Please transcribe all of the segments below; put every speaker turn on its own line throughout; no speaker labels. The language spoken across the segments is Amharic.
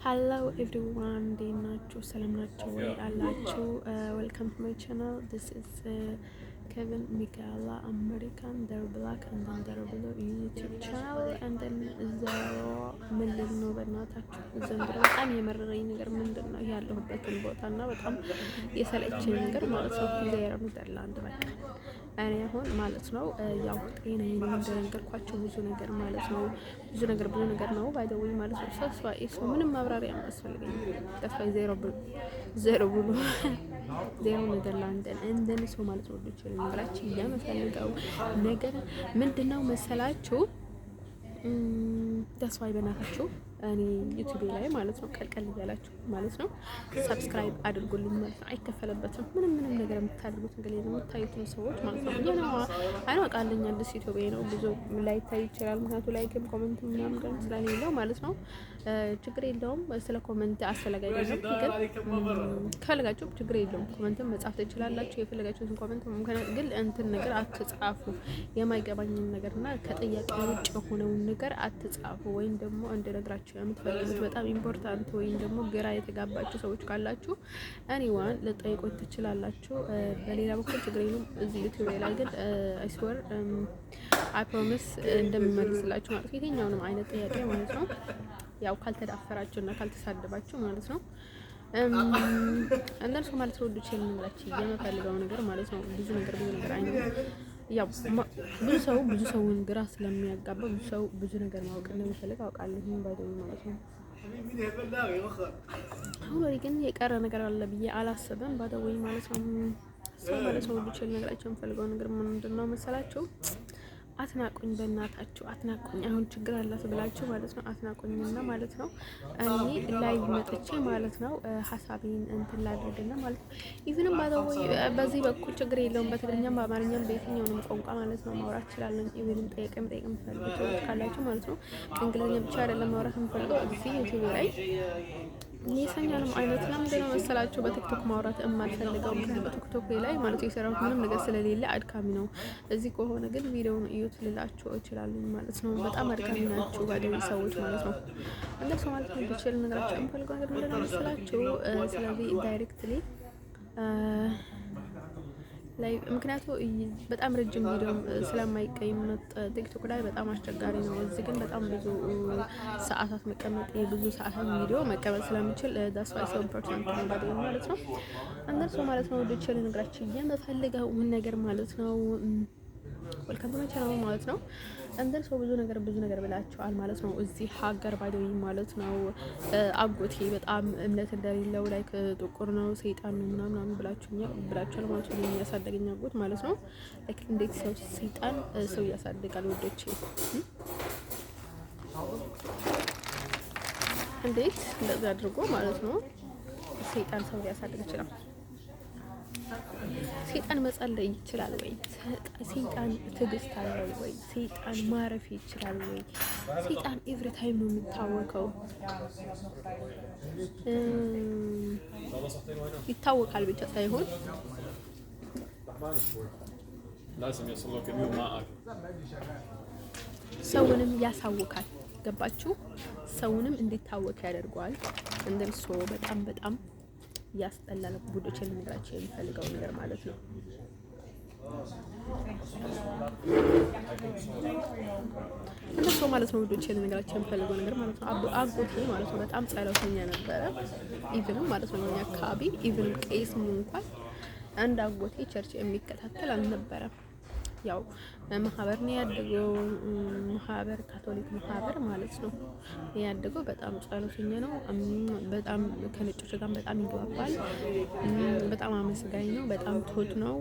Hello everyone, እንዴት ናችሁ? ሰላም ናችሁ ወይ አላችሁ? Welcome to my channel. This is Kevin Mikaela American, they're black and then they're blue YouTube channel and then ምንድን ነው በእናታችሁ ዘንድሮ በጣም የመረረኝ ነገር ምንድን ነው ያለሁበትን ቦታና በጣም የሰለቸኝ ነገር ማለት ነው ኔዘርላንድ በቃ እኔ አሁን ማለት ነው ያው ጤናዬን እንደነገርኳችሁ ብዙ ነገር ማለት ነው ብዙ ነገር ነው ባይ ዘ ዌይ ማለት ነው ተስፋ ምንም ማብራሪያ አያስፈልገኝም ተስፋ ዜሮ ብሎ ዜሮ ኔዘርላንድን እንደነ ሰው ማለት ነው ልጅ ልንገራችሁ የምፈልገው ነገር ምንድነው መሰላችሁ ተስፋ ይበናታችሁ እኔ ዩቲዩብ ላይ ማለት ነው ቀልቀል ያላችሁ ማለት ነው ሰብስክራይብ አድርጉልኝ ማለት ነው አይከፈለበትም ምንም ነገር የምታደርጉት ነገር የለም የምታዩት ሰዎች ማለት ነው የነዋ አይወቃለኝ አዲስ ዩቲዩብ ነው ብዙ ላይ ታይ ይችላል ምክንያቱም ላይክም ኮሜንት ምናምን ግን ስለሌለው ማለት ነው ችግር የለውም ስለ ኮሜንት አስፈላጊ አይደለም ግን ከፈለጋችሁ ችግር የለውም ኮሜንት መጻፍ ትችላላችሁ የፈለጋችሁትን ኮሜንት ግን እንትን ነገር አትጻፉ የማይገባኝን ነገርና ከጥያቄ ውጭ የሆነውን ነገር አትጻፉ ወይም ደግሞ እንደነግራችሁ የምትፈልጉት በጣም ኢምፖርታንት ወይም ደግሞ ግራ የተጋባችሁ ሰዎች ካላችሁ እኔዋን ልጠይቁት ትችላላችሁ በሌላ በኩል ችግር የለውም እዚህ ዩቲዩብ ላይ ግን አይ ስዌር አይ ፕሮሚስ እንደምመልስላችሁ ማለት ነው የትኛውንም አይነት ጥያቄ ማለት ነው ያው ካልተዳፈራችሁና ካልተሳደባችሁ ማለት ነው እንደርሱ ማለት ነው ዱቼ ልንላችሁ የምፈልገው ነገር ማለት ነው ብዙ ነገር አይነው ያው ብዙ ሰውን ግራ ስለሚያጋባ ብዙ ነገር ማወቅ እንደሚፈልግ አውቃለሁ ባይደው ማለት ነው አሁን ግን የቀረ ነገር አለ ብዬ አላስብም ባይደው ማለት ነው ሰው ማለት ነው ዱቼ ልነግራችሁ የምፈልገው ነገር ምንድነው መሰላችሁ አትናቁኝ በእናታችሁ አትናቁኝ አሁን ችግር አላት ብላችሁ ማለት ነው አትናቁኝና ማለት ነው እኔ ላይ መጥቼ ማለት ነው ሐሳቤን እንትን ላድርግና ማለት ነው ኢቭንም በዚህ በኩል ችግር የለውም በትግርኛም በአማርኛም በየትኛውም ቋንቋ ማለት ነው ማውራት እችላለሁ ኢቭንም ጠይቀም ፈልጉት ካላችሁ ማለት ነው እንግሊዝኛ ብቻ አይደለም ማውራት የምፈልገው እዚህ ዩቲዩብ ላይ የሰኛንም አይነት ለምንድነው መሰላችሁ በቲክቶክ ማውራት የማልፈልገው በቲክቶክ ላይ ማለት የሰራሁት ምንም ነገር ስለሌለ አድካሚ ነው እዚህ ከሆነ ግን ቪዲዮውን እዩት ልላችሁ እችላለሁ ማለት ነው በጣም አድካሚ ናችሁ ባደይ ሰዎች ማለት ነው እንደሱ ማለት ነው ብቻል ነገራችሁ የምፈልገው ነገር ምንድነው መሰላችሁ ስለዚህ ዳይሬክትሊ ላይ ምክንያቱም በጣም ረጅም ቪዲዮ ስለማይቀየመጥ ቲክቶክ ላይ በጣም አስቸጋሪ ነው እዚህ ግን በጣም ብዙ ሰዓታት መቀመጥ ብዙ ሰዓታት ቪዲዮ መቀመጥ ስለምችል that's why so important ነው ባደይ ማለት ነው እንደሱ ማለት ነው ዲቴል ነግራችሁ የምፈልገው ነገር ማለት ነው ወልካም ተመቻለው ማለት ነው እንደርሶ ብዙ ነገር ብላችኋል ማለት ነው እዚህ ሀገር ባይደው ማለት ነው አጎቴ በጣም እምነት እንደሌለው ላይክ ጥቁር ነው ሰይጣን ነው ምናምን ብላችኋል ማለት ነው የሚያሳደገኝ አጎት ማለት ነው ላይክ እንዴት ሰው ሰይጣን ሰው ያሳድጋል ወዶቼ እንዴት እንደዛ አድርጎ ማለት ነው ሰይጣን ሰው ያሳድግ ይችላል ሰይጣን መጸለይ ይችላል ወይ ሰይጣን ትግስት አለው ወይ ሰይጣን ማረፍ ይችላል ወይ ሰይጣን ኤቭሪ ታይም ነው የሚታወቀው ይታወቃል ብቻ ሳይሆን ሰውንም ያሳውቃል ገባችሁ ሰውንም እንዲታወቅ ያደርጋል እንደልሶ በጣም ያስጠላል ቡዶች ልነግራችሁ የምፈልገው ነገር ማለት ነው እንደሱ ማለት ነው ቡዶች ልነግራችሁ የምፈልገው ነገር ማለት ነው አጎቴ ማለት ነው በጣም ጸሎተኛ ነበረ ኢቭንም ማለት ነው አካባቢ ኢቭን ቄስ እንኳን አንድ አጎቴ ቸርች የሚከታተል አልነበረም ያው ማህበር ነው ያደገው ማህበር ካቶሊክ ማህበር ማለት ነው ያደገው በጣም ጸሎተኛ ነው በጣም ከነጮች ጋር በጣም ይግባባል በጣም አመስጋኝ ነው በጣም ትሁት ነው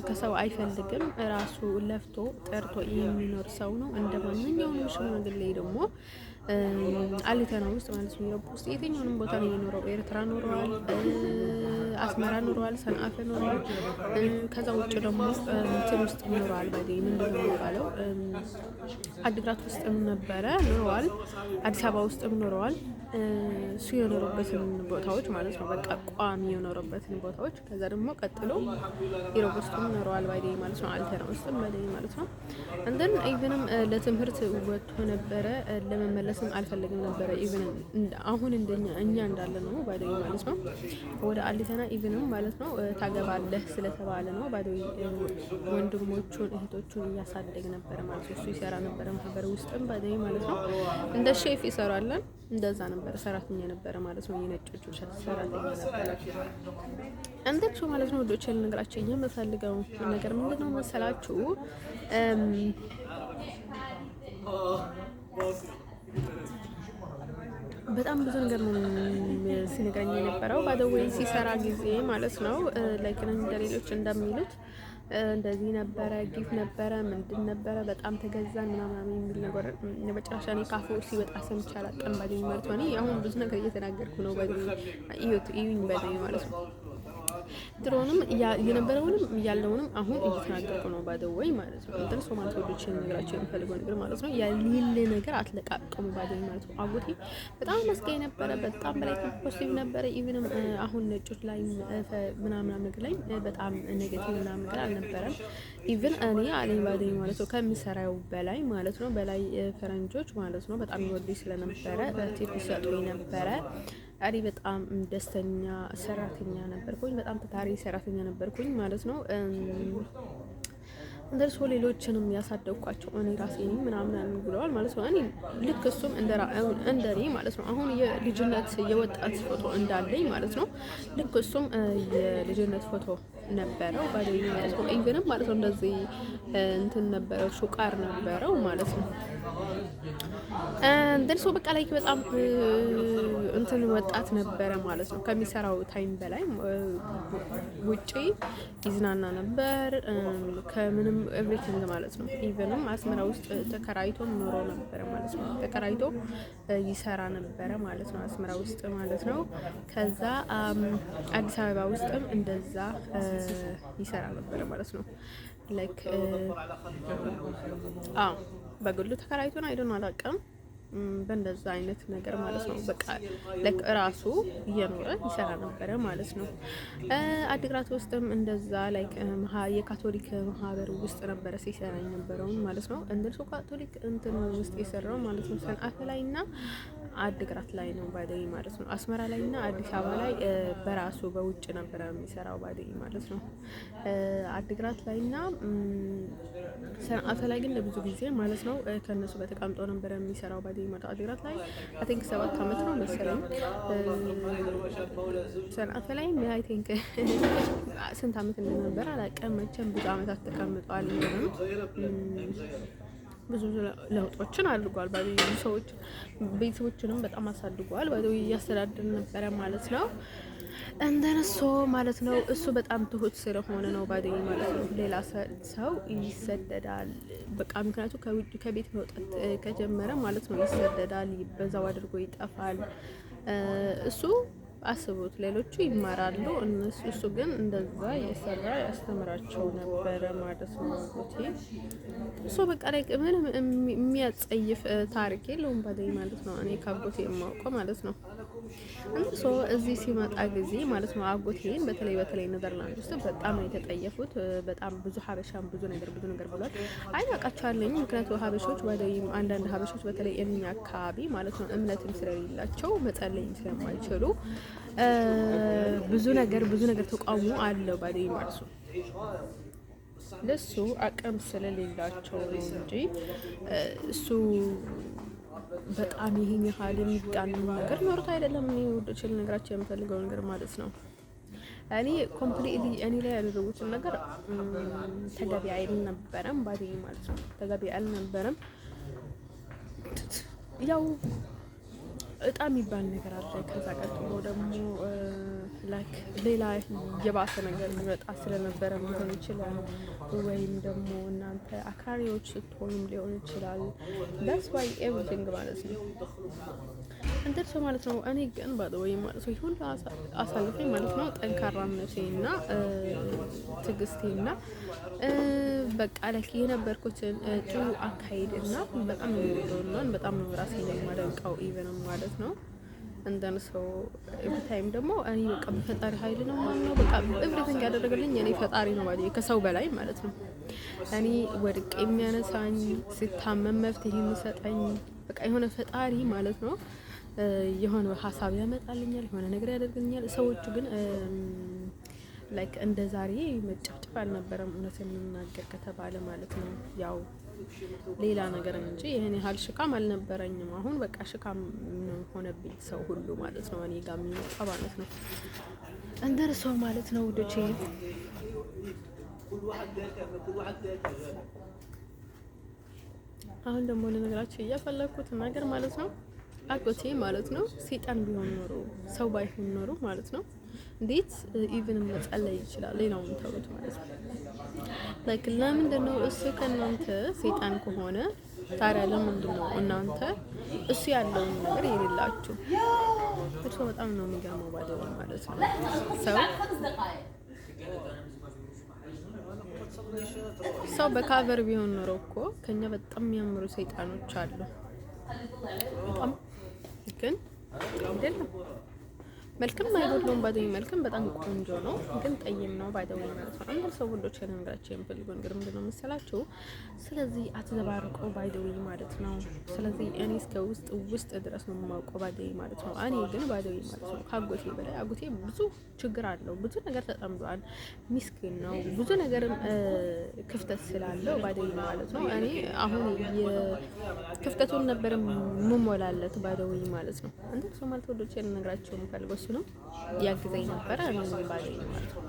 ከሰው አይፈልግም ራሱ ለፍቶ ጠርቶ የሚኖር ሰው ነው እንደማንኛውም ሽማግሌ ደግሞ አሊተና ውስጥ ማለት ነው ዩሮፕ ውስጥ የትኛውንም ቦታ ነው የሚኖረው ኤርትራ ኖሯል አስመራ ኖሯል ሰንአፈ ኖሯል ከዛ ውጭ ደግሞ እንትን ውስጥ ኖሯል ባይደይ ምንድነው የሚባለው አዲግራት ውስጥም ነበረ ኖሯል አዲስ አበባ ውስጥም ኖሯል እሱ የኖረበትን ቦታዎች ማለት ነው። በቃ ቋሚ የኖረበትን ቦታዎች ከዛ ደግሞ ቀጥሎ ኢሮብ ውስጥም ኖረዋል ባይዴ ማለት ነው። አልተና ውስጥም ባይዴ ማለት ነው። እንደን ኢቭንም ለትምህርት ወጥቶ ነበረ። ለመመለስም አልፈልግም ነበረ። ኢቭን አሁን እኛ እንዳለ ነው ባይዴ ማለት ነው። ወደ አልተና ኢቭንም ማለት ነው ታገባለህ ስለተባለ ነው ባይዴ ወንድሞቹን እህቶቹን እያሳደግ ነበረ ማለት ነው። እሱ ይሰራ ነበረ ማህበር ውስጥም ባይዴ ማለት ነው። እንደ ሼፍ ይሰራለን እንደዛ ነበረ። ሰራተኛ ነበረ ማለት ነው። የነጮቹ ሰራተኛ ነበረ እንደሱ ማለት ነው። ወዶች ልነግራችሁ የምፈልገው ነገር ምንድነው መሰላችሁ? በጣም ብዙ ነገር ነው ሲነግረኝ የነበረው ባደወይ ሲሰራ ጊዜ ማለት ነው። ላይክ እንደሌሎች እንደሚሉት እንደዚህ ነበረ፣ ጊፍ ነበረ፣ ምንድን ነበረ፣ በጣም ተገዛን ምናምን የሚል ነገር መጨረሻ ላይ ካፉ ሲወጣ ሰምቼ አላውቅም። ባደኝ ማለት ነው። አሁን ብዙ ነገር እየተናገርኩ ነው። ባደኝ ኢዩን ባደኝ ማለት ነው። ድሮንም የነበረውንም ያለውንም አሁን እየተናገርኩ ነው። ባደወይ ማለት ነው። እንትን ሶማሌ ወዶች ነገራቸው የሚፈልገው ነገር ማለት ነው። ያሌለ ነገር አትለቃቀሙ ባደኝ ማለት ነው። አጎቴ በጣም መስገኝ ነበረ። በጣም በላይ ፖዚቲቭ ነበረ። ኢቭንም አሁን ነጮች ላይ ምናምን ነገር ላይ በጣም ኔጌቲቭ ምናምን ነገር አልነበረም። ኢቭን እኔ አለኝ ባደኝ ማለት ነው ከሚሰራው በላይ ማለት ነው በላይ ፈረንጆች ማለት ነው በጣም ይወዱኝ ስለነበረ ቲፕ ይሰጡኝ ነበረ። እኔ በጣም ደስተኛ ሰራተኛ ነበርኩኝ። በጣም ታታሪ ሰራተኛ ነበርኩኝ ማለት ነው። እንደርሶ ሌሎችንም ያሳደግኳቸው እኔ ራሴ ነኝ ምናምን ብለዋል ማለት ነው። እኔ ልክ እሱም እንደኔ ማለት ነው። አሁን የልጅነት የወጣት ፎቶ እንዳለኝ ማለት ነው። ልክ እሱም የልጅነት ፎቶ ነበረው ባደኝ ማለት ነው። ኢቭንም ማለት ነው እንደዚህ እንትን ነበረው ሹቃር ነበረው ማለት ነው። እንደርሶ በቃ ላይ በጣም እንትን ወጣት ነበረ ማለት ነው። ከሚሰራው ታይም በላይ ውጪ ይዝናና ነበር ከምንም ኤቭሪቲንግ ማለት ነው። ኢቭንም አስመራ ውስጥ ተከራይቶ ኖሮ ነበረ ማለት ነው። ተከራይቶ ይሰራ ነበረ ማለት ነው አስመራ ውስጥ ማለት ነው። ከዛ አዲስ አበባ ውስጥም እንደዛ ይሰራ ነበረ ማለት ነው። ላይክ በግሉ ተከራይቶ ነው አይደል አላውቅም። በእንደዛ አይነት ነገር ማለት ነው። በቃ ለክ ራሱ እየኖረ ይሰራ ነበረ ማለት ነው። አዲግራት ውስጥም እንደዛ ላይክ የካቶሊክ ማህበር ውስጥ ነበረ ሲሰራ የነበረው ማለት ነው። እንደርሱ ካቶሊክ እንትን ውስጥ የሰራው ማለት ነው ሰንአፈ ላይና አዲግራት ላይ ነው ባደኝ ማለት ነው። አስመራ ላይና አዲስ አበባ ላይ በራሱ በውጭ ነበረ የሚሰራው ባደኝ ማለት ነው። አዲግራት ላይና ሰንአፈ ላይ ግን ለብዙ ጊዜ ማለት ነው ከነሱ በተቀምጦ ነበረ የሚሰራው ባደኝ ማለት አዲግራት ላይ አይ ቲንክ 7 አመት ነው መሰለኝ። ሰንአፈ ላይ አይ ቲንክ ስንት አመት እንደነበር አላውቅም። መቼም ብዙ አመታት ተቀምጧል። ብዙ ለውጦችን አድርጓል። ባደኝ ሰዎች ቤተሰቦችንም በጣም አሳድጓል። ባደኝ እያስተዳደረ ነበረ ማለት ነው። እንደነሱ ማለት ነው። እሱ በጣም ትሁት ስለሆነ ነው ባደኝ ማለት ነው። ሌላ ሰው ይሰደዳል በቃ ምክንያቱ ከቤት መውጣት ከጀመረ ማለት ነው ይሰደዳል፣ በዛው አድርጎ ይጠፋል። እሱ አስቡት ሌሎቹ ይማራሉ እሱ ግን እንደዛ እየሰራ ያስተምራቸው ነበረ ማለት ነው። እሱ በቃ ላይ ምንም የሚያጸይፍ ታሪክ የለውም ባደኝ ማለት ነው። እኔ ከአጎቴ የማውቀው ማለት ነው። እንሶ እዚህ ሲመጣ ጊዜ ማለት ነው አጎቴን በተለይ ኔዘርላንድ ውስጥ በጣም ነው የተጠየፉት። በጣም ብዙ ሀበሻም ብዙ ነገር ብሏል። አውቃቸዋለሁ ምክንያቱም ሀበሾች ባደኝ አንዳንድ ሀበሾች በተለይ እኛ አካባቢ ማለት ነው እምነትም ስለሌላቸው መጸለይም ስለማይችሉ ብዙ ነገር ተቃውሞ አለው ባደኝ ማለት ነው። ለሱ አቅም ስለሌላቸው እንጂ እሱ በጣም ይሄን ያህል የሚጋን ነገር ኖርቶ አይደለም። እኔ ወዶች ልነግራቸው የምፈልገው ነገር ማለት ነው እኔ ኮምፕሊትሊ እኔ ላይ ያደረጉትን ነገር ተገቢ አልነበረም ባደኝ ማለት ነው። ተገቢ አልነበረም። ያው እጣ የሚባል ነገር አለ። ከዛ ቀጥሎ ደግሞ ላይክ ሌላ የባሰ ነገር ሊመጣ ስለነበረ ሊሆን ይችላል። ወይም ደግሞ እናንተ አክራሪዎች ስትሆኑም ሊሆን ይችላል። that's why everything ማለት ነው እንደርሱ ማለት ነው። እኔ ግን ባደወይ ማለት ነው ሁሉ አሳልፌ ማለት ነው ጠንካራነቴና ትዕግስቴና በቃ ለኪ የነበርኩትን ጥሩ አካሄድና በጣም ነው የምወደውና በጣም ነው ራሴን የማደንቀው ኢቨንም ማለት ነው። እንደን ሰው ኤቭሪ ታይም ደግሞ እኔ በቃ በፈጣሪ ኃይል ነው ማለት ነው። በቃ ኤቭሪቲንግ ያደረገልኝ እኔ ፈጣሪ ነው ማለት ከሰው በላይ ማለት ነው። እኔ ወድቄ የሚያነሳኝ ሲታመም መፍትሄ የሚሰጠኝ በቃ የሆነ ፈጣሪ ማለት ነው። የሆነ ሀሳብ ያመጣልኛል፣ የሆነ ነገር ያደርግልኛል። ሰዎቹ ግን ላይክ እንደ ዛሬ መጨፍጨፍ አልነበረም እውነት የምናገር ከተባለ ማለት ነው። ያው ሌላ ነገር እንጂ ይሄን ያህል ሽካም አልነበረኝም። አሁን በቃ ሽካም ሆነብኝ ሰው ሁሉ ማለት ነው እኔ ጋር የሚመጣ ማለት ነው። እንደርሰው ማለት ነው ውዶቼ። አሁን ደግሞ ለነገራችሁ እያፈለኩት ነገር ማለት ነው አጎቴ ማለት ነው ሰይጣን ቢሆን ኖሮ ሰው ባይሆን ኖሮ ማለት ነው እንዴት ኢቭን መጸለይ ይችላል? ሌላውን ተውት ማለት ነው። ላይክ ለምንድን ነው እሱ ከእናንተ ሰይጣን ከሆነ ታዲያ ለምንድን ነው እናንተ እሱ ያለውን ነገር የሌላችሁ? እሱ በጣም ነው የሚገርመው ባለው ማለት ነው። ሰው በካቨር ቢሆን ኖሮ እኮ ከኛ በጣም የሚያምሩ ሰይጣኖች አሉ። በጣም ግን አይደለም መልክም አይደለም ባይደው መልክም በጣም ቆንጆ ነው፣ ግን ጠይም ነው ባይደው ማለት ነው። አንድ ሰው ወንዶች ከነግራቸው የሚፈልጉ ነገር ምንድነው መሰላችሁ? ስለዚህ አትዘባርቁ ባይደው ማለት ነው። ስለዚህ እኔ እስከ ውስጥ ድረስ ነው የማውቀው ባይደው ማለት ነው። እኔ ግን ባይደው ማለት ነው ካጎቴ በላይ አጎቴ ብዙ ችግር አለው፣ ብዙ ነገር ተጠምዷል፣ ሚስኪን ነው፣ ብዙ ነገር ክፍተት ስላለው ባይደው ማለት ነው። እኔ አሁን የክፍተቱን ነበር የምሞላለት ባይደው ማለት ነው። አንተ ሰው ማለት ወንዶች ከነግራቸው የሚፈልጉ ነው ያግዘኝ ነበር እኔ ባለኝ ማለት ነው።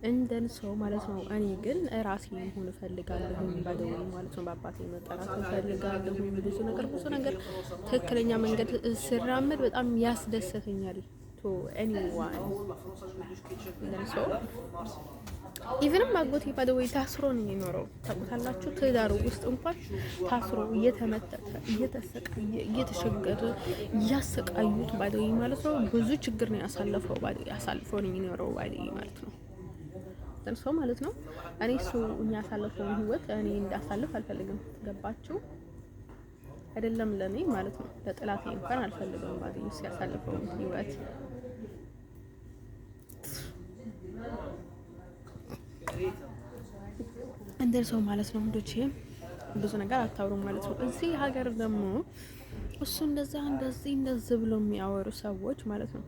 እንደን ሰው ማለት ነው። እኔ ግን ራሴ መሆን እፈልጋለሁ ባለው ማለት ነው። በአባቴ መጠራት እፈልጋለሁ። ብዙ ነገር ትክክለኛ መንገድ ስራመድ በጣም ያስደስተኛል። ቶ ኤኒዋን እንደን ሰው ኢቭንም አጎቴ ባደወይ ታስሮ ነው የሚኖረው። ታውቃላችሁ ትዳሩ ውስጥ እንኳን ታስሮ እየተመተተ እየተሰቃየ እየተሸገረ እያሰቃዩት ባደወይ ማለት ነው። ብዙ ችግር ነው ያሳለፈው ባደወይ አሳልፎ ነው የሚኖረው ባደወይ ማለት ነው። ተንሶ ማለት ነው። እኔ እሱ ያሳለፈውን ህይወት እኔ እንዳሳልፍ አልፈልግም። ገባችሁ አይደለም? ለኔ ማለት ነው ለጥላቴ እንኳን አልፈልግም ባደወይ ሲያሳልፈውን ህይወት እንደርሰው ማለት ነው። ወንዶቼ ብዙ ነገር አታውሩ ማለት ነው። እዚህ ሀገር ደግሞ እሱ እንደዚህ ብሎ የሚያወሩ ሰዎች ማለት ነው።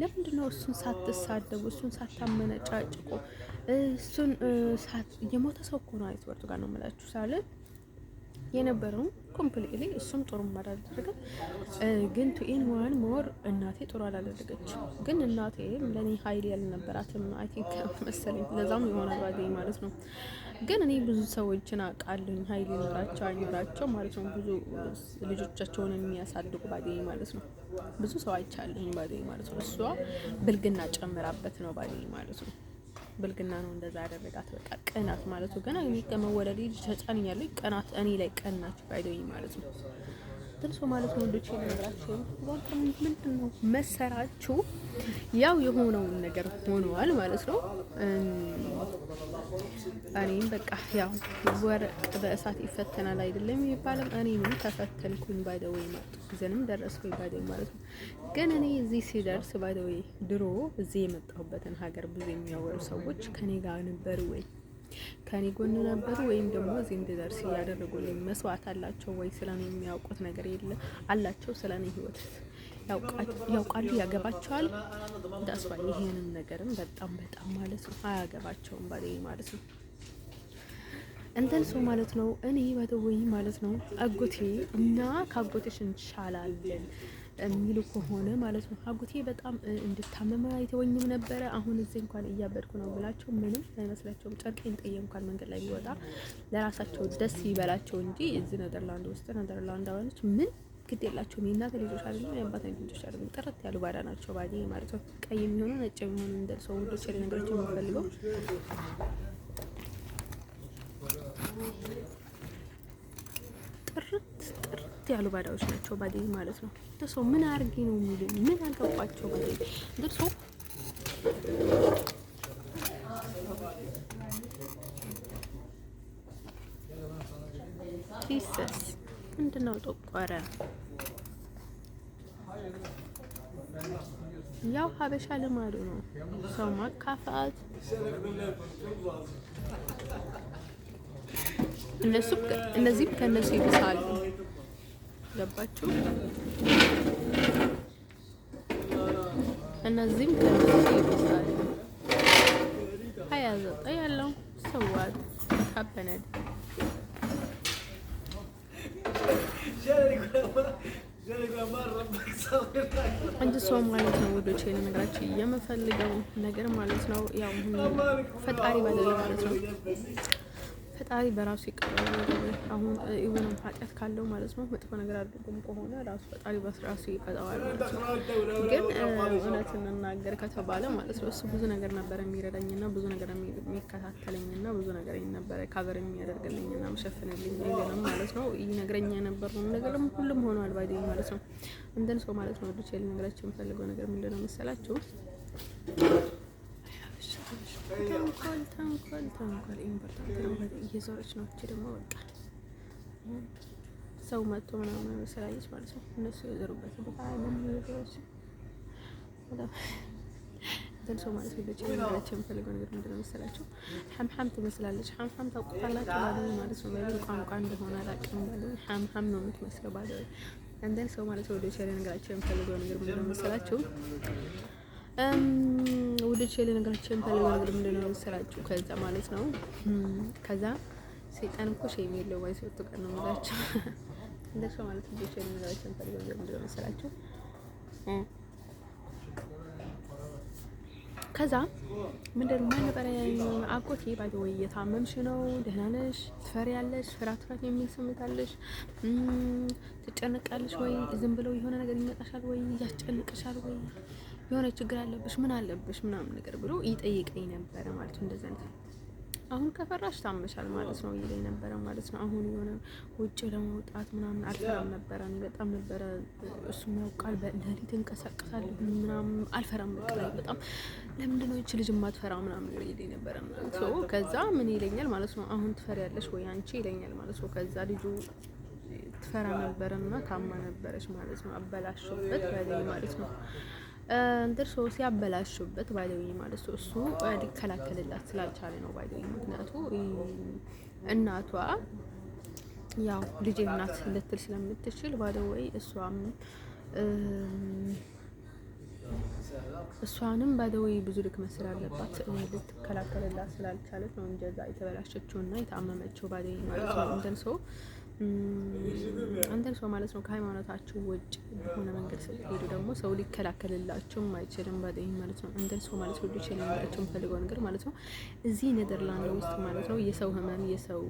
ለምንድነው እሱን ሳትሳደቡ፣ እሱን ሳታመነጫጭቁ፣ እሱን የሞተ ሰው እኮ ነው አይተወርቱ ጋር ነው የምላችሁ ሳለ የነበረው ኮምፕሊትሊ እሱም ጥሩ ማዳደረገ ግን ቱ ኢን ዋን ሞር እናቴ ጥሩ አላደረገችም። ግን እናቴ ለኔ ኃይል ያልነበራትም አይ ቲንክ መሰለኝ ለዛም ይሆናል ባገኝ ማለት ነው። ግን እኔ ብዙ ሰዎችን አውቃለሁ ኃይል ይኖራቸው አይኖራቸው ማለት ነው። ብዙ ልጆቻቸውን የሚያሳድጉ ባገኝ ማለት ነው። ብዙ ሰው አይቻለኝ ባገኝ ማለት ነው። እሷ ብልግና ጨምራበት ነው ባገኝ ማለት ነው። ብልግና ነው እንደዛ ያደረጋት። በቃ ቀናት ማለት ነው። ገና እኔ ከመወለዴ ተጫን ያለኝ ቀናት እኔ ላይ ቀናች ባይዶኝ ማለት ነው። ትንሽ ማለት ነው ወንዶች የነግራችሁ ወንድም ምንድነው መሰራችሁ? ያው የሆነውን ነገር ሆነዋል ማለት ነው። እኔም በቃ ያው ወርቅ በእሳት ይፈተናል አይደለም የሚባለው። እኔም ተፈተንኩኝ ባይደው ማለት ግዘንም ደረስኩኝ ባይደው ማለት ነው። ግን እኔ እዚህ ሲደርስ ባይደው ድሮ እዚህ የመጣሁበትን ሀገር ብዙ የሚያወሩ ሰዎች ከኔ ጋር ነበሩ ወይ ከኔ ጎን ነበሩ ወይም ደግሞ እዚህ እንድደርስ ያደረጉልኝ መስዋዕት አላቸው ወይ? ስለኔ የሚያውቁት ነገር የለ አላቸው? ስለኔ ህይወት ያውቃሉ፣ ያገባቸዋል። ዳስባይ ይሄንን ነገርም በጣም ማለት ነው አያገባቸውም ባለኝ ማለት ነው። እንትን ሰው ማለት ነው። እኔ ባደወይ ማለት ነው አጎቴ እና ካጎቴሽ እንሻላለን የሚሉ ከሆነ ማለት ነው። አጎቴ በጣም እንድታመም አይተወኝም ነበረ። አሁን እዚህ እንኳን እያበድኩ ነው ብላቸው ምንም አይመስላቸውም። ጨርቄን ጥዬ እንኳን መንገድ ላይ ቢወጣ ለራሳቸው ደስ ይበላቸው እንጂ እዚህ ኔዘርላንድ ውስጥ ኔዘርላንዳውያኖች ምን ግድ የላቸውም። የእናቴ ልጆች አይደለም የአባቴ ልጆች አይደለም፣ ጥርት ያሉ ባዳ ናቸው ባዲ ማለት ነው። ቀይ የሚሆኑ ነጭ የሚሆኑ እንደ ሰው ወንዶች ነገራቸው የምፈልገው ጥርት ያሉ ባዳዎች ናቸው ባዲ ማለት ነው። ደርሶ ምን አርጊ ነው የሚሉኝ? ምን አገባቸው ባዲ ደርሶ ጂሰስ ምንድነው ጠቆረ? ያው ሀበሻ ልማዱ ነው ሰው ማካፋት። እነዚህም ከነሱ ይብሳሉ። ገባችሁ? እነዚህም ከነሱ ይብሳሉ። 29 ያለው ሰዋት ሀበነድ አንድ ሰው ማለት ነው ወዶቼ ለነገራችሁ የምፈልገው ነገር ማለት ነው ያው ፈጣሪ ባለው ማለት ነው ፈጣሪ በራሱ ይቀበላል። አሁን ኢቨንም ኃጢአት ካለው ማለት ነው መጥፎ ነገር አድርጎም ከሆነ ራሱ ፈጣሪ በራሱ ይቀጣዋል ማለት ነው። ግን እውነት እንናገር ከተባለ ማለት ነው እሱ ብዙ ነገር ነበር የሚረዳኝና ብዙ ነገር የሚከታተለኝና ብዙ ነገር ነበር ካቨር የሚያደርግልኝና መሸፈንልኝ አይደለም ማለት ነው። ይነግረኝ የነበረው ነገርም ሁሉም ሆኗል ባይዴ ማለት ነው። እንደን ሰው ማለት ነው ወዶቼ ልነግራችሁ የምፈልገው ነገር ምንድነው መሰላችሁ? ተንኮል ኢምፖርታንት ነው። እየዞረች ነው እቺ ደግሞ በቃ ሰው መጥቶ ምናምን ስላየች ማለት ነው እነሱ የዘሩበት ቦታ ምን ይዞች እንትን ሰው ማለት ነው። ለጭ የምፈልገው ነገር ምንድነው መሰላችሁ? ሐምሐም ትመስላለች። ሐምሐም ታውቁታላችሁ ማለት ነው። በምን ቋንቋ እንደሆነ አላውቅም ማለት ሐምሐም ነው የምትመስለው ባለው እንደን ሰው ማለት ነው። ወደ ሸሪ ነገራችሁ የምፈልገው ነገር ምንድነው መሰላችሁ? ወደች ለነገራችን የምፈልገው ነገር ምንድነው መሰላችሁ? ከዛ ማለት ነው ከዛ ሰይጣን እኮ ሸይም የለው ወይ ሰው ተቀን ነው ማለት እንደሱ ማለት ወደች ለነገራችን የምፈልገው ነገር ምንድነው መሰላችሁ? ከዛ ምንድነው ማንበረ አጎቴ ባይዘው እየታመምሽ ነው፣ ደህና ነሽ፣ ትፈሪያለሽ፣ ፍርሃት የሚል ስሜት አለሽ፣ ትጨነቃለሽ ወይ ዝም ብለው የሆነ ነገር ይመጣሻል ወይ ያስጨንቅሻል ወይ የሆነ ችግር አለብሽ ምን አለብሽ ምናምን ነገር ብሎ ይጠይቀኝ ነበር ማለት ነው። እንደዛ ነው አሁን ከፈራሽ ታመሻል ማለት ነው ይለኝ ነበር ማለት ነው። አሁን የሆነ ውጭ ለመውጣት ምናምን አልፈራም ነበር እኔ በጣም ነበር እሱ ያውቃል። በሌሊት እንቀሳቀሳለሁ ምናምን አልፈራም በጣም ለምንድን ነው እቺ ልጅ ማትፈራው ምናምን ነገር ይለኝ ነበር ማለት ነው። ከዛ ምን ይለኛል ማለት ነው አሁን ትፈሪያለሽ ወይ አንቺ ይለኛል ማለት ነው። ከዛ ልጁ ትፈራ ነበርና ታማ ነበረች ማለት ነው። አበላሽበት ማለት ነው እንደርሶ ሲያበላሹበት ባይደውኝ ማለት ነው። እሱ ሊከላከልላት ስላልቻለ ነው ባይደውኝ። ምክንያቱ እናቷ ያው ልጅ እናት ልትል ስለምትችል ባይደውይ እሷንም ባይደውይ ብዙ ድክመት ስላለባት ልትከላከልላት ስላልቻለች ነው እንደዛ የተበላሸችውና የታመመችው ባይደውኝ ማለት ነው። አንተን ሰው ማለት ነው ከሃይማኖታችሁ ውጭ በሆነ መንገድ ስትሄዱ ደግሞ ሰው ሊከላከልላችሁም አይችልም ባይደኝ ማለት ነው። አንተን ሰው ማለት ነው ልጅ የሌላችሁ ፈልገው ነገር ማለት ነው እዚህ ኔዘርላንድ ውስጥ ማለት ነው የሰው ህመም የሰው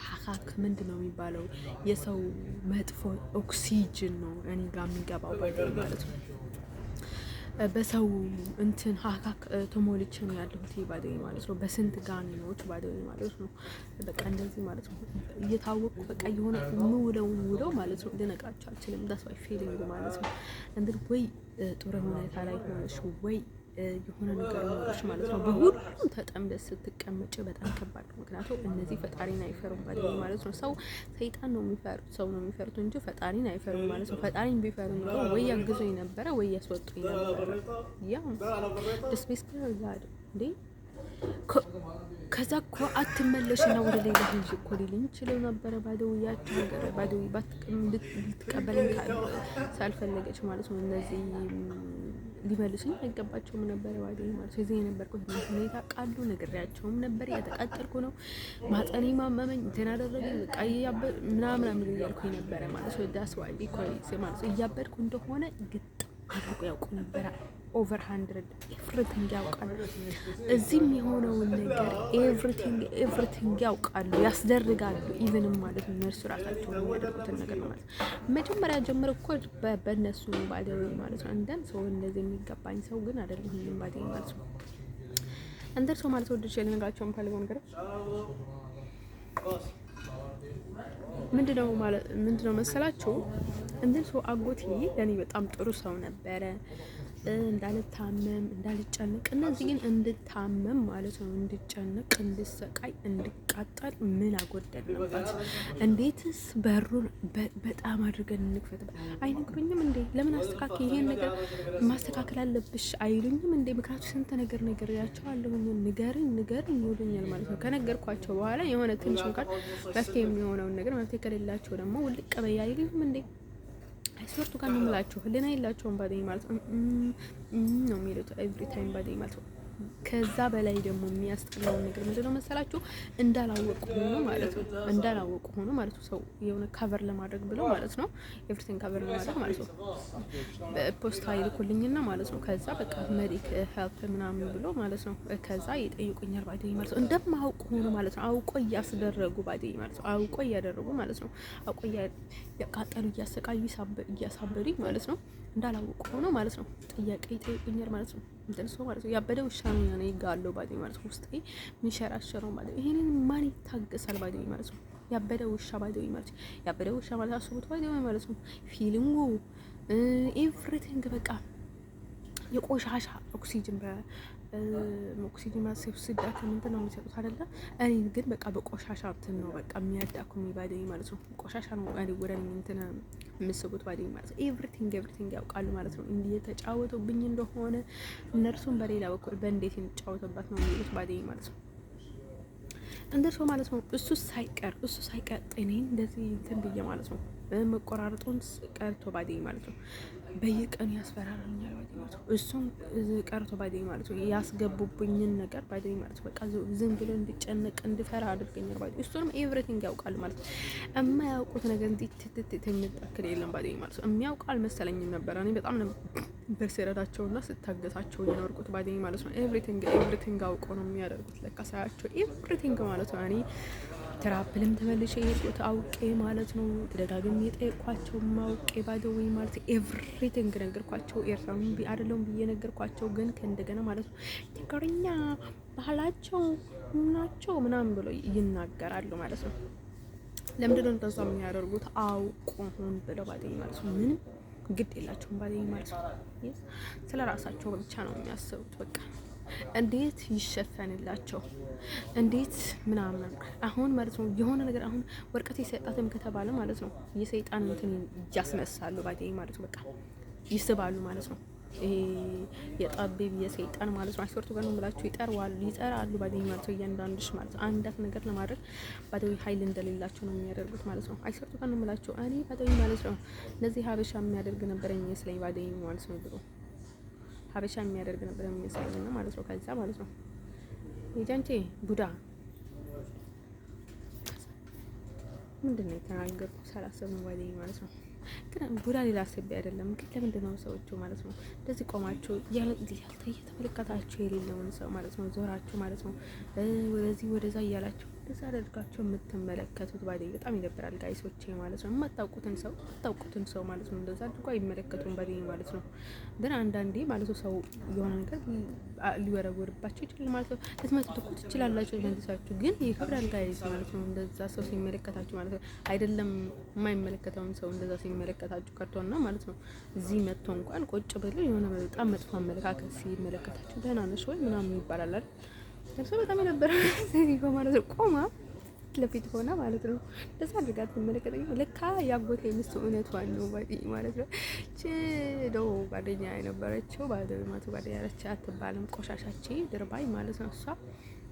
ሀካክ ምንድነው የሚባለው የሰው መጥፎ ኦክሲጅን ነው እኔ ጋር የሚገባው ባይደኝ ማለት ነው። በሰው እንትን ሀካክ ተሞልቼ ነው ያለሁት ባይደኝ ማለት ነው። በስንት ጋኔኖች ባይደኝ ማለት ነው። በቃ እንደዚህ ማለት ነው እየታወቁ በቃ የሆነ ውለው ማለት ነው ልነቃቸው አልችልም። ዳስ ዋይ ፊሊንግ ማለት ነው እንዴ ወይ ጥሩ ሁኔታ ላይ ሆነሽ ወይ የሆነ ነገር ኖርሽ ማለት ነው በሁሉም ተጠምደሽ ስትቀመጭ በጣም ከባድ ነው። ምክንያቱም እነዚህ ፈጣሪን አይፈሩም ባይደኝ ማለት ነው። ሰው ሰይጣን ነው የሚፈሩት ሰው ነው የሚፈሩት እንጂ ፈጣሪን አይፈሩም ማለት ነው። ፈጣሪን ቢፈሩ ነው ወይ ያግዙኝ ነበረ ወይ ያስወጡኝ ነበረ። ያው ደስቤስ ከዛድ እንዴ ከዛ እኮ አትመለሽና ወደ ሌላ ሂጂ እኮ ሊልኝ ይችላል ነበረ ባይደው ያቺ ነገር ባይደው ልትቀበለኝ ሳልፈለገች ማለት ነው። እነዚህ ሊመልሱኝ አይገባቸውም ነበር ባይደው ማለት ነው። እዚህ የነበርኩት ሁኔታ ቃሉ ነግሬያቸውም ነበር። ያተቃጠልኩ ነው ማጠኔ ማመመኝ ተናደረገኝ በቃ ምናምን እያልኩኝ ነበረ ማለት ነው። ዳስ ዋይ ቢኮዝ ማለት ነው እያበድኩ እንደሆነ ግጥም አድርጎ ያውቁ ነበረ። ኦቨር 100 ኤቭሪቲንግ ያውቃሉ። እዚህም የሆነውን ነገር ኤቭሪቲንግ ያውቃሉ ያስደርጋሉ። ኢቭንም ማለት ነው እነሱ ራሳቸው የሚያደርጉትን ነገር ማለት መጀመሪያ ጀምሮ እኮ በእነሱ ባይደው ማለት ነው። እንደን ሰው እንደዚህ የሚገባኝ ሰው ግን አይደለም ባይደው ማለት ነው። እንደር ሰው ማለት ወደች ለነጋቸው የምፈልገው ነገር ምንድነው መሰላችሁ? እንትን ሰው አጎቴ ለኔ በጣም ጥሩ ሰው ነበረ። እንዳልታመም እንዳልጨነቅ፣ እነዚህ ግን እንድታመም ማለት ነው፣ እንድጨነቅ፣ እንድሰቃይ፣ እንድቃጠል ምን አጎደልንበት? እንዴትስ በሩን በጣም አድርገን እንክፈት? አይነግሩኝም እንዴ? ለምን አስተካክል፣ ይሄን ነገር ማስተካከል አለብሽ አይሉኝም እንዴ? ምክንያቱ ስንት ነገር ነግሬያቸዋለሁ። ንገርኝ ይሉኛል ማለት ነው። ከነገርኳቸው በኋላ የሆነ ትንሽ እንኳን መፍትሄ የሚሆነውን ነገር መፍትሄ ከሌላቸው ደግሞ ውልቅ በያ አይሉኝም እንዴ? አይስወርቱ ጋር ነው የምላቸው። ህልና የላቸውም ባደኝ ማለት ነው ነው የሚሉት ኤቭሪ ታይም ባደኝ ማለት ነው። ከዛ በላይ ደግሞ የሚያስጠላውን ነገር ምንድነው መሰላችሁ? እንዳላወቁ ሆኖ ማለት ነው። እንዳላወቁ ሆኖ ማለት ነው። ሰው የሆነ ካቨር ለማድረግ ብለው ማለት ነው። ኤቭሪቲንግ ካቨር ለማድረግ ማለት ነው። በፖስታ ይልኩልኝና ማለት ነው። ከዛ በቃ ሜዲክ ሄልፕ ምናምን ብሎ ማለት ነው። ከዛ ይጠይቁኛል ባደኝ ማለት ነው። እንደማያውቁ ሆኖ ማለት ነው። አውቆ እያስደረጉ ባደኝ ማለት ነው። አውቆ እያደረጉ ማለት ነው። አውቆ ያቃጠሉ እያሰቃዩ እያሳበዱኝ ማለት ነው። እንዳላወቁ ሆኖ ማለት ነው። ጥያቄ ይጠይቁኛል ማለት ነው። እንትን ሰው ማለት ነው። ያበደ ውሻ ነው ያኔ ጋለው ባደኝ ማለት ነው። ውስጤ የሚሸራሸረው ማለት ነው። ይሄንን ማን ይታገሳል ባደኝ ማለት ነው። ያበደ ውሻ ባደኝ ማለት ነው። ያበደ ውሻ ማለት አስቡት ባደኝ ማለት ነው። ፊሊንጉ ኤቭሪቲንግ በቃ የቆሻሻ ኦክሲጅን ኦክሲጅን ማሰብ ስዳት ምንድን ነው የሚሰጡት አይደለ? እኔ ግን በቃ በቆሻሻ እንትን ነው በቃ የሚያዳኩ ባደኝ ማለት ነው። ቆሻሻ ነው እኔ ወደ እንትን የምስቡት ባደኝ ማለት ነው። ኤቭሪቲንግ ያውቃሉ ማለት ነው። እንዲህ የተጫወቱብኝ እንደሆነ እነርሱም በሌላ በኩል በእንዴት የሚጫወቱበት ነው የሚሉት ባደኝ ማለት ነው። እንደርሶ ማለት ነው። እሱ ሳይቀር ጤኔን እንደዚህ እንትን ብዬ ማለት ነው መቆራረጡን ቀርቶ ባደኝ ማለት ነው። በየቀኑ ያስፈራራኛል ባደኝ ማለት ነው። እሱም ቀርቶ ባደኝ ማለት ነው። ያስገቡብኝን ነገር ባደኝ ማለት ነው። በቃ ዝም ብሎ እንድጨነቅ እንድፈራ አድርገኛል ባደኝ። እሱንም ኤቭሪቲንግ ያውቃል ማለት ነው። የማያውቁት ነገር እንዲትትት የሚጠክል የለም ባደኝ ማለት ነው። የሚያውቅ አልመሰለኝም ነበር። እኔ በጣም ነበር ሲረዳቸውና ስታገሳቸው የኖርኩት ባደኝ ማለት ነው። ኤቭሪቲንግ አውቆ ነው የሚያደርጉት ለካ ሳያቸው ኤቭሪቲንግ ማለት ነው። እኔ ትራፕልም ተመልሼ የሄድኩት አውቄ ማለት ነው። ተደጋግሜ የጠየኳቸው አውቄ ባደወኝ ማለት ኤቭሪቲንግ ነገርኳቸው። ኤርትራዊ አይደለሁም ብዬ ነገርኳቸው። ግን ከእንደገና ማለት ነው ትግርኛ ባህላቸው ናቸው ምናምን ብሎ ይናገራሉ ማለት ነው። ለምንድነው እንደዛ የሚያደርጉት? አውቆ ሆን ብለው ባደኝ ማለት ነው። ምንም ግድ የላቸውም ባደኝ ማለት ነው። ስለ ራሳቸው ብቻ ነው የሚያስቡት በቃ እንዴት ይሸፈንላቸው እንዴት ምናምን አሁን ማለት ነው። የሆነ ነገር አሁን ወርቀት የሰጣትም ከተባለ ማለት ነው የሰይጣን እንትን ያስነሳሉ ባደኝ ማለት ነው። በቃ ይስባሉ ማለት ነው። ይሄ የጣቤብ የሰይጣን ማለት ነው። አሽወርቱ ጋር ነው የምላችሁ። ይጠራሉ ባደኝ ማለት ነው። እያንዳንድሽ ማለት ነው አንዳት ነገር ለማድረግ ባደኝ ኃይል እንደሌላቸው ነው የሚያደርጉት ማለት ነው። አሽወርቱ ጋር ነው የምላችሁ። እኔ ባደኝ ማለት ነው እነዚህ ሀበሻ የሚያደርግ ነበር የሚመስለኝ ባደኝ ማለት ነው። ድሮ ሀበሻ የሚያደርግ ነበር የሚመስለኝ ማለት ነው። ከዛ ማለት ነው የጃንቼ ቡዳ ምንድን ነው የተናገርኩት ሳላስብ ነው ባደኝ ማለት ነው። ግን ቡዳ ሌላ አስቤ አይደለም። ግን ለምንድን ነው ሰዎቹ ማለት ነው እንደዚህ ቆማችሁ እየተመለከታችሁ የሌለውን ሰው ማለት ነው ዞራችሁ ማለት ነው ወደዚህ ወደዛ እያላችሁ እንደዛ አደርጋችሁ የምትመለከቱት ባደኝ በጣም ይደብራል ጋይሶቼ ማለት ነው። የማታውቁትን ሰው ማለት ነው እንደዛ አድርጎ አይመለከቱም ባደኝ ማለት ነው። ግን አንዳንዴ ማለት ነው ሰው የሆነ ነገር ሊወረወርባችሁ ይችላል ማለት ነው። ልትመጡት እኮ ትችላላችሁ መልሳችሁ። ግን ይከብዳል ጋይስ ማለት ነው እንደዛ ሰው ሲመለከታችሁ ማለት ነው። አይደለም የማይመለከተውን ሰው እንደዛ ሲመለከታችሁ ቀርቶና ማለት ነው እዚህ መጥቶ እንኳን ቁጭ ብለው የሆነ በጣም መጥፎ አመለካከት ሲመለከታችሁ ደህና ነሽ ወይ ምናምን ይባላል አይደል? ለሰው በጣም የነበረ ሰው ማለት ነው ቆማ ለፊት ሆና ማለት ነው እንደዛ አድርጋ ትመለከተኝ። ለካ ያጎቴ ሚስት እውነቷን ነው ባደኝ ማለት ነው። ችዶ ጓደኛ የነበረችው ባደኝ ማለት ጓደኛ ያለች አትባልም ቆሻሻቺ ድርባይ ማለት ነው እሷ።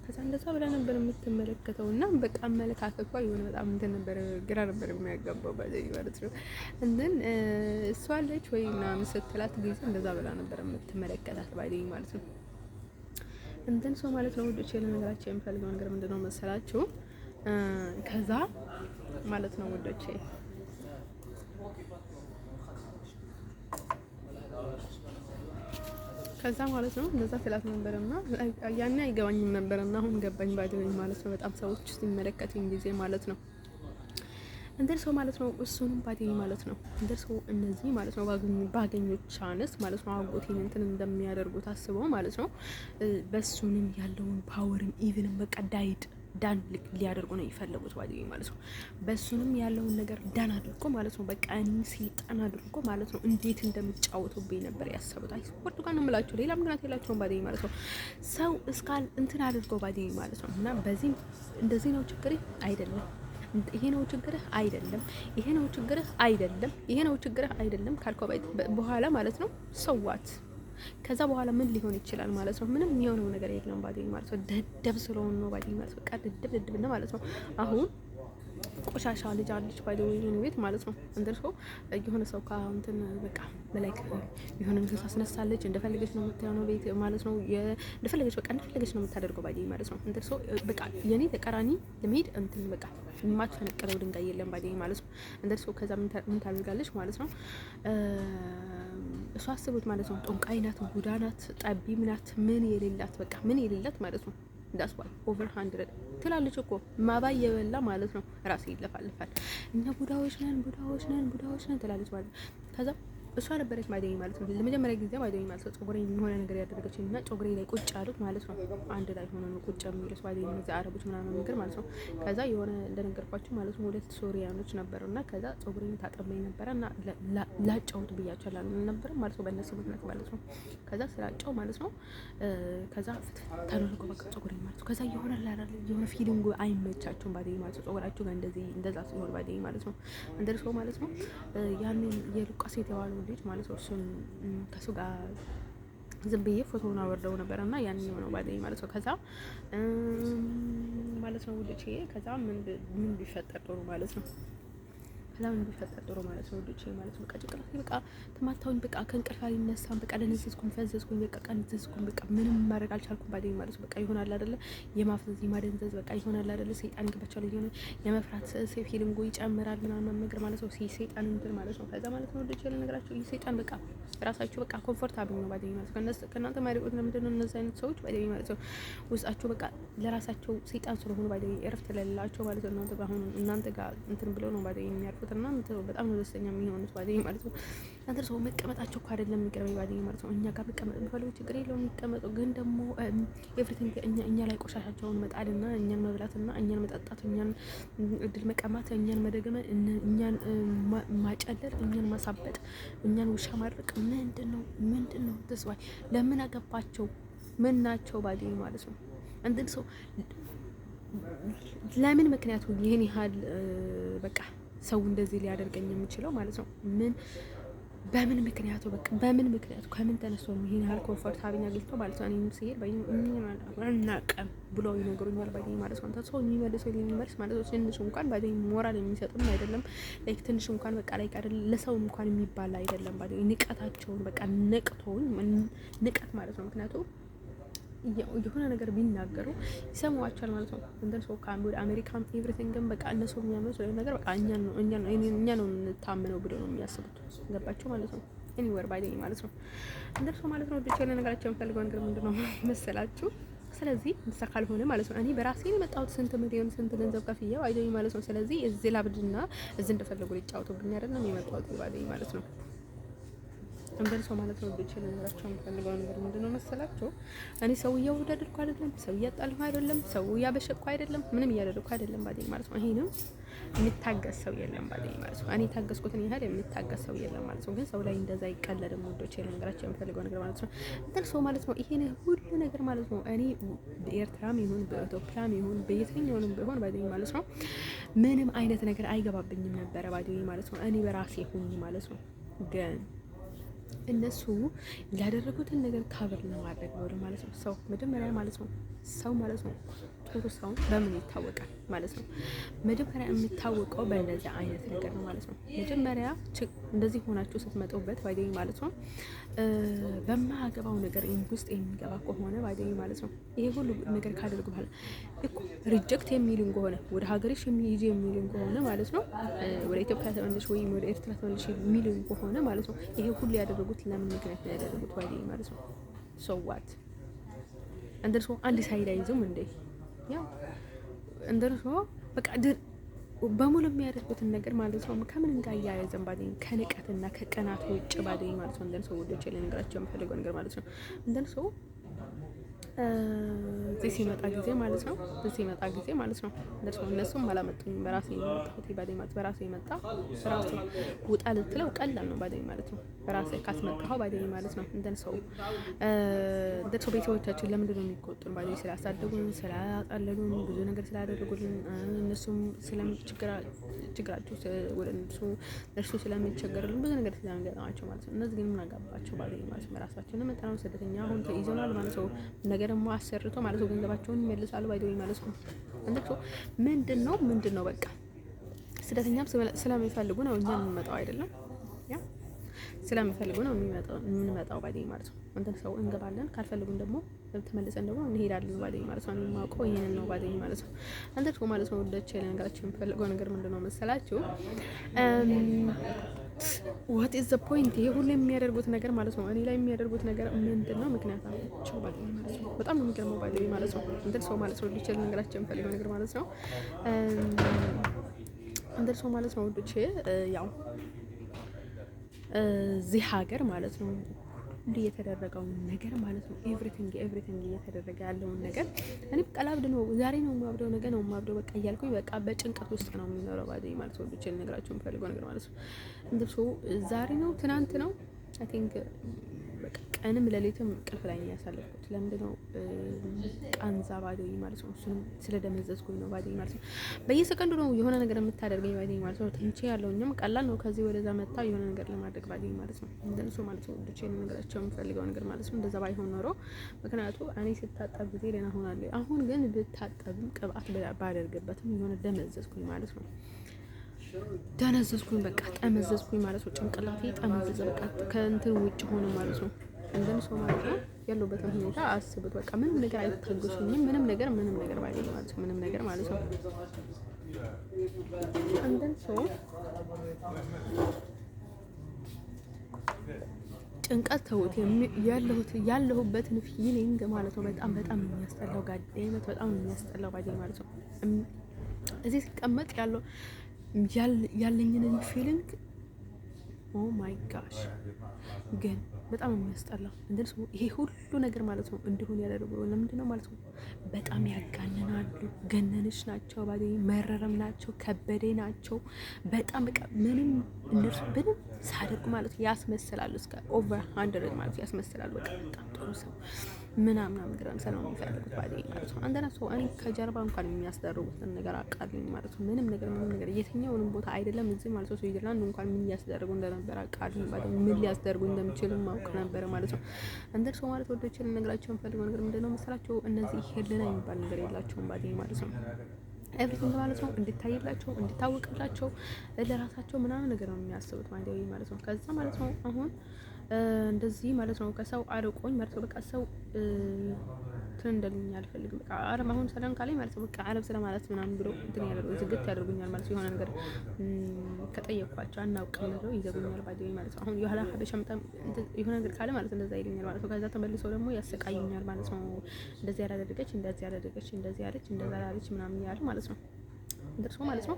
ከዛ እንደዛ ብላ ነበር የምትመለከተው እና በቃ አመለካከቷ የሆነ በጣም እንትን ነበር፣ ግራ ነበር የሚያጋባው ባደኝ ማለት ነው። እንትን እሷ አለች ወይ ምናምን ስትላት ጊዜ እንደዛ ብላ ነበር የምትመለከታት ባደኝ ማለት ነው። እንትን ሰው ማለት ነው ውዶቼ ለነገራችሁ የምፈልገው ነገር ምንድነው መሰላችሁ? ከዛ ማለት ነው ውዶቼ ከዛ ማለት ነው እንደዛ ስላት ነበርና ያኔ አይገባኝም ነበርና አሁን ገባኝ ባደኝ ማለት ነው። በጣም ሰዎች ሲመለከቱኝ ጊዜ ማለት ነው እንደርሰው ማለት ነው እሱንም ባደኝ ማለት ነው እንደርሰው እነዚህ ማለት ነው ባገኞች ቻንስ ማለት ነው አጎቴን እንትን እንደሚያደርጉት አስበው ማለት ነው። በሱንም ያለውን ፓወርም ኢቭንም በቃ ዳን ሊያደርጉ ነው የፈለጉት ባዲዬ ማለት ነው። በሱንም ያለውን ነገር ዳን አድርጎ ማለት ነው በቃ እኔ ሰይጣን አድርጎ ማለት ነው እንዴት እንደምትጫወቱብኝ ነበር ያሰቡት። አይ ብርቱካን ነው የምላችሁ፣ ሌላ ምክንያት የላቸውም ባዲዬ ማለት ነው። ሰው እስካል እንትን አድርጎ ባዲዬ ማለት ነው። እና በዚህ እንደዚህ ነው ችግሬ አይደለም፣ ይሄ ነው ችግርህ አይደለም፣ ይሄ ነው ችግርህ አይደለም፣ ይሄ ነው ችግርህ አይደለም ካልከው በኋላ ማለት ነው ሰዋት ከዛ በኋላ ምን ሊሆን ይችላል ማለት ነው? ምንም የሆነው ነገር የለም ባዲዬ ማለት ነው። ደደብ ስለሆነ ነው ባዲዬ ማለት ነው። በቃ ደደብ ነው ማለት ነው። አሁን ቆሻሻ ልጅ አለች ባዲዬ ቤት ማለት ነው። እንደርሶ የሆነ ሰው ከእንትን በቃ በላይክ የሆነ ነገር ታስነሳለች፣ እንደፈለገች ነው የምትሆነው ቤት ማለት ነው። እንደፈለገች በቃ እንደፈለገች ነው የምታደርገው ባዲዬ ማለት ነው። እንደርሶ በቃ የኔ ተቃራኒ ለመሄድ እንትን በቃ የማትፈነቅለው ድንጋይ የለም ባዲዬ ማለት ነው። እንደርሶ ከዛ ምን ታደርጋለች ማለት ነው? እሷ አስቡት ማለት ነው። ጦንቃይ ናት፣ ቡዳ ናት፣ ጠቢም ናት፣ ምን የሌላት በቃ ምን የሌላት ማለት ነው። ዳስዋል ኦቨር 100 ትላለች እኮ ማባይ የበላ ማለት ነው። ራሴ ይለፋልፋል። እኛ ቡዳዎች ነን ትላለች ማለት ነው። ከዛ እሷ ነበረች ባዲዬ ማለት ነው። ለመጀመሪያ ጊዜ ባዲዬ ማለት ነው ጸጉሬ የሆነ ነገር ያደረገችኝ እና ጸጉሬ ላይ ቁጭ አሉት ማለት ነው። አንድ ላይ ሆነ ነው ቁጭ የሚሉት ባዲዬ እነዚህ አረቦች ምናምን ነገር ማለት ነው። ከዛ የሆነ እንደነገርኳችሁ ማለት ነው 2 ሶሪያኖች ነበሩና ከዛ ጸጉሬን ታጠብለኝ ነበረ እና ላጫውት ብያቸው ነበር ማለት ነው። በእነሱ ምክንያት ማለት ነው። ከዛ ስላጫው ማለት ነው። ከዛ ተደረገ በቃ ጸጉሬ ማለት ነው። ከዛ የሆነ ፊሊንጉ አይመቻቸውም ባዲዬ ማለት ነው። ጸጉራቸው ጋር እንደዛ ሲሆን ባዲዬ ማለት ነው። እንደርሰው ማለት ነው ያንን የሉቃስ የተባለው ልጅ ማለት ነው። እሱን ከሱ ጋር ዝም ብዬ ፎቶውን አወርደው ነበር እና ያን የሆነው ባዲዬ ማለት ነው። ከዛ ማለት ነው ውዶቼ ከዛ ምን ቢፈጠር ጥሩ ማለት ነው። ከዛ ምን ቢፈጠር ጥሩ ማለት ነው ውዶቼ ማለት ነው። በቃ ጭቅላቴ በቃ ተማታውኝ በቃ ከእንቅልፍ አልነሳም። በቃ ደነዘዝኩኝ፣ ፈዘዝኩኝ፣ በቃ ቀንዘዝኩኝ። በቃ ምንም ማድረግ አልቻልኩም ባዲዬ ማለት ነው። በቃ ይሆናል አይደለ የማፍዘዝ የማደንዘዝ በቃ ይሆናል አይደለ ሰይጣን ይገባቻል። ይሆነ የመፍራት ፊሊንጉ ይጨምራል ምናምን ነገር ማለት ነው። ሰይጣን እንትን ማለት ነው። ከዛ ማለት ነው ውዶቼ ልነግራችሁ ይህ ሰይጣን በቃ ራሳችሁ በቃ ኮምፎርታብል ነው ባዲዬ ማለት ነው። ከእናንተ ማይርቁት ለምንድን ነው እነዚህ አይነት ሰዎች ባዲዬ ማለት ነው። ውስጣቸው በቃ ለራሳቸው ሰይጣን ስለሆኑ ባዲዬ እረፍት ለሌላቸው ማለት ነው። እናንተ ጋር እንትን ብለው ነው ባዲዬ የሚያርፉት እና በጣም ነው ደስተኛ የሚሆኑት ባዲዬ ማለት ነው። አንተ ሰው መቀመጣቸው እኮ አይደለም የሚገርመኝ ባዲዬ ማለት ነው። እኛ ጋር መቀመጥ የሚፈልጉ ችግር የለውም የሚቀመጡ፣ ግን ደግሞ ኤቭሪቲንግ እኛ ላይ ቆሻሻቸውን መጣልና እኛን መብላትና እኛን መጠጣት፣ እኛን እድል መቀማት፣ እኛን መደገመ፣ እኛን ማጨለል፣ እኛን ማሳበጥ፣ እኛን ውሻ ማድረግ ምንድን ነው ተስዋይ ለምን አገባቸው? ምን ናቸው ባዲዬ ማለት ነው። እንትን ሰው ለምን ምክንያቱ ይሄን ያህል በቃ ሰው እንደዚህ ሊያደርገኝ የሚችለው ማለት ነው። በምን ምክንያቱ በቃ በምን ምክንያቱ ከምን ተነስቶ ነው ይሄን ያህል ኮምፎርት አግኝቶ ማለት ነው። እኔም ሲሄድ እናቀም ብሎ ይነግሩኛል ባዲዬ ማለት ነው። ሰው የሚመልሰው የሚመልስ ማለት ነው። ትንሽ እንኳን ባዲዬ ሞራል የሚሰጥም አይደለም። ላይክ ትንሽ እንኳን በቃ ላይ አይደለም ለሰው እንኳን የሚባል አይደለም ባዲዬ። ንቀታቸውን በቃ ነቅቶኝ ንቀት ማለት ነው። ምክንያቱም የሆነ ነገር ቢናገሩ ይሰማዋቸዋል ማለት ነው። እንደን ሰው ወደ አሜሪካን ኤቭሪቲንግም በቃ እነሱ የሚያምኑት ነገር በቃ እኛ ነው እንታምነው ብሎ ነው የሚያስቡት። ገባቸው ማለት ነው። ኤኒዌር ባዲዬ ማለት ነው። እንደን ሰው ማለት ነው። ወደ ቻለ ነገራቸው የምፈልገው ነገር ምንድነው መሰላችሁ? ስለዚህ እንሳ ካልሆነ ማለት ነው እኔ በራሴ የመጣሁት ስንት ሚሊዮን ስንት ገንዘብ ከፍዬው አይደኝ ማለት ነው። ስለዚህ እዚህ ላብድና እዚህ እንደፈለጉ ሊጫወቱብኝ አይደለም የመጣሁት ባዲዬ ማለት ነው። እንደን ሰው ማለት ነው። ወደች ለነገራቸው የምፈልገው ነገር ምንድነው መሰላችሁ? እኔ ሰው እያወዳደርኩ አይደለም፣ ሰው እያጣልኩ አይደለም፣ ሰው እያበሸቅኩ አይደለም፣ ምንም እያደረኩ አይደለም ባዲዬ ማለት ነው። ይሄንም የሚታገስ ሰው የለም ባዲዬ ማለት ነው። እኔ ታገስኩትን ያህል የሚታገስ ሰው የለም ማለት ነው። ግን ሰው ላይ እንደዛ ይቀለድም ወዶች ለነገራቸው የምፈልገው ነገር ማለት ነው። እንደን ሰው ማለት ነው። ይሄን ሁሉ ነገር ማለት ነው እኔ በኤርትራም ይሁን በኢትዮጵያም ይሁን በየትኛውም ቢሆን ባዲዬ ማለት ነው ምንም አይነት ነገር አይገባብኝም ነበረ ባዲዬ ማለት ነው። እኔ በራሴ ሁኝ ማለት ነው። ግን እነሱ ያደረጉትን ነገር ካበር ለማድረግ ነው ማለት ነው። ሰው መጀመሪያ ማለት ነው ሰው ማለት ነው ጥሩ ሰው በምን ይታወቃል ማለት ነው? መጀመሪያ የሚታወቀው በእንደዚህ አይነት ነገር ነው ማለት ነው። መጀመሪያ እንደዚህ ሆናችሁ ስትመጡበት ባዲዬ ማለት ነው በማያገባው ነገር ውስጥ የሚገባ ከሆነ ባዲዬ ማለት ነው ይሄ ሁሉ ነገር ካደርጉ በኋላ እኮ ሪጀክት የሚሉን ከሆነ ወደ ሀገርሽ የሚይዙ የሚሉን ከሆነ ማለት ነው ወደ ኢትዮጵያ ተመለሽ ወይም ወደ ኤርትራ ተመለሽ የሚሉን ከሆነ ማለት ነው ይሄ ሁሉ ያደረጉት ለምን ምክንያት ነው ያደረጉት ባዲዬ ማለት ነው? ሰዋት እንደርሶ አንድ ሳይድ አይዙም እንዴ? ያው እንደርሶ በቃ በሙሉ የሚያደርጉትን ነገር ማለት ነው ከምን ጋር ያያዘን ባዲዬ ከንቀትና ከቀናት ውጭ ባዲዬ ማለት ነው። እንደርሶ ወዶች ለነገራቸው የምፈልገው ነገር ማለት ነው እንደርሶ እዚህ ሲመጣ ጊዜ ማለት ነው። እዚህ ሲመጣ ጊዜ ማለት ነው። እነሱም አላመጡኝም። በራሴ የመጣሁት ባዴ ማለት በራሴ የመጣ ራሴ ውጣ ልትለው ቀላል ነው ባዴ ማለት ነው። በራሴ ካስመጣኸው ባዴ ማለት ነው። እንደ ሰው ቤተሰቦቻችን ለምንድን ነው የሚቆጡን? ባዴ ስላሳደጉን፣ ስላጣለሉን፣ ብዙ ነገር ስላደረጉልን እነሱም ችግራቸው ወደ እነሱ ስለሚቸገርልን ብዙ ነገር ስለሚገጥማቸው ማለት ነው። እነዚህ ግን ምን አጋባቸው ባዴ ማለት ነው። በራሳችን መጠናው ስደተኛ አሁን ተይዘናል ማለት ነው። ነገር ደግሞ አሰርቶ ማለት ነው ገንዘባቸውን ይመልሳሉ ባይዶይ ማለት ነው። እንደው ምንድን ነው በቃ ስደተኛም ስለሚፈልጉ ነው እኛ የምንመጣው አይደለም። ያ ስለሚፈልጉ ነው የምንመጣው ባይዶይ ማለት ነው። እንትን ሰው እንገባለን ካልፈልጉን ደግሞ ተመልሰን ደግሞ እንሄዳለን ባይዶይ ማለት ነው። የማውቀው ይሄንን ነው ባይዶይ ማለት ነው። እንደው ማለት ነው ወደች ነገራችን የምፈልገው ነገር ምንድነው መሰላችሁ? what is the point? ይሄ ሁሉ የሚያደርጉት ነገር ማለት ነው እኔ ላይ የሚያደርጉት ነገር ምንድነው? ምክንያታቸው ባይዶይ ማለት ነው። በጣም ነው የሚገርመው ባይዶይ ማለት ነው። እንትን ሰው ማለት ነው ወደች ነገራችን የምፈልገው ነገር ማለት ነው። እንትን ሰው ማለት ነው ወደች ያው እዚህ ሀገር ማለት ነው እንዲህ የተደረገው ነገር ማለት ነው ኤቭሪቲንግ እየተደረገ ያለውን ነገር እኔ በቃ ላብድ ነው። ዛሬ ነው የማብደው፣ ነገ ነው የማብደው፣ በቃ እያልኩኝ በቃ በጭንቀት ውስጥ ነው የሚኖረው ባይዶይ ማለት ነው። ወደች ነገራችሁ የምፈልገው ነገር ማለት ነው። እንደው ዛሬ ነው ትናንት ነው አይ ቲንክ በቃ ቀንም ለሌትም እንቅልፍ ላይ ነው ያሳለፍኩት። ለምንድነው ቃንዛ ባይዶይ ማለት ነው። እሱንም ስለደመዘዝኩኝ ነው ባይዶይ ማለት ነው። በየሰከንዱ ነው የሆነ ነገር የምታደርገኝ ባይዶይ ማለት ነው። ትንቼ ያለውኝም ቀላል ነው ከዚህ ወደዛ መጣ የሆነ ነገር ለማድረግ ባይዶይ ማለት ነው። እንደነሱ ማለት ነው ወደች ነገራቸው የምፈልገው ነገር ማለት ነው። እንደዛ ባይሆን ኖሮ ምክንያቱ እኔ ስታጠብ ጊዜ ደህና ሆናለሁ። አሁን ግን ብታጠብም ቅባት ባደርግበትም የሆነ ደመዘዝኩኝ ማለት ነው። ደነዘዝኩኝ በቃ ጠመዘዝኩኝ ማለት ነው። ጭንቅላቴ ጠመዘዘ በቃ ከእንትን ውጭ ሆነ ማለት ነው። እንደን ሰው ማለት ነው ያለውበትን ሁኔታ አስቡት። በቃ ምንም ነገር አይታገሱኝም። ምንም ነገር ባይደል ማለት ነው። ምንም ነገር ማለት ነው። እንደን ሰው ጭንቀት ተውት። ያለሁበትን ፊሊንግ ማለት ነው በጣም የሚያስጠላው ጋዴመት በጣም የሚያስጠላው ባይደል ማለት ነው። እዚህ ሲቀመጥ ያለኝን ፊሊንግ ኦ ማይ ጋሽ ግን በጣም የሚያስጠላው እንደዚህ ይሄ ሁሉ ነገር ማለት ነው እንዲሆን ያደረገው ለምንድን ነው ማለት ነው? በጣም ያጋነናሉ። ገነንሽ ናቸው ባይዶይ፣ መረረም ናቸው፣ ከበዴ ናቸው። በጣም በቃ ምንም እነርሱ ምንም ሳደርግ ማለት ያስመስላሉ። እስከ ኦቨር 100 ማለት ያስመስላሉ። በቃ በጣም ጥሩ ሰው ምናምን ነገር ነው የሚፈልጉት ባይዶይ ማለት ነው። አንደና ሰው እኔ ከጀርባ እንኳን የሚያስደርጉትን ነገር አውቃለሁ ማለት ነው። ምንም ነገር የትኛውንም ቦታ አይደለም እዚህ ማለት ነው ስዊዘርላንድ እንኳን ምን ያስደርጉ እንደነበር አውቃለሁ ባይዶይ፣ ምን ሊያስደርጉ እንደሚችሉ ማውቅ ነበር ማለት ነው። እንደር ሰው ማለት ወደች ልነግራቸው የምፈልገው ነገር ምንድነው መሰላቸው? እነዚህ ህልና የሚባል ነገር የላቸውም ባይዶይ ማለት ነው። ኤቭሪቲንግ ማለት ነው እንድታይላቸው እንድታወቅላቸው ለራሳቸው ምናምን ነገር ነው የሚያስቡት ባይዶይ ማለት ነው። ከዛ ማለት ነው አሁን እንደዚህ ማለት ነው ከሰው አርቆኝ ማለት ነው። በቃ ሰው እንትን እንደልኝ አልፈልግም። በቃ አረብ አሁን ሰላም ካለኝ ማለት ነው በቃ አረብ ስለማለት ምናምን ብሎ እንትን ዝግት ያደርጉኛል ማለት ነው። የሆነ ነገር ከጠየቅኳቸው አናውቅም ብለው ይዘጉኛል ባይዶይ ማለት ነው። አሁን የኋላ ሀበሻ በጣም የሆነ ነገር ካለ ማለት እንደዛ ይለኛል ማለት ነው። ከዛ ተመልሰው ደግሞ ያሰቃዩኛል ማለት ነው። እንደዚህ ያላደረገች እንደዚህ ያላደረገች እንደዚህ ያለች እንደዛ ያለች ምናምን ያሉ ማለት ነው። ደርሶ ማለት ነው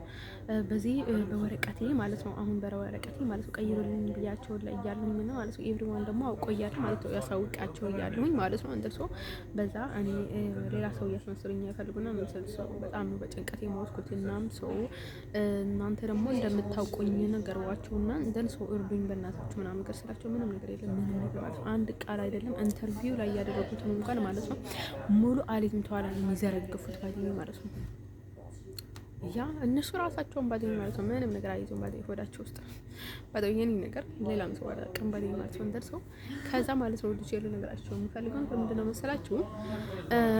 በዚህ በወረቀቴ ማለት ነው። አሁን በወረቀቴ ማለት ነው ቀይሩልኝ ብያቸው ላይ እያሉኝ ነው ማለት ነው። ኤቭሪዋን ደግሞ አውቆ እያለ ማለት ነው ያሳውቃቸው እያሉኝ ማለት ነው። እንደርሶ በዛ እኔ ሌላ ሰው እያስመስሉኝ ያፈልጉና መሰል ሰው በጣም ነው በጭንቀት የሞትኩት። እናም ሰው እናንተ ደግሞ እንደምታውቁኝ ነገሯቸውና እንደን ሰው እርዱኝ በእናታችሁ ምናምን ነገር ስላቸው ምንም ነገር የለም። ምንም ነገር ማለት ነው አንድ ቃል አይደለም ኢንተርቪው ላይ ያደረጉትን እንኳን ማለት ነው ሙሉ አሊዝም ተዋላ የሚዘረግፉት ባይዶይ ማለት ነው። ያ እነሱ ራሳቸውን ባይዶይ ማለት ነው ምንም ነገር አይዙም ባይዶይ ሆዳቸው ውስጥ ባይዶይ የኔ ነገር ሌላም ሰው አላውቅም ባይዶይ ማለት ነው። እንደርሰው ከዛ ማለት ነው ልጅ ያሉ ነገራቸው የምፈልገው ምንድነው መሰላችሁ?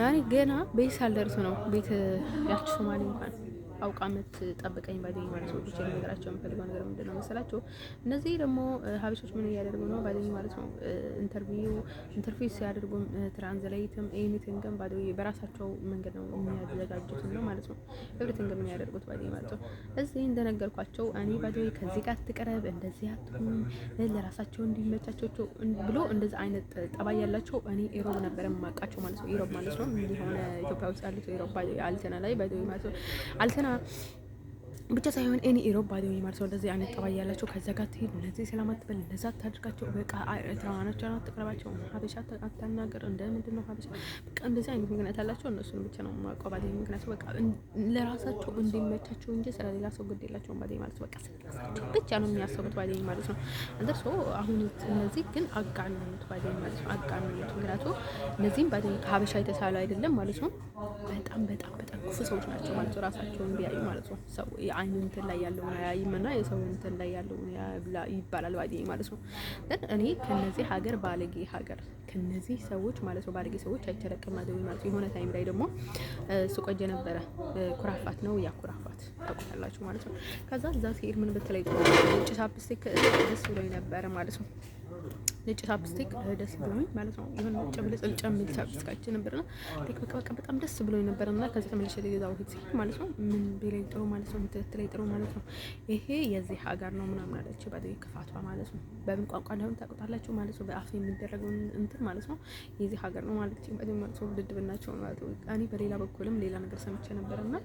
እኔ ገና ቤት ሳልደርስ ነው ቤት ያቺ ሶማሌ እንኳን አውቃ የምትጠብቀኝ ባይዶይ ማለት ነው። ልጅ ያሉ ነገራቸው የምፈልገው ነገር ምንድነው መሰላችሁ? እነዚህ ደግሞ ሀበሾች ምን እያደረጉ ነው ባይዶይ ማለት ነው ኢንተርቪው ሲያደርጉ ትራንስሌትም ኤኒቲንግም ባይዶይ በራሳቸው መንገድ ነው የሚያዘጋጁት ነው ማለት ነው። ኤቭሪቲንግ ምን ያደርጉት ባይዶይ ማለት ነው። እዚህ እንደነገርኳቸው እኔ ባይዶይ ከዚህ ጋር ትቀረብ እንደዚህ አትሁን ለራሳቸው እንዲመቻቸው ብሎ እንደዚህ አይነት ጠባይ ያላቸው እኔ ኢሮብ ነበር የማውቃቸው ማለት ነው። ኢሮብ ማለት ነው የሆነ ኢትዮጵያ ውስጥ ያሉት ኢሮብ ባይዶይ አልተና ላይ ባይዶይ ማለት ነው። አልተና ብቻ ሳይሆን እኔ ኢሮብ ባዲዮ ማለት ነው እንደዚህ አይነት ጠባይ ያላቸው ከዛ ጋር ትሄድ እንደዚህ ሰላም አትበል እንደዛ አታድርጋቸው። በቃ ኤርትራውያኖች አትቅረባቸው፣ ሀበሻ አታናገር፣ እንደ ምንድን ነው ሀበሻ በቃ እንደዚህ አይነት ምክንያት ያላቸው እነሱን ብቻ ነው የማውቀው ባዲዮ። ምክንያቱ በቃ ለራሳቸው እንዲመቻቸው እንጂ ስለሌላ ሰው ግድ የላቸውም ባዲዮ ማለት ነው። በቃ ስለራሳቸው ብቻ ነው የሚያስቡት ባዲዮ ማለት ነው። እንደርሶ አሁን እነዚህ ግን አጋንኑት ባዲዮ ማለት ነው። አጋንኑት ምክንያቱ እነዚህም ባዲዮ ሀበሻ የተሳሉ አይደለም ማለት ነው። በጣም በጣም በጣም ክፉ ሰዎች ናቸው ማለት ነው። ራሳቸውን ቢያዩ ማለት ነው። ሰው የአይን እንትን ላይ ያለውን አያይምና የሰው እንትን ላይ ያለውን ይባላል ባዲዮ ማለት ነው። ግን እኔ ከነዚህ ሀገር ባለጌ ሀገር ከነዚህ ሰዎች ማለት ነው ባለጌ ሰዎች አይተለቅም ባዲዮ ማለት ነው። የሆነ ታይም ላይ ደግሞ ሱቆጀ ነበረ ኩራፋት ነው ያ ኩራፋት ታውቃላችሁ ማለት ነው። ከዛ እዛ ሲሄድ ምን በተለይ ነጭ ቻፕስቲክ ደስ ብሎኝ ነበረ ማለት ነው። ነጭ ቻፕስቲክ ደስ ብሎኝ ማለት ነው። የሆነ ነጭ ብልጽልጭ የሚል ቻፕስቲክ ነበርና በቃ በጣም ደስ ብሎኝ ነበርና ከዚህ ተመልሼ ለገዛው ሂድ ሲል ማለት ነው ምን ቢለኝ ጥሩ ማለት ነው ምትትለኝ ጥሩ ማለት ነው። ይሄ የዚህ ሀገር ነው ምናምን አለች ባዲዮ ክፋቷ ማለት ነው። በምን ቋንቋ እንደሆነ ታውቁታላችሁ ማለት ነው። በአፍ የሚደረገው እንትን ማለት ነው የዚህ ሀገር ነው ማለት ነው። ባዲዮ ማለት ነው ድድብናቸው ማለት ነው። እኔ በሌላ በኩልም ሌላ ነገር ሰምቼ ነበርና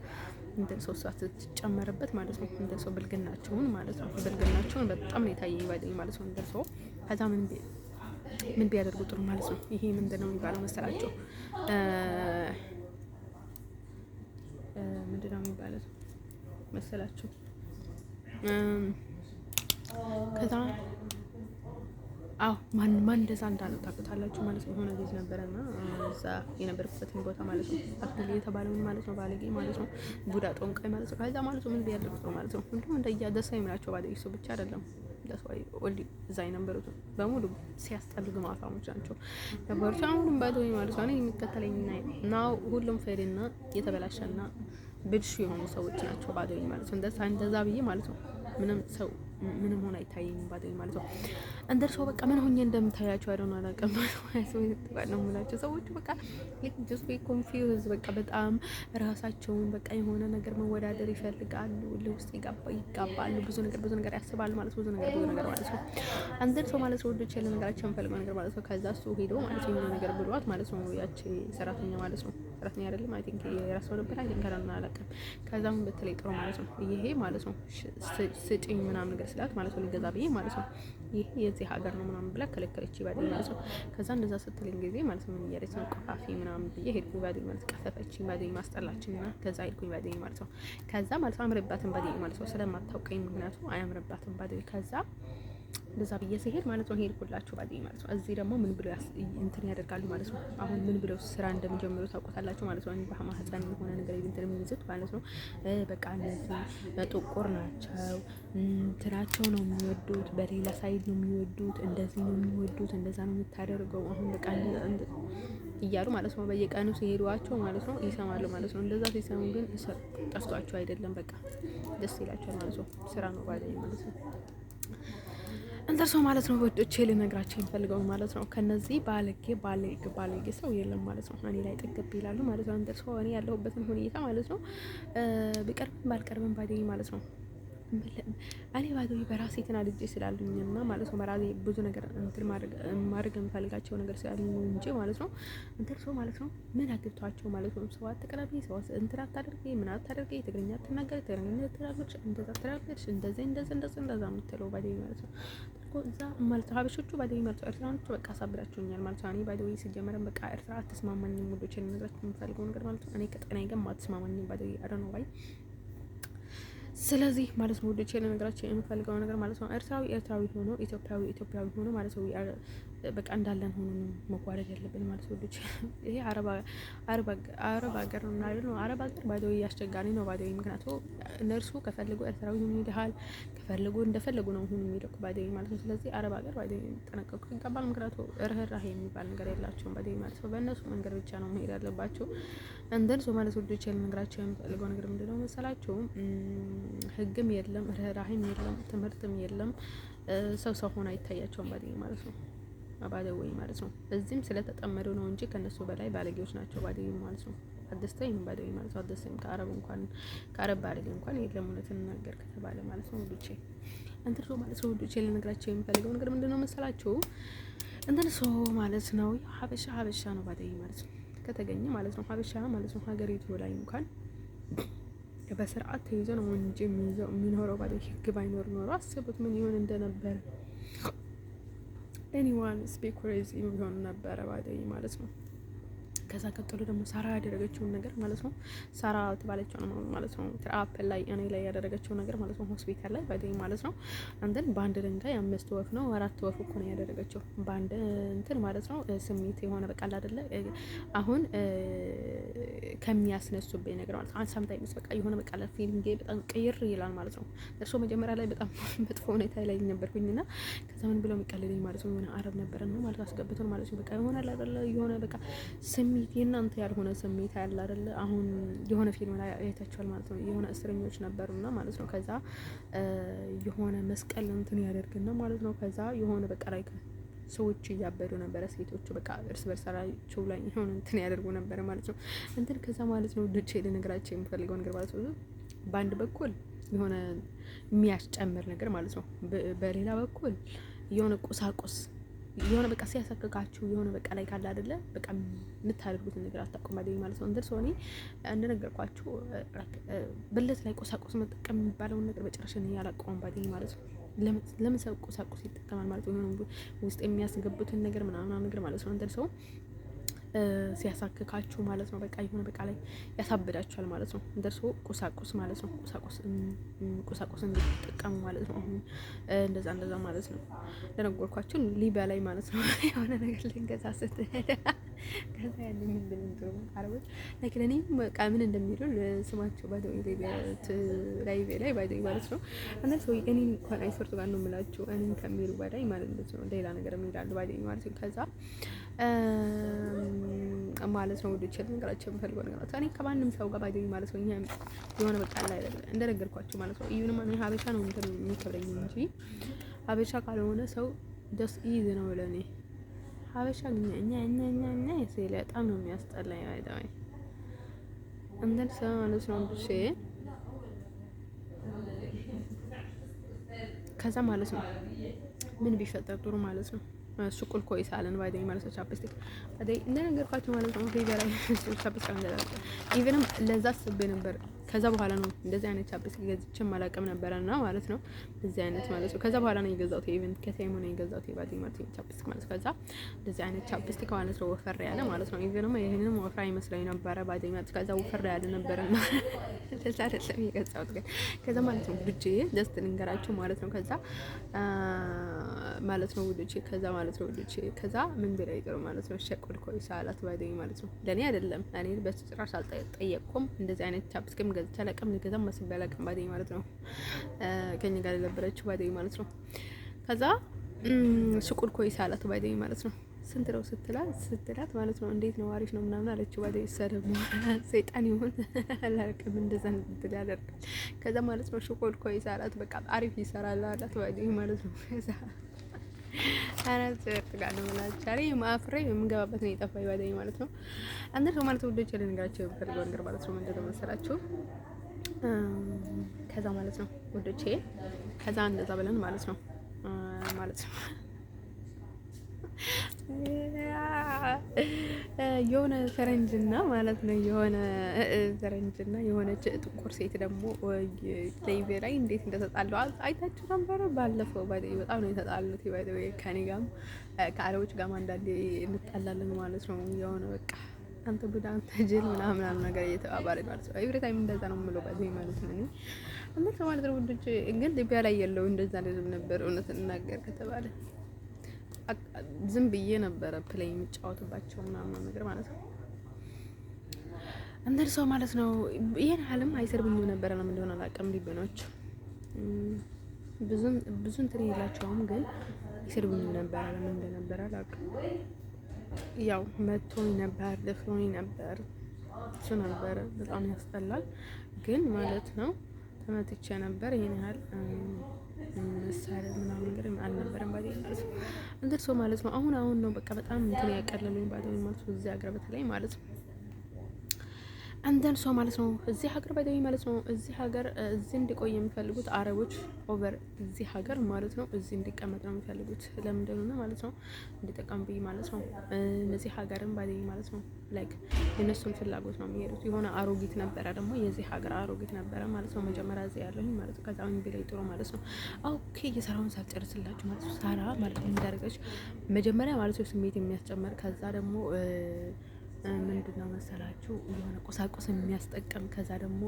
እንትን ሰው ስትጨመርበት ማለት ነው እንትን ሰው ብልግናቸውን ማለት ነው ብልግናቸውን በጣም ነው የታየኝ ባዲዮ ማለት ነው። እንትን ሰው ከዛ ምን ቢያደርጉ ጥሩ ማለት ነው። ይሄ ምንድን ነው የሚባለው መሰላቸው? ምንድን ነው የሚባለው መሰላችሁ? ከዛ ማን እንደዛ እንዳለው ታውቁታላችሁ ማለት ነው። የሆነ ጊዜ ነበረና እዛ የነበርኩበትን ቦታ ማለት ነው አክሊል የተባለውን ማለት ነው ባለጌ ማለት ነው ቡዳ ጦንቃይ ማለት ነው። ከዛ ማለት ነው ምን ቢያደርጉ ጥሩ ማለት ነው። እንዲሁም እንደያ ደስ የሚላቸው ባለጌ ሰው ብቻ አይደለም ለሰው ወልዲ እዛ የነበሩት በሙሉ ሲያስጠሉ ግማታሞች ናቸው ነበሩት። አሁንም ባዲዮ ማለት ነው የሚከተለኝ እና ሁሉም ፌሪና የተበላሸና ብልሹ የሆኑ ሰዎች ናቸው ባዲዮ ማለት ነው። እንደዛ ብዬ ማለት ነው ምንም ሰው ምንም ሆነ አይታየኝም ባዲዮ ማለት ነው። እንደርሰው በቃ ምን ሆኜ እንደምታያቸው አይደው አላውቅም ነው የምላቸው ሰዎች በቃ ጀስት ቢ ኮንፊውዝ በቃ በጣም ራሳቸውን በቃ የሆነ ነገር መወዳደር ይፈልጋሉ። ለውስጥ ይጋባሉ ብዙ ነገር ያስባሉ ማለት ብዙ ነገር ማለት ነው። እንደርሰው ማለት ነው ወዶች ያለ ነገራቸው የምፈልገው ነገር ማለት ነው። ከዛ እሱ ሄዶ ማለት ነው የሆነ ነገር ብሏት ማለት ነው ያቺ ሰራተኛ ማለት ነው ሰራተኛ አይደለም አይ ቲንክ የራስዎ ነበር አይ ቲንክ አላውቅም። ከዛም በተለይ ጥሩ ማለት ነው ይሄ ማለት ነው ስጪኝ ምናምን ነገር ስላት ማለት ነው ሊገዛ ብዬ ማለት ነው ይሄ የዚህ ሀገር ነው ምናምን ብላ ከለከለች ባዲዮ ማለት ነው። ከዛ እንደዛ ስትለኝ ጊዜ ማለት ነው ምን እያለች ነው ቆፋፊ ምናምን ብዬ ሄድኩኝ ባዲዮ ማለት ቀፈፈችኝ ባዲዮ ማስጠላችኝና ከዛ ሄድኩኝ ባዲዮ ማለት ነው። ከዛ ማለት ነው አያምርባትም ባዲዮ ማለት ነው ስለማታውቀኝ ምክንያቱ አያምርባትም ባዲዮ ከዛ እንደዛ ብዬ ሲሄድ ማለት ነው ሄድኩላችሁ ባዲዮ ማለት ነው። እዚህ ደግሞ ምን ብለው እንትን ያደርጋሉ ማለት ነው። አሁን ምን ብለው ስራ እንደሚጀምሩ ታውቁታላችሁ ማለት ነው። በማህፀን የሆነ ነገር እንትን የሚይዙት ማለት ነው። በቃ እነዚህ ጥቁር ናቸው እንትናቸው ነው የሚወዱት፣ በሌላ ሳይድ ነው የሚወዱት፣ እንደዚህ ነው የሚወዱት፣ እንደዛ ነው የምታደርገው አሁን በቃ እያሉ ማለት ነው በየቀኑ ሲሄዷቸው ማለት ነው ይሰማሉ ማለት ነው። እንደዛ ሲሰሙ ግን ጠፍቷቸው አይደለም በቃ ደስ ይላቸዋል ማለት ነው። ስራ ነው ባዲዮ ማለት ነው። እንደርሰው ማለት ነው ወዶቼ ልነግራቸው የሚፈልገው ማለት ነው ከነዚህ ባለጌ ሰው የለም ማለት ነው። እኔ ላይ ጥግብ ይላሉ ማለት ነው። እንደርሰው እኔ ያለሁበትን ሁኔታ ማለት ነው ቢቀርብም ባልቀርብም ባዲዮ ማለት ነው እኔ ባዲዮ በራሴ ተናድጄ ስላሉኝና ማለት ነው በራሴ ብዙ ነገር እንትን ማድረግ የምፈልጋቸው ነገር ስላሉኝ እንጂ ማለት ነው እንደርሰው ማለት ነው ምን አግብቷቸው ማለት ነው ሰው አትቀረቢ፣ ሰው እንትን አታደርጊ፣ ምን አታደርጊ፣ ትግርኛ አትናገሪ፣ ትግርኛ አትናገሪ፣ እንደዛ አትናገሪ፣ እንደዛ የምትለው ባዲዮ ማለት ነው እዛ ማለት ሀበሾቹ ባዲዮ ማለት ኤርትራኖቹ በቃ አሳብዳችሁኛል ማለት ነው። እኔ ባዲዮ ሲጀመረም በቃ ኤርትራ አትስማማኝም ወዶቼ ልነግራችሁ የምፈልገው ነገር ማለት ነው። እኔ ከጤናዬ ጋር አትስማማኝም ባዲዮ አዶኖ ባይ ስለዚህ ማለት ነው ወዶቼ ልነግራችሁ የምፈልገው ነገር ማለት ነው ኤርትራዊ ሆኖ ኢትዮጵያዊ ሆኖ ማለት ነው በቃ እንዳለን ሆኖ መጓደድ ያለብን ማለት ነው ወዶቼ። ይሄ አረብ ሀገር ነው ማለት ነው። አረብ ሀገር ባዲዮ አስቸጋሪ ነው ባዲዮ ምክንያቱ እነርሱ ከፈልጉ ኤርትራዊ ሆኖ ይልሃል ከፈልጉ እንደፈለጉ ነው ሆኖ የሚደቁ ባዲዮ ማለት ነው። ስለዚህ አረብ ሀገር ባዲዮ ጠነቀቁ ይገባል ምክንያቱ ርህራሄ የሚባል ነገር የላቸውም ባዲዮ ማለት ነው። በእነሱ መንገድ ብቻ ነው መሄድ ያለባቸው። እንደርሰው ማለት ወዶቼ ልነግራችሁ የምፈልገው ነገር ምንድነው መሰላችሁ ህግም የለም ርህራሄም የለም ትምህርትም የለም። ሰው ሆኖ አይታያቸውም ባዲዮ ማለት ነው ባዲዮ ማለት ነው። እዚህም ስለተጠመዱ ነው እንጂ ከነሱ በላይ ባለጌዎች ናቸው ባዲዮ ማለት ነው። አደስተኝ ባዲዮ ማለት ነው። አደስተኝ ከአረብ ባለጌ እንኳን የለም እውነት እንናገር ከተባለ ማለት ነው ወዶቼ። እንደርሰው ማለት ነው ወዶቼ ልነግራችሁ የምፈልገው ነገር ምንድነው መሰላችሁ እንደርሰው ማለት ነው ሀበሻ ነው ባዲዮ ማለት ነው ከተገኘ ማለት ነው ሀበሻ ማለት ነው ሀገሪቱ ላይ እንኳን በስርዓት ተይዞ ነው እንጂ የሚኖረው ባዶ ህግ ባይኖር ኖሮ አስቡት ምን ይሆን እንደነበረ። ኤኒዋን ስፔኩሬዚ ቢሆን ነበረ ባዶ ማለት ነው። ከዛ ቀጥሎ ደግሞ ሳራ ያደረገችውን ነገር ማለት ነው። ሳራ ተባለችው ነው ማለት ነው። ትራፕል ላይ እኔ ላይ ያደረገችው ነገር ማለት ነው። ሆስፒታል ላይ ባይደኝ ማለት ነው። አንተን በአንድ ድንጋይ 5 ወፍ ነው 4 ወፍ እኮ ነው ያደረገችው በአንድ እንትን ማለት ነው። ስሜት የሆነ በቃ አይደለ አሁን ከሚያስነሱብኝ ነገር ማለት ነው። ሳምታይምስ በቃ የሆነ በቃ ለፊሊንግ በጣም ቀይር ይላል ማለት ነው። እርሶ መጀመሪያ ላይ በጣም መጥፎ ሁኔታ ላይ ነበርኩኝና ከዛ ምን ብለው የሚቀልልኝ ማለት ነው። የሆነ አረብ ነበርና ማለት አስገብቶን ማለት ነው። በቃ የሆነ አይደለ የሆነ በቃ ስሜት የእናንተ ያልሆነ ስሜት ያለ አይደለ። አሁን የሆነ ፊልም ላይ አይታችኋል ማለት ነው። የሆነ እስረኞች ነበሩና ማለት ነው። ከዛ የሆነ መስቀል እንትን ያደርግና ማለት ነው። ከዛ የሆነ በቃ ላይ ሰዎች እያበዱ ነበረ። ሴቶቹ በቃ እርስ በርሳቸው ላይ የሆነ እንትን ያደርጉ ነበረ ማለት ነው። እንትን ከዛ ማለት ነው ድቼ ልነግራቸው የምፈልገው ነገር ማለት ነው። በአንድ በኩል የሆነ የሚያስጨምር ነገር ማለት ነው። በሌላ በኩል የሆነ ቁሳቁስ የሆነ በቃ ሲያሰክካችሁ የሆነ በቃ ላይ ካለ አይደለ በቃ የምታደርጉትን ነገር አታቆማለኝ ማለት ነው። እንደርሶ እኔ እንደነገርኳችሁ ብልት ላይ ቁሳቁስ መጠቀም የሚባለውን ነገር በጭራሽ እኔ ያላቆም ባገኝ ማለት ነው። ለምን ሰው ቁሳቁስ ይጠቀማል ማለት ነው። የሆነ ውስጥ የሚያስገቡትን ነገር ምናምን ነገር ማለት ነው። እንደርሶ ሲያሳክካችሁ ማለት ነው። በቃ የሆነ በቃ ላይ ያሳብዳችኋል ማለት ነው። እንደርሶ ቁሳቁስ ማለት ነው። ቁሳቁስ እንዲጠቀሙ ማለት ነው። አሁን እንደዛ ማለት ነው። ለነገርኳችሁ ሊቢያ ላይ ማለት ነው የሆነ ነገር ልንገዛ ስትሄድ ከዛ ያለኝ ምን እንደው አረቦች ለኪን እኔ በቃ ምን እንደሚሉ ስማቸው ባዶ ሊቢያ ላይ ባዶ ማለት ነው። አንተ ሰው እኔ እንኳን አይሰርቱ ጋር ነው የምላችሁ እኔን ከሚሉ በላይ ማለት ነው። ሌላ ነገር ምን ይላሉ ባዶ ማለት ነው። ከዛ ማለት ነው ወዲህ ነገራችን ፈልጎ ነገራት እኔ ከማንም ሰው ጋር ባይደኝ ማለት ነው። የሆነ በቃ ላይ እንደነገርኳችሁ ማለት ነው። ይሁንማ እኔ ሀበሻ ነው የሚከብረኝ እንጂ ሀበሻ ካልሆነ ሰው ደስ ኢዝ ነው ለኔ። ሀበሻ እኛ ሲል በጣም ነው የሚያስጠላኝ አይደል? እንደን ሰው ማለት ነው ብቻ ከዛ ማለት ነው ምን ቢፈጠር ጥሩ ማለት ነው። ሱቁል ኮይስ አለን ባይደኝ ማለት ነው። ቻፕስቲክ ባይደኝ እንደነገርኳችሁ ማለት ነው። ሪቨራይ ቻፕስቲክ እንደዛ ኢቭንም ለዛ አስቤ ነበር። ከዛ በኋላ ነው እንደዚህ አይነት ቻፕስቲክ ገዝቼም አላውቅም ነበርና ማለት ነው። እንደዚህ አይነት ማለት ነው። ከዛ በኋላ ነው የገዛሁት ኢቨንት ከሰይሙ ነው የገዛሁት ባይደኝ ማለት ነው። ቻፕስቲክ ማለት ከዛ እንደዚህ አይነት ቻፕስቲክ ማለት ነው። ወፈር ያለ ማለት ነው። ኢቨንም ይሄንንም ወፍራ ይመስለኝ ነበር ባይደኝ ማለት ከዛ ወፈር ያለ ነበርና ለዛ አይደለም የገዛሁት ግን ከዛ ማለት ነው ብጄ ደስ ልንገራችሁ ማለት ነው። ከዛ ማለት ነው ውዶቼ ከዛ ማለት ነው ውዶቼ ከዛ ምን ብላ ይጥሩ ማለት ነው። ሸቆል ኮይስ አላት ባይደኝ ማለት ነው። ለኔ አይደለም እኔ በጭራሽ አልጠየቅኩም። እንደዚህ አይነት ቻፕስቲክ ገዝቼ አላውቅም። ልገዛም መስቤ አላውቅም ባይደኝ ማለት ነው። ከኛ ጋር የነበረችው ባይደኝ ማለት ነው። ከዛ ሸቆል ኮይስ አላት ባይደኝ ማለት ነው። ስንት ነው ስትላት ማለት ነው። እንዴት ነው አሪፍ ነው ምናምን አለችው ባይደኝ ሰደብ ሰይጣን ይሁን አላውቅም። እንደዛ እንትን ያደርጋል። ከዛ ማለት ነው ሸቆል ኮይስ አላት በቃ አሪፍ ይሰራል አላት ባይደኝ ማለት ነው። ከዛ አራት ጋር ነው ላቻሪ ማፍሬ የምገባበት ነው የጠፋኝ ባይደኝ ማለት ነው። አንተ ማለት ወደች ለነገራችሁ በርገር ነገር ማለት ነው። እንደዛ መሰላችሁ። ከዛ ማለት ነው ወደች ከዛ እንደዛ ብለን ማለት ነው የሆነ ፈረንጅና ማለት ነው ፈረንጅና የሆነች ጥቁር ሴት ደግሞ ላይቭ ላይ እንዴት እንደተጣሉ አይታችሁ ነበር ባለፈው። በጣም ነው የተጣሉት ባይደው ከኔ ጋርም ከአረቦች ጋርም አንዳንዴ እንጣላለን ማለት ነው። የሆነ በቃ አንተ ቡዳ አንተ ጅል ምናምን ነገር እየተባባለ ማለት ነው። ኤቭሪ ታይም እንደዛ ነው የምለው ባይደው ማለት ነው። እንዴት ማለት ነው ወንዶች ግን ሊቢያ ላይ ያለው እንደዛ ነበር እውነት እናገር ከተባለ ዝም ብዬ ነበረ ፕሌይ የሚጫወትባቸው ምናምን ነገር ማለት ነው። እንደርሶ ማለት ነው ይሄን ዓለም አይሰርብኝም ነበረ ለምን እንደሆነ አላውቅም። ሊቢያኖች ብዙ እንትን የላቸውም ግን አይሰርብኝም ነበረ ለምን እንደነበረ አላውቅም። ያው መቶኝ ነበር ደፍሮኝ ነበር እሱ ነበር በጣም ያስጠላል። ግን ማለት ነው ተመትቼ ነበር ይሄን ያህል መሳሪያ ምናምን ነገር አልነበረም ባይደኝ ማለት ነው። እንደርሶ ማለት ነው አሁን ነው በቃ በጣም እንትን ያቀለሉኝ ባይደኝ ማለት ነው። እዚህ ሀገር በተለይ ማለት ነው አንደን ሰው ማለት ነው እዚህ ሀገር ባይደዊ ማለት ነው እዚህ ሀገር እዚህ እንዲቆይ የሚፈልጉት አረቦች ኦቨር እዚህ ሀገር ማለት ነው እዚህ እንዲቀመጥ ነው የሚፈልጉት። ለምንድን ነው ማለት ነው እንዲጠቀም ብዬ ማለት ነው እነዚህ ሀገርን ባይደዊ ማለት ነው ላይክ የነሱን ፍላጎት ነው የሚሄዱት። የሆነ አሮጊት ነበረ ደግሞ የዚህ ሀገር አሮጊት ነበረ ማለት ነው መጀመሪያ እዚህ ያለሁኝ ማለት ነው። ከዛ ምን ቢላይ ጥሩ ማለት ነው ኦኬ የሰራውን ሳልጨርስላችሁ ማለት ነው ሳራ ማለት ነው እንዳደረገች መጀመሪያ ማለት ነው ስሜት የሚያስጨምር ከዛ ደግሞ ምንድነው መሰላችሁ የሆነ ቁሳቁስ የሚያስጠቅም ከዛ ደግሞ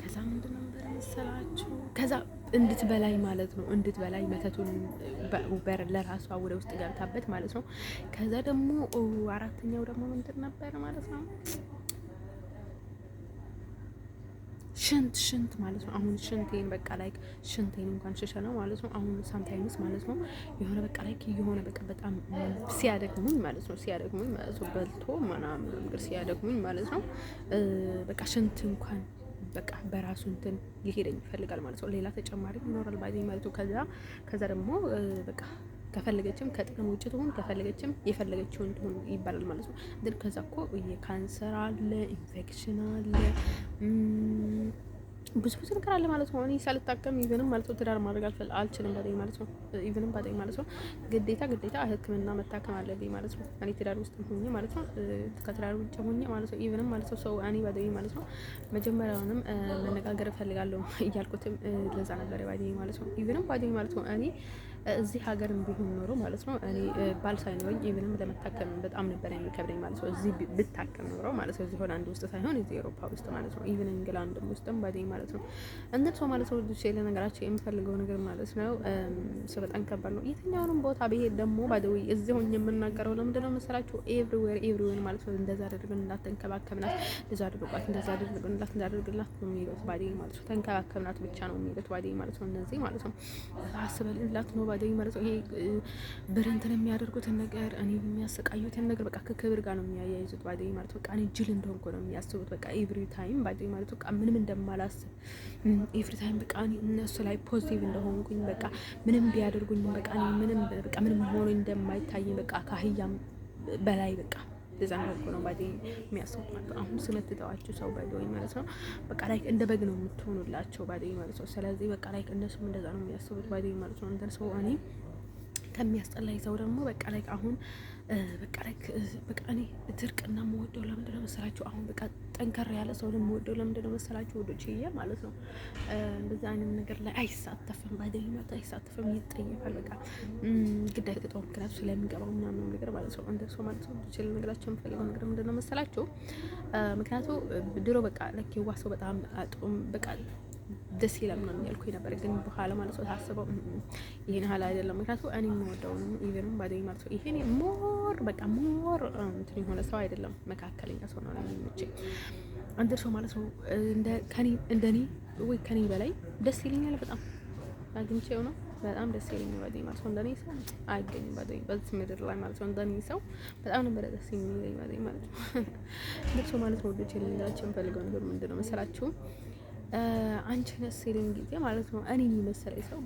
ከዛ ምንድነው መሰላችሁ ከዛ እንድትበላይ ማለት ነው እንድትበላይ መተቱን በር ለራሷ ወደ ውስጥ ገብታበት ማለት ነው። ከዛ ደግሞ አራተኛው ደግሞ ምንድን ነበር ማለት ነው ሽንት ማለት ነው። አሁን ሽንቴን በቃ ላይክ ሽንቴን እንኳን ሽሸ ነው ማለት ነው። አሁን ሳምታይምስ ማለት ነው የሆነ በቃ ላይክ የሆነ በቃ በጣም ሲያደግሙኝ ማለት ነው በልቶ ምናምን ነገር ሲያደግሙኝ ማለት ነው በቃ ሽንት እንኳን በቃ በራሱ እንትን ሊሄደኝ ይፈልጋል ማለት ነው። ሌላ ተጨማሪ ይኖራል ባይዘኝ ማለት ነው። ከዛ ደግሞ በቃ ከፈለገችም ከጥቅም ውጭ ትሆን ከፈለገችም የፈለገችውን ትሆን ይባላል ማለት ነው። ግን ከዛ እኮ የካንሰር አለ ኢንፌክሽን አለ ብዙ ነገር አለ ማለት ነው። እኔ ሳልታከም ኢቨንም ማለት ነው ትዳር ማድረግ አልችልም ባደኝ ማለት ነው። ኢቨንም ባደኝ ማለት ነው ግዴታ ሕክምና መታከም አለብኝ ማለት ነው። እኔ ትዳር ውስጥ ሆኜ ማለት ነው ከትዳር ውጭ ሆኜ ማለት ነው ኢቨንም ማለት ነው ሰው እኔ ባደኝ ማለት ነው መጀመሪያውንም መነጋገር እፈልጋለሁ እያልኩትም ለዛ ነበር ባደኝ ማለት ነው። ኢቨንም ባደኝ ማለት ነው እኔ እዚህ ሀገር ቢሆን ኖሮ ማለት ነው እኔ ባል ሳይኖረኝ ኢቨንም ለመታከም በጣም ነበር የሚከብደኝ ማለት ነው። እዚህ ብታከም ኖሮ ማለት ነው እዚህ ሆላንድ ውስጥ ሳይሆን እዚህ አውሮፓ ውስጥ ማለት ነው ኢቨን እንግላንድ ውስጥም ባደኝ ማለት ነው። እንዴት ሰው ማለት ነው ልጅ ለነገራቸው የምፈልገው ነገር ማለት ነው ሰው በጣም ከባድ ነው። የትኛውንም ቦታ ብሄድ ደግሞ ባደው እዚህ ሆኜ የምናገረው ለምንድነው መሰላችሁ ኤቭሪዌር ማለት ነው እንደዛ አድርገን እንዳትንከባከብናት እንደዛ አድርጓት እንደዛ አድርገንላት እንዳደርግላት ነው የሚሉት ባደኝ ማለት ነው። ተንከባከብናት ብቻ ነው የሚሉት ባደኝ ማለት ነው። እነዚህ ማለት ነው አስበልላት ነው ባደኝ ማለት ነው። ይሄ ብረንትን የሚያደርጉትን ነገር እኔ የሚያሰቃዩትን ነገር በቃ ከክብር ጋር ነው የሚያያይዙት ባደኝ ማለት ነው። በቃ እኔ ጅል እንደሆንኩ ነው የሚያስቡት በቃ ኤቭሪ ታይም ባደኝ ማለት ነው። በቃ ምንም እንደማላስብ ኤቭሪ ታይም በቃ እነሱ ላይ ፖዚቲቭ እንደሆንኩኝ በቃ ምንም ቢያደርጉኝ በቃ ምንም ሆኖ እንደማይታየኝ በቃ ከአህያም በላይ በቃ እንደዛ ነው ባደኝ የሚያስቡት ማለት ነው። አሁን ስመትተዋችሁ ሰው ባደኝ ማለት ነው በቃ ላይ እንደ በግ ነው የምትሆኑላቸው ባደኝ ማለት ነው። ስለዚህ በቃ ላይ እነሱም እንደዛ ነው የሚያስቡት ባደኝ ማለት ነው። እንትን ሰው እኔ ከሚያስጠላኝ ሰው ደግሞ በቃ ላይ አሁን በቃ እኔ ድርቅና የምወደው ለምንድን ነው መሰላችሁ? አሁን በቃ ጠንከር ያለ ሰው የምወደው ለምንድን ነው መሰላችሁ? ወዶችዬ ማለት ነው እንደዛ አይነት ነገር ላይ አይሳተፍም ባደኝ ማለት አይሳተፍም፣ ይጠየፋል በቃ ግዳይ ተጠው ምክንያቱ ስለሚገባው ምናምን ነገር ማለት ነው። እንደ ሰው ማለት ነው ወዶችዬ ልነግራችሁ የምፈልገው ነገር ምንድን ነው መሰላችሁ? ምክንያቱ ድሮ በቃ ለክ የዋሰው በጣም አጡም በቃ ደስ ይላል ምናምን ያልኩኝ ነበር። ግን በኋላ ማለት ነው ታስበው ይሄን ሀል አይደለም። ምክንያቱም እኔ የምወደው ኢቨንም ባደኝ ማለት ነው ይሄን ሞር እንትን የሆነ ሰው አይደለም፣ መካከለኛ ሰው ነው የሚመቸኝ። አንድ ሰው ማለት ነው እንደኔ ወይ ከኔ በላይ ደስ ይለኛል በጣም አግኝቼው ነው በጣም ደስ ይለኛል ባደኝ ማለት ነው። እንደኔ ሰው አይገኝም ባደኝ በዚህ ምድር ላይ ማለት ነው። እንደኔ ሰው በጣም ነበር ደስ የሚለኝ ባደኝ ማለት ነው። አንድ ሰው ማለት ነው ወዶቼ ልንገራችሁ የምፈልገው ነገር ምንድነው መሰላችሁ? አንቺ ነስ ሲልኝ ጊዜ ማለት ነው እኔ የሚመስለኝ ሰው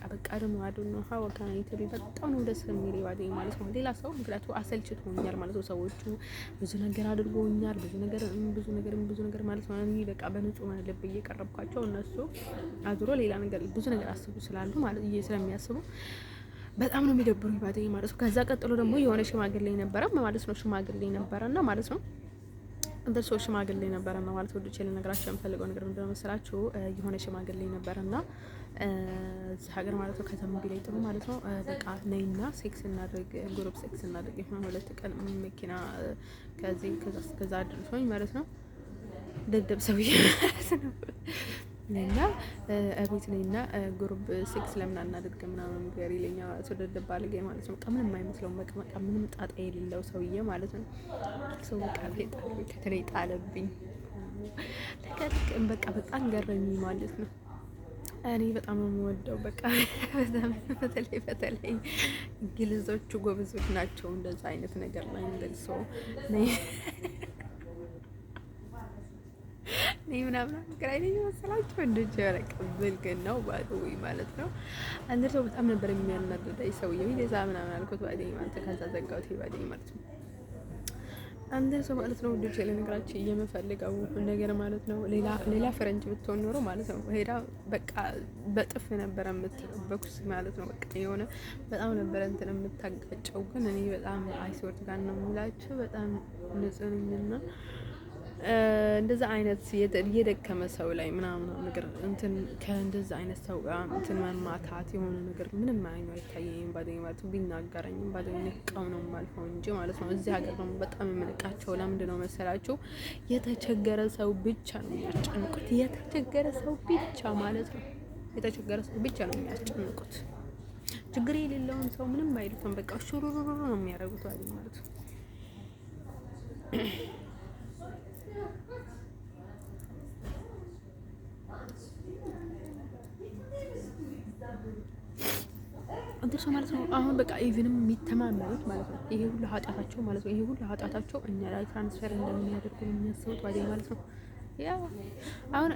በቃ ደግሞ ነው ሀወካና ኢትዮጵያ በጣም ነው ደስ የሚለኝ ባደኝ ማለት ነው። ሌላ ሰው ምክንያቱም አሰልችቶኛል ማለት ነው። ሰዎቹ ብዙ ነገር አድርጎኛል ብዙ ነገር ማለት ነው። እኔ በቃ በንጹህ ልብ እየቀረብኳቸው እነሱ አዙሮ ሌላ ነገር ብዙ ነገር አስቡ ስላሉ ማለት ስለሚያስቡ በጣም ነው የሚደብሩኝ ባደኝ ማለት ነው። ከዛ ቀጥሎ ደግሞ የሆነ ሽማግሌ ነበረ ማለት ነው ነበረና ማለት ነው እንደ ሰው ሽማግሌ ነበረና ማለት ወዶቼ ልነግራችሁ የምፈልገው ነገር ምንድነው መሰላችሁ? የሆነ ሽማግሌ ነበረና እዚህ ሀገር ማለት ነው ከተማ ቢላይ ጥሩ ማለት ነው በቃ ነይና ሴክስ እናድርግ ግሩፕ ሴክስ እናድርግ የሆነ 2 ቀን መኪና ከዛ አድርሶኝ ማለት ነው ደደብ ሰውዬ ማለት ነው እና አቤት ነኝና ግሩፕ ሴክስ ለምን አናድርግ ምናምን ነገር ይለኛል ማለት ነው። ደደብ ባለጌ ማለት ነው። በቃ ምንም አይመስለውም በቃ ምንም ጣጣ የሌለው ሰውዬ ማለት ነው። ሰው በቃ ከተለይ ጣለብኝ በቃ በጣም ገረመኝ ማለት ነው። እኔ በጣም ነው የምወደው በቃ በተለይ እንግሊዞቹ ጎበዞች ናቸው እንደዛ አይነት ነገር ላይ እንደልሰው እኔ ምናምን ነገር አይደለም መሰላችሁ እንደዚህ ያረቀብል ግን ነው ባዶይ ማለት ነው። አንድ ሰው በጣም ነበር የሚያናድደኝ ሰውዬው ይዛ ምናምን አልኩት ባደኝ ማለት ከዛ ዘጋውት ባደኝ ማለት ነው። አንተ ሰው ማለት ነው ልጅ ለነገራችን የምፈልገው ነገር ማለት ነው ሌላ ፈረንጅ ብትሆን ኖሮ ማለት ነው ሄዳ በቃ በጥፍ ነበረ የምትበኩስ ማለት ነው። በቃ የሆነ በጣም ነበረ እንትን የምታጋጨው። ግን እኔ በጣም አይስወርት ጋር ነው የምላቸው በጣም ንጹህ ነኝና እንደዛ አይነት የደከመ ሰው ላይ ምናምን ነገር እንትን ከእንደዛ አይነት ሰው ጋር እንትን መማታት የሆነ ነገር ምንም አይነት አይታየኝም። ባደኝ ማለት ቢናገረኝም ባደኝ ንቀው ነው የማልፈው እንጂ ማለት ነው። እዚህ ሀገር ነው በጣም የምንቃቸው። ለምንድን ነው መሰላችሁ? የተቸገረ ሰው ብቻ ነው የሚያስጨንቁት። የተቸገረ ሰው ብቻ ማለት ነው። የተቸገረ ሰው ብቻ ነው የሚያስጨንቁት። ችግር የሌለውን ሰው ምንም አይሉትም። በቃ ሹሩሩሩ ነው የሚያደርጉት አይደል ማለት ነው። እንደሱ ማለት ነው። አሁን በቃ ኢቭንም የሚተማመኑት ማለት ነው ይሄ ሁሉ ኃጢአታቸው ማለት ነው። ይሄ ሁሉ ኃጢአታቸው እኛ ላይ ትራንስፈር እንደሚያደርጉ ነው የሚያስቡት ባዴ ማለት ነው። ያ አሁን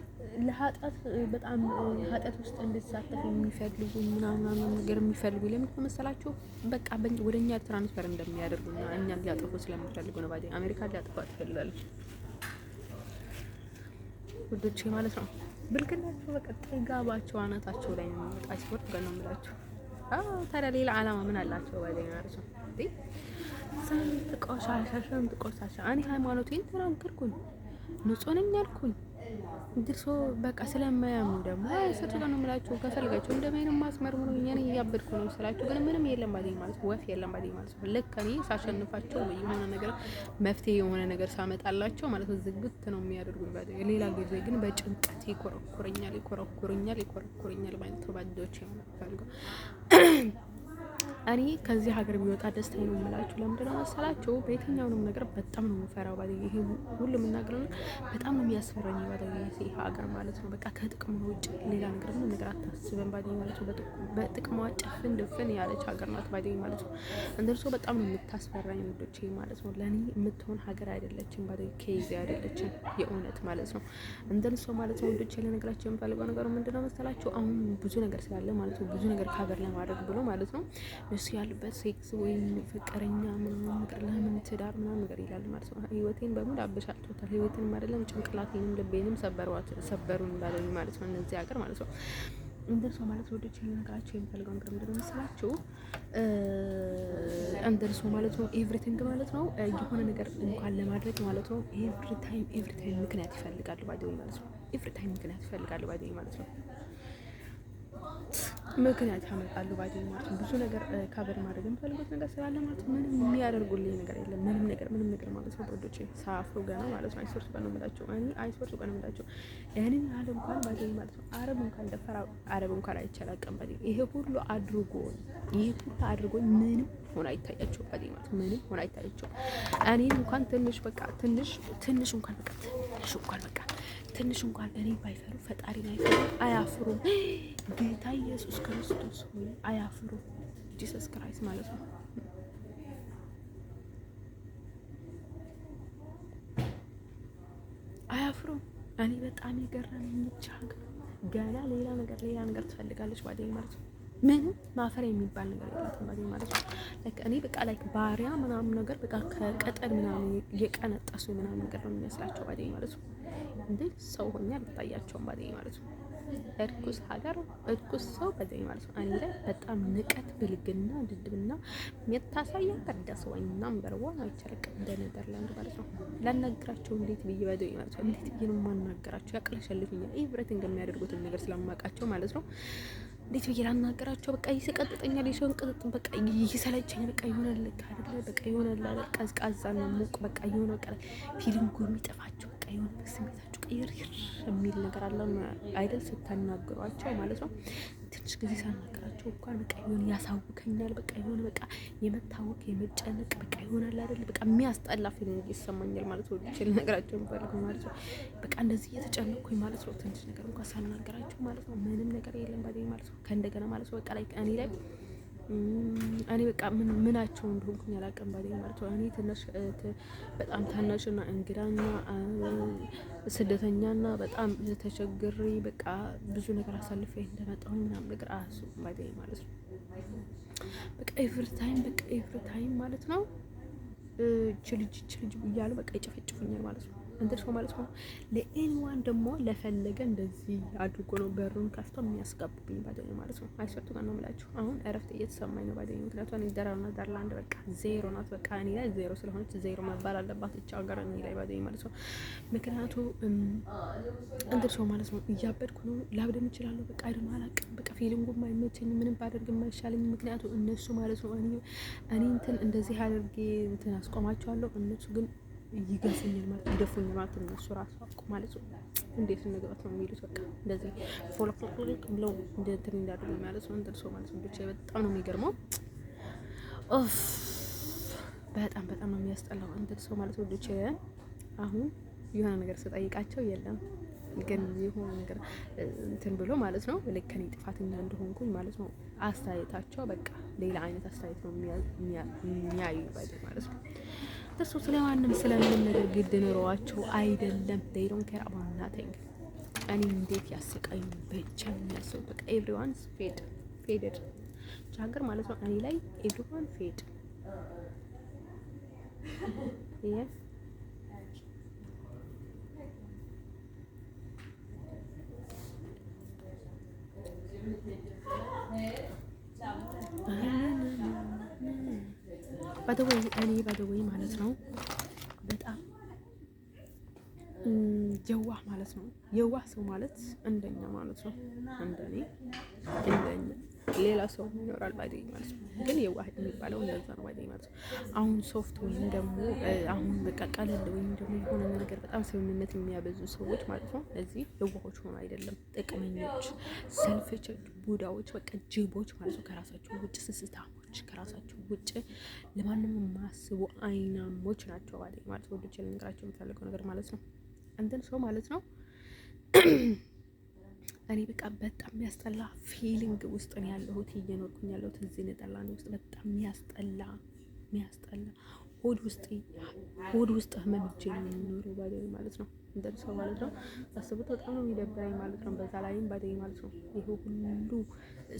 ለኃጢአት በጣም ኃጢአት ውስጥ እንድትሳተፍ የሚፈልጉ ምናምን ነገር የሚፈልጉ ለምንድን ነው መሰላችሁ? በቃ ወደ እኛ ትራንስፈር እንደሚያደርጉና እኛን ሊያጠፉ ስለሚፈልጉ ነው። ባዴ አሜሪካ ሊያጠፋ ትፈልጋለች ውዶቼ ማለት ነው። ብልግናቸው በቃ ጥጋባቸው አናታቸው ላይ ነው የሚመጣ ሲወርድ ነው የምላቸው። ታዲያ ሌላ አላማ ምን አላቸው? ባለኝ ማለት ነው። ስንት ቆሻሻ እኔ ሃይማኖቴን ተናገርኩኝ፣ ንጹህ ነኝ አልኩኝ። ድርሶ በቃ ስለማያምኑ ደግሞ አይሰጡ ነው የምላችሁ። ከፈልጋችሁ እንደምንም ማስመርምሩ እኛን እያበድኩ ነው ስላችሁ ግን ምንም የለም ባለኝ ማለት ነው። ወፍ የለም ባለኝ ማለት ነው። ልክ እኔ ሳሸንፋቸው የሆነ ነገር መፍትሄ የሆነ ነገር ሳመጣላቸው ማለት ነው ዝግት ነው የሚያደርጉት ባለኝ። ሌላ ጊዜ ግን በጭንቀት ይኮረኩረኛል ማለት ነው። ባዶች የምፈልገው እኔ ከዚህ ሀገር ቢወጣ ደስታዬ ነው የምላችሁ። ለምንድን ነው መሰላችሁ? በየትኛውንም ነገር በጣም ነው የምፈራው ባለኝ። ይሄ ሁሉ የምናገረው በጣም ነው የሚያስፈራኝ ባለኝ። ይሄ ሀገር ማለት ነው በቃ ከጥቅሙ ውጭ ሌላ ነገር ምንም ነገር አታስብም ባለኝ ማለት ነው። በጥቅሟ ጭፍን ድፍን ያለች ሀገር ናት ባለኝ ማለት ነው። እንደርሶ በጣም ነው የምታስፈራኝ ውዶቼ ማለት ነው። ለእኔ የምትሆን ሀገር አይደለችም ባለኝ። ኬዝ አይደለችም የእውነት ማለት ነው። እንደርሶ ማለት ነው ውዶቼ ለነገራችሁ የምፈልገው ነገር ምንድን ነው መሰላችሁ? አሁን ብዙ ነገር ስላለ ማለት ነው ብዙ ነገር ከሀገር ለማድረግ ብሎ ማለት ነው እሱ ያሉበት ሴክስ ወይም ፍቅረኛ ምናምን ነገር ለምን ትዳር ምናምን ነገር ይላል ማለት ነው። ህይወቴን በሙሉ አበሻጭቶታል። ህይወቴንም አይደለም ጭንቅላቴንም ልቤንም ሰበሩን ባለኝ ማለት ነው። እነዚህ ሀገር ማለት ነው እንደርሶ ማለት ነው ወደች ነገራቸው የምፈልገው ነገር ምንድን ነው መስላችሁ? እንደርሶ ማለት ነው ኤቭሪቲንግ ማለት ነው የሆነ ነገር እንኳን ለማድረግ ማለት ነው ኤቭሪ ታይም ምክንያት ይፈልጋሉ ባለኝ ማለት ነው። ኤቭሪ ታይም ምክንያት ይፈልጋሉ ባለኝ ማለት ነው። ምክንያት ያመጣሉ ባለኝ ማለት ነው። ብዙ ነገር ካቨር ማድረግ የምፈልጉት ነገር ስላለ ማለት ነው። ምንም የሚያደርጉልኝ ነገር የለም። ምንም ነገር ማለት ነው ወዶቼ ሳፍሩ ገና ማለት ነው። አይሶርስ ቀን ነው የምላቸው እኔ አይሶርስ ቀን ነው የምላቸው እኔ አለ እንኳን ባለኝ ማለት ነው። አረብ እንኳን ደፈራ አረብ እንኳን አይቻላቀም ባለኝ። ይሄ ሁሉ አድርጎ ምንም ሆነ አይታያቸው ባለኝ ማለት ነው። ምንም ሆነ አይታያቸው እኔ እንኳን ትንሽ እንኳን እኔ ባይፈሩ ፈጣሪ ላይ አያፍሩም። ጌታ ኢየሱስ ክርስቶስ ሆይ አያፍሩም። ጂሰስ ክራይስት ማለት ነው። አያፍሩም። እኔ በጣም የገረመኝ ብቻ ገና ሌላ ነገር ትፈልጋለች ባለኝ ማለት ነው። ምንም ማፈር የሚባል ነገር የላትም ባለኝ ማለት ነው። እኔ በቃ ባሪያ ምናምን ነገር በቃ ከቀጠል ምናምን እየቀነጠሱ ምናምን ነገር ነው የሚመስላቸው ባለኝ ማለት ነው። እንዴ ሰው ሆኜ አልታያቸውም ባለኝ ማለት ነው። እርኩስ ሰው ባለኝ ማለት ነው። እኔ ላይ በጣም ንቀት፣ ብልግና፣ ድድብና የታሳየው ቀደስ ወይ ናምበር 1 አይቻልም እንደ ኔዘርላንድ ማለት ነው። ላናግራቸው እንዴት ብዬ ባለኝ ማለት ነው። እንዴት ብዬ ነው የማናገራቸው? ያቅለሸልፉኛል። ኤቭሪቲንግ የሚያደርጉትን ነገር ስለማውቃቸው ማለት ነው። እንዴት ብዬ ላናገራቸው? በቃ ይሰቀጥጠኛል። የሰውን ቅጥጥ በቃ ይሰለቸኛል። በቃ ይሆናል አይደለ? በቃ ይሆናል ቀዝቃዛ ነው ሙቅ በቃ የሆነ በቃ ፊሊንጉ የሚጠፋቸው በቃ የሆነ ስሜታቸው ቀይር የሚል ነገር አለ አይደል? ስታናግሯቸው ማለት ነው። ትንሽ ጊዜ ሳናገራቸው እንኳን በቃ የሆነ ያሳውከኛል። በቃ የሆነ በቃ የመታወቅ የመጨነቅ በቃ ይሆናል አይደል? በቃ የሚያስጠላ ፊሊንግ ይሰማኛል ማለት ነው። ልችል ነገራቸው የሚፈልጉ ማለት ነው። በቃ እንደዚህ እየተጨነቅኩኝ ማለት ነው። ትንሽ ነገር እንኳን ሳናገራቸው ማለት ነው ምንም ነገር የለም ባለኝ ማለት ነው። ከእንደገና ማለት ነው በቃ ላይ እኔ በቃ ምናቸው እንደሆንኩኝ አላውቅም ባለኝ ማለት ነው። እኔ በጣም ታናሽና እንግዳና ስደተኛና በጣም ተቸግሬ በቃ ብዙ ነገር አሳልፌ እንደመጣሁ ምናምን ነገር አያስቡም ባለኝ ማለት ነው። በቃ ኤቭሪ ታይም ማለት ነው ችልጅ እያሉ በቃ ይጨፈጭፉኛል ማለት ነው። እንትን ሰው ማለት ነው። ለኤኒዋን ደግሞ ለፈለገ እንደዚህ አድርጎ ነው በሩን ከፍቶ የሚያስገቡብኝ ባደኝ ማለት ነው። አይሰርቱ ጋር ነው የምላችሁ። አሁን እረፍት እየተሰማኝ ነው ባደኝ። ምክንያቱም እኔ ኔዘርላንድ በቃ ዜሮ ናት። በቃ እኔ ላይ ዜሮ ስለሆነች ዜሮ መባል አለባት እቻ ሀገር እኔ ላይ ባደኝ ማለት ነው። ምክንያቱ እንትን ሰው ማለት ነው። እያበድኩ ነው። ላብድም እችላለሁ። በቃ አይደል አላውቅም። በቃ ፊሊንጉም አይመቸኝም። ምንም ባደርግ የማይሻለኝ ምክንያቱ እነሱ ማለት ነው። እኔ እንትን እንደዚህ አድርጌ እንትን አስቆማቸዋለሁ። እነሱ ግን ይገፉኛል ማለት ይደፉኛል ማለት እነሱ ራሱ አውቁ ማለት ነው። እንዴት እንግባት ነው የሚሉት። በቃ እንደዚህ ፎሎፎሎክ ብለው እንትን እንዳደረጉ ማለት ነው። እንትን ሰው ማለት ነው። ብቻ በጣም ነው የሚገርመው። ኦፍ በጣም ነው የሚያስጠላው እንትን ሰው ማለት ነው። ብቻ አሁን የሆነ ነገር ስጠይቃቸው የለም ግን የሆነ ነገር እንትን ብሎ ማለት ነው። ልክ እኔ ጥፋተኛ እንደሆንኩኝ ማለት ነው። አስተያየታቸው በቃ ሌላ አይነት አስተያየት ነው የሚያዩ ማለት ነው። እሱ ስለማንም ስለምንም ነገር ግድ ኑሯቸው አይደለም። they don't care about nothing። እኔ እንዴት ያስቀኝ ብቻ የሚያስቡ በቃ everyone's faded ቻገር ማለት ነው። እኔ ላይ everyone fade ባደወይ ማለት ነው። በጣም የዋህ ማለት ነው። የዋህ ሰው ማለት እንደኛ ማለት ነው። እንደኔ ሌላ ሰው ይኖራል ባይደኝ ማለት ነው። ግን የዋህ የሚባለው እንደዛ ነው ባይደኝ ማለት ነው። አሁን ሶፍት ወይም ደግሞ አሁን በቃ ቀለል ወይም ደግሞ የሆነ ነገር በጣም ስምምነት የሚያበዙ ሰዎች ማለት ነው። እዚህ የዋሆች ሆኖ አይደለም፣ ጥቅመኞች፣ ሰልፍች፣ ቡዳዎች፣ በቃ ጅቦች ማለት ነው። ከራሳቸው ውጭ ስስታሞች፣ ከራሳቸው ውጭ ለማንም የማያስቡ አይናሞች ናቸው ባይደኝ ማለት ነው። ወዶች ልንገራቸው የምፈልገው ነገር ማለት ነው። እንትን ሰው ማለት ነው። እኔ በቃ በጣም የሚያስጠላ ፊሊንግ ውስጥ ነው ያለሁት፣ እየኖርኩኝ ያለሁት እዚህ ኔዘርላንድ ውስጥ። በጣም የሚያስጠላ ሆድ ውስጥ ህመም ይዤ ነው የምኖረው ባደኝ ማለት ነው። እንደዚህ ሰው ማለት ነው። አስቡት፣ በጣም ነው የሚደብረኝ ማለት ነው። በዛ ላይም ባደኝ ማለት ነው። ይሄ ሁሉ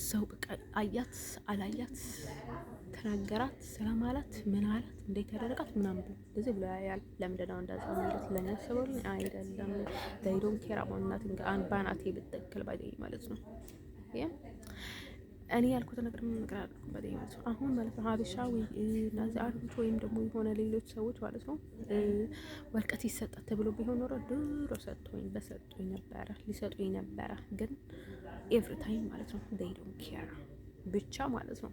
ሰው በቃ አያት አላያት፣ ተናገራት፣ ሰላም አላት፣ ምን አላት፣ እንዴት ያደረጋት ምናምን እንደዚህ ብሎ ያያል። ለምንድን ነው እንደዛ የሚሉት? ለእኛ ሰበሉኝ አይደለም። they don't care about nothing። ባናቴ ብትተክል ባደኝ ማለት ነው። እኔ ያልኩት ነገር ምን ነገር አልኩት ባደኝ ማለት ነው። አሁን ማለት ነው ሀበሻ ወይ እነዚህ አረቦች ወይም ደግሞ የሆነ ሌሎች ሰዎች ማለት ነው ወረቀት ይሰጣት ተብሎ ቢሆን ኖሮ ድሮ በሰጡኝ ነበረ፣ ሊሰጡኝ ነበረ። ግን ኤቭሪ ታይም ማለት ነው they don't care ብቻ ማለት ነው።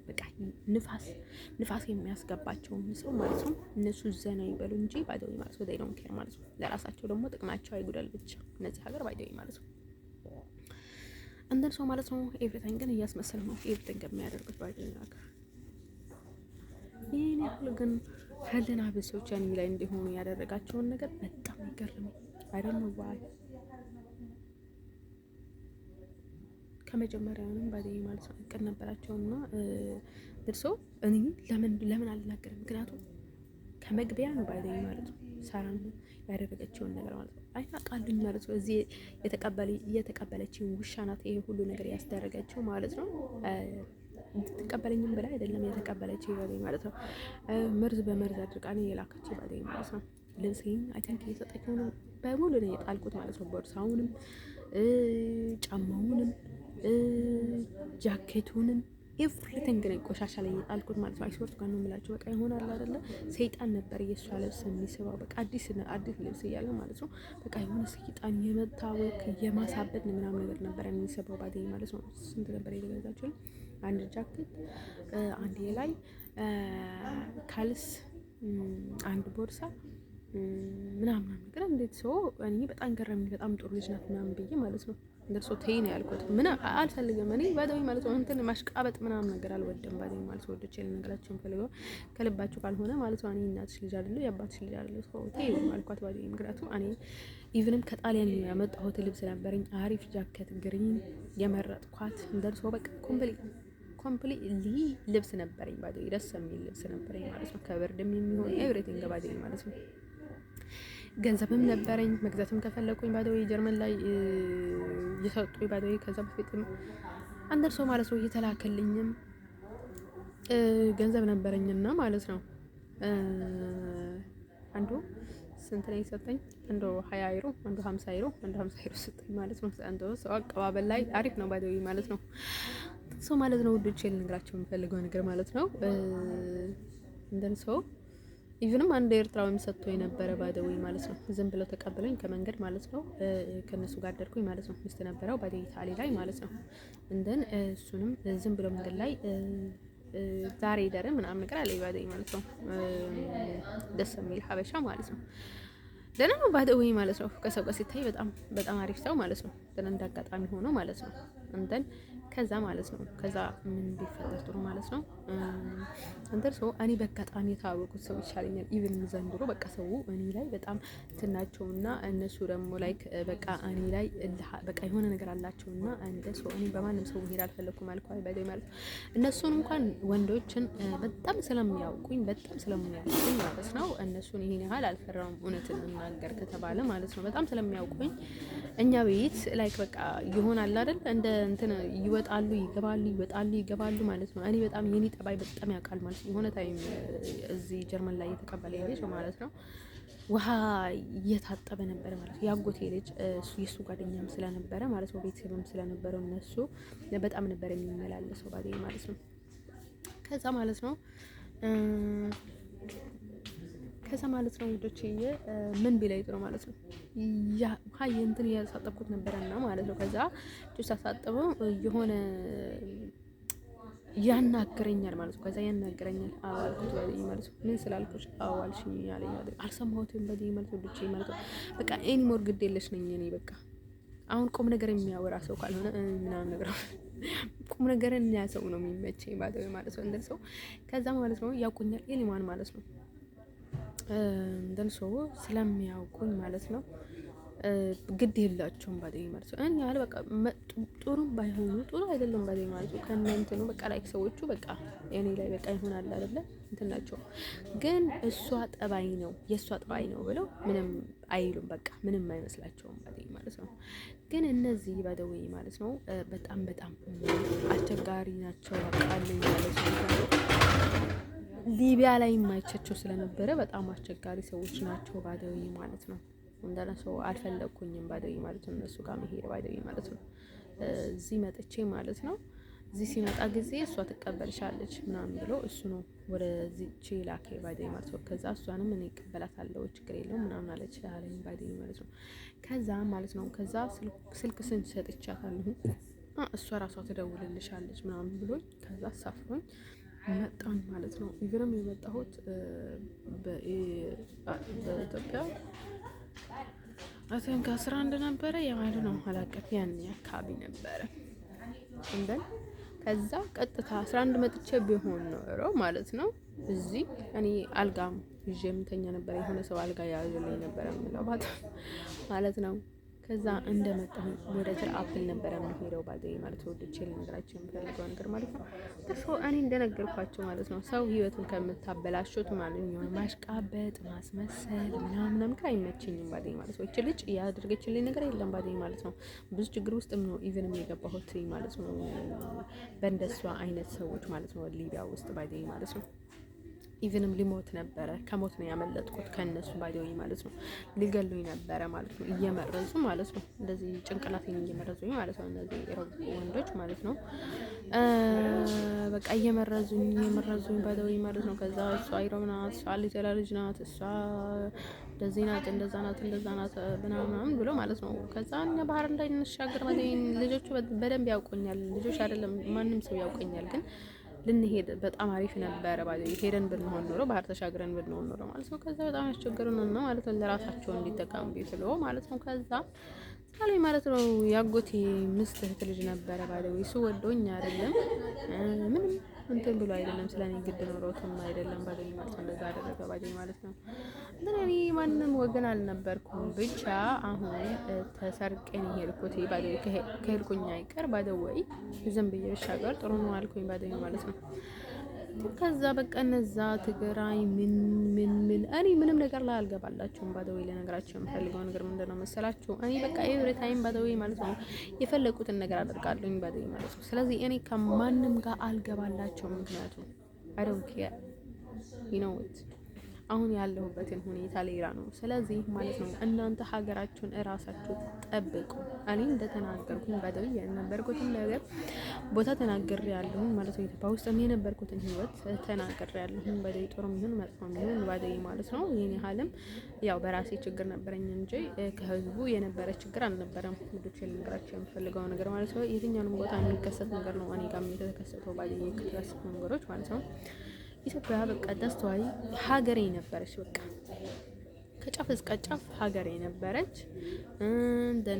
በቃ ንፋስ የሚያስገባቸውን ሰው ማለት ነው እነሱ ዘና ይበሉ እንጂ ባይደውይ ማለት ነው they don't care ማለት ነው። ለራሳቸው ደግሞ ጥቅማቸው አይጉዳል ብቻ እነዚህ ሀገር ባይደውይ ማለት ነው። እንደን ሰው ማለት ነው ኤቭሪቲንግ ግን እያስመሰለ ነው ኤቭሪቲንግ የሚያደርጉት ባይደውይ ነገር። ይሄን ያህል ግን ህልና ቢሶች እኔ ላይ እንዲሆኑ ያደረጋቸውን ነገር በጣም ይገርመኝ። አይደል ነው ዋይ ከመጀመሪያውንም ባደኝ ማለት ነው እቅድ ነበራቸውና ድርሶ እኔ ለምን አልናገርም? ምክንያቱም ከመግቢያ ነው ባደኝ ማለት ነው ሳራን ያደረገችውን ነገር ማለት ነው አይታቃልኝ ማለት ነው። እዚህ የተቀበለችው ውሻ ናት ይሄ ሁሉ ነገር ያስደረገችው ማለት ነው። ተቀበለኝም ብላ አይደለም የተቀበለችው ባደኝ ማለት ነው። መርዝ በመርዝ አድርጋ ነው የላከችው ባደኝ ማለት ነው። ልብሴን አይ ቲንክ እየሰጠችው ነው በሙሉ ነው የጣልኩት ማለት ነው። ቦርሳውንም ጫማውንም ጃኬቱንም ኤቭሪቲንግ ነው ቆሻሻ ላይ የጣልኩት ማለት ነው። አይሶርት ጋር ነው የምላችሁ። በቃ ይሆናል አይደለ? ሰይጣን ነበር የሷ ልብስ የሚስበው። በቃ አዲስ ልብስ እያለ ማለት ነው። በቃ የሆነ ሰይጣን የመታወክ የማሳበድ ምናምን ነገር ነበር የሚስበው ባደኝ ማለት ነው። ስንት ነበር የገዛችው? አንድ ጃኬት፣ አንድ ላይ ካልስ፣ አንድ ቦርሳ ምናምን ነገር እንዴት ሰው እኔ በጣም ገረመኝ። በጣም ጥሩ ልጅ ናት ምናምን ብዬ ማለት ነው። እንደርሶ ተይ ነው ያልኩት። ምን አልፈልግም እኔ ባደኝ ማለት ነው። እንትን ማሽቃበጥ ምናምን ነገር አልወደም ባደኝ ማለት ነው። ወደች ነገራችሁን ፈልገው ከልባችሁ ካልሆነ ማለት ነው። እኔ እናትሽ ልጅ አይደለሁ የአባትሽ ልጅ አይደለሁ። ሰው ተይ አልኳት ባደኝ። ምክንያቱም እኔ ኢቭንም ከጣሊያን ያመጣሁት ልብስ ነበረኝ አሪፍ ጃኬት ግሪን የመረጥኳት እንደርሶ በቃ ኮምፕሊትሊ ልብስ ነበረኝ ባደኝ። ደስ የሚል ልብስ ነበረኝ ማለት ነው። ከብርድም የሚሆን ኤቭሪቲንግ ባደኝ ማለት ነው። ገንዘብም ነበረኝ መግዛትም ከፈለኩኝ ባደው ጀርመን ላይ እየሰጡኝ ባደው ከዛ በፊትም አንደርሶ ማለት ነው እየተላከልኝም ገንዘብ ነበረኝና ማለት ነው። አንዱ ስንት ነው የሰጠኝ? አንዱ 20 ዩሮ፣ አንዱ 50 ዩሮ፣ አንዱ 50 ዩሮ ሰጠኝ ማለት ነው። አንዱ ሰው አቀባበል ላይ አሪፍ ነው ባደዊ ማለት ነው። ሰው ማለት ነው ውዶቼ ልነግራቸው የምፈልገው ነገር ማለት ነው። እንደን ሰው ኢቭንም አንድ ኤርትራዊም ሰጥቶ የነበረ ባደዊ ማለት ነው። ዝም ብለው ተቀበለኝ ከመንገድ ማለት ነው። ከነሱ ጋር አደርኩኝ ማለት ነው። ሚስት ነበረው ባደዊ ታሊ ላይ ማለት ነው። እንደን እሱንም ዝም ብለው መንገድ ላይ ዛሬ ደረ ምናምን ነገር አለ ባደዊ ማለት ነው። ደስ የሚል ሀበሻ ማለት ነው። ደህና ነው ባደዊ ማለት ነው። ከሰው ጋር ሲታይ በጣም በጣም አሪፍ ሰው ማለት ነው። ደህና እንዳጋጣሚ ሆኖ ማለት ነው። እንደን ከዛ ማለት ነው። ከዛ ምን ቢፈጠር ጥሩ ማለት ነው። እንትን ሰው እኔ በአጋጣሚ የታወቁት ሰው ይሻለኛል። ኢቭን ዘንድሮ በቃ ሰው እኔ ላይ በጣም ትናቸውና እነሱ ደግሞ ላይክ በቃ እኔ ላይ በቃ የሆነ ነገር አላቸውና እንደ ሰው እኔ በማንም ሰው መሄድ አልፈለኩም አልኳይ ባይ ማለት ነው። እነሱን እንኳን ወንዶችን በጣም ስለሚያውቁኝ ማለት ነው። እነሱን ይሄን ያህል አልፈራም እውነትን እናገር ከተባለ ማለት ነው። በጣም ስለሚያውቁኝ እኛ ቤት ላይክ በቃ ይሆናል አይደል እንደ እንትን ይወጣሉ ይገባሉ ማለት ነው። እኔ በጣም የኔ ጠባይ በጣም ያውቃል ማለት ነው። የሆነ ታይም እዚህ ጀርመን ላይ የተቀበለ ልጅ ማለት ነው ውሃ እየታጠበ ነበር ማለት ነው። ያጎቴ ልጅ የሱ ጓደኛም ስለነበረ ማለት ነው። ቤተሰብም ስለነበረው እነሱ በጣም ነበር የሚመላለሰው ባዴ ማለት ነው። ከዛ ማለት ነው ውዶችዬ ምን ቢላይ ጥሩ ማለት ነው። ያ ሀይ እንትን ያሳጠብኩት ነበርና ማለት ነው። ከዛ ጁስ አሳጥበው የሆነ ያናገረኛል ማለት ነው። ከዛ ያናገረኛል አልኩት ማለት ነው። ምን ስላልኩሽ አዋልሽኝ ያለኝ ማለት ነው። አልሰማሁትም በዚህ ማለት ነው። ውዶችዬ ማለት ነው በቃ ኤኒሞር ግድ የለሽ ነኝ እኔ በቃ አሁን ቁም ነገር የሚያወራ ሰው ካልሆነ ምናምን ነገር ቁም ነገርን ያ ሰው ነው የሚመቸኝ ማለት ነው። እንደሰው ከዛ ማለት ነው ያውቁኛል ኤኒማን ማለት ነው። እንደን ሰው ስለሚያውቁኝ ማለት ነው ግድ የላቸውም ባዴ ማለት ነው። እኔ ያለ በቃ ጥሩም ባይሆኑ ጥሩ አይደለም ባዴ ማለት ነው። ከእናንተ ነው በቃ ላይክ ሰዎቹ በቃ እኔ ላይ በቃ ይሆናል አይደለ እንትን ናቸው። ግን እሷ ጠባይ ነው የእሷ ጠባይ ነው ብለው ምንም አይሉም በቃ ምንም አይመስላቸውም ባዴ ማለት ነው። ግን እነዚህ ባደዌ ማለት ነው በጣም አስቸጋሪ ናቸው አቃለኝ ማለት ነው። ሊቢያ ላይ የማይቻቸው ስለነበረ በጣም አስቸጋሪ ሰዎች ናቸው ባደዌ ማለት ነው። እንደና ሰው አልፈለኩኝም ባደዌ ማለት ነው። እነሱ ጋር መሄድ ባደዌ ማለት ነው። እዚህ መጥቼ ማለት ነው እዚህ ሲመጣ ጊዜ እሷ ትቀበልሻለች ምናምን ብሎ እሱ ነው ወደዚህ ላከ ባደዌ ማለት ነው። ከዛ እሷንም እኔ እቀበላታለሁ ችግር የለውም ምናምን አለች አለኝ ባደዌ ማለት ነው። ከዛ ማለት ነው ከዛ ስልክ ሰጥቻታለሁ እሷ ራሷ ትደውልልሻለች ምናምን ብሎኝ ከዛ አሳፍሮኝ መጣን ማለት ነው። ኢቭንም የመጣሁት በኢትዮጵያ አተን ከ11 ነበረ ያማሉ ነው አላቀፍ ያን አካባቢ ነበረ እንደን ከዛ ቀጥታ 11 መጥቼ ቢሆን ነው ማለት ነው። እዚህ እኔ አልጋም ይዤ የምተኛ ነበር። የሆነ ሰው አልጋ ያዘልኝ ነበር ማለት ነው። ከዛ እንደመጣሁ ወደ አፕል ነበር የምሄደው ባዴ ማለት ነው። ወደች ልነግራችሁ የምፈልገው ነገር ማለት ነው። እኔ እንደነገርኳቸው ማለት ነው ሰው ህይወቱን ከምታበላሹት ማለት ነው ማሽቃበጥ ማስመሰል ምናምን አይመቸኝም ባዴ ማለት ነው። እቺ ልጅ ያደረገችልኝ ነገር የለም ባዴ ማለት ነው። ብዙ ችግር ውስጥም ነው ኢቭንም የገባሁት ማለት ነው። በእንደሷ አይነት ሰዎች ማለት ነው ሊቢያ ውስጥ ባዴ ማለት ነው። ኢቭንም ሊሞት ነበረ ከሞት ነው ያመለጥኩት ከነሱ ባይደውኝ ማለት ነው። ሊገሉኝ ነበረ ማለት ነው እየመረዙ ማለት ነው። እንደዚህ ጭንቅላቴን እየመረዙኝ ማለት ነው። እነዚህ ወንዶች ማለት ነው በቃ እየመረዙኝ ባይደውኝ ማለት ነው። ከዛ እሷ አይሮና እሷ ልጅ ናት እሷ እንደዚህ ናት እንደዛ ናት ምናምን ብሎ ማለት ነው። ከዛ እኛ ባህር እንዳይነሻገር ማለት ልጆቹ በደንብ ያውቁኛል። ልጆች አይደለም ማንም ሰው ያውቀኛል ግን ልንሄድ በጣም አሪፍ ነበረ ባይ ሄደን ብንሆን ኖሮ ባህር ተሻግረን ብንሆን ኖሮ ማለት ነው። ከዛ በጣም ያስቸገሩን ነው ማለት ነው። ለራሳቸው እንዲጠቀሙ ቢትሎ ማለት ነው። ከዛ ሳላይ ማለት ነው ያጎቴ ምስት እህት ልጅ ነበረ ባይ እሱ ወዶኝ አይደለም ምንም እንትን ብሎ አይደለም ስለኔ ግድ ኖሮትም አይደለም ባይ ማለት ነው። እንደዛ አደረገ ባይ ማለት ነው። ግን እኔ ማንንም ወገን አልነበርኩም ብቻ አሁን ተሰርቀን ሄድኩት ባይ ከሄድኩኝ አይቀር ባይ ዝም ብዬ ብሻገር ጥሩ ነው አልኩኝ ባይ ማለት ነው። ከዛ በቃ እነዛ ትግራይ ምን እኔ ምንም ነገር ላይ አልገባላችሁም ባይ ለነገራችሁ የምፈልገው ነገር ምንድነው መሰላችሁ? እኔ በቃ ኤቭሪ ታይም ባይ ማለት ነው የፈለኩትን ነገር አደርጋለሁኝ ባይ ማለት ነው። ስለዚህ እኔ ከማንም ጋር አልገባላችሁም ምክንያቱም I don't care you know it አሁን ያለሁበትን ሁኔታ ሌላ ነው። ስለዚህ ማለት ነው እናንተ ሀገራችሁን እራሳችሁ ጠብቁ። እኔ እንደተናገርኩኝ ባደው የነበርኩትን ነገር ቦታ ተናግሬ ያለሁኝ ማለት ነው። ኢትዮጵያ ውስጥ የነበርኩትን ህይወት ተናግሬ ያለሁኝ ባደው ጥሩም ይሁን መጥፎም ይሁን ባደው ማለት ነው። የኔ ሀልም ያው በራሴ ችግር ነበረኝ እንጂ ከህዝቡ የነበረ ችግር አልነበረም። ልጆች ልነግራቸው የምፈልገው ነገር ማለት ነው የትኛውንም ቦታ የሚከሰት ነገር ነው እኔ ጋር የተከሰተው ባደው ከተከሰቱ ነገሮች ማለት ነው። ኢትዮጵያ በቃ ደስታዋይ ሀገሬ ነበረች። በቃ ከጫፍ እስከ ጫፍ ሀገሬ ነበረች።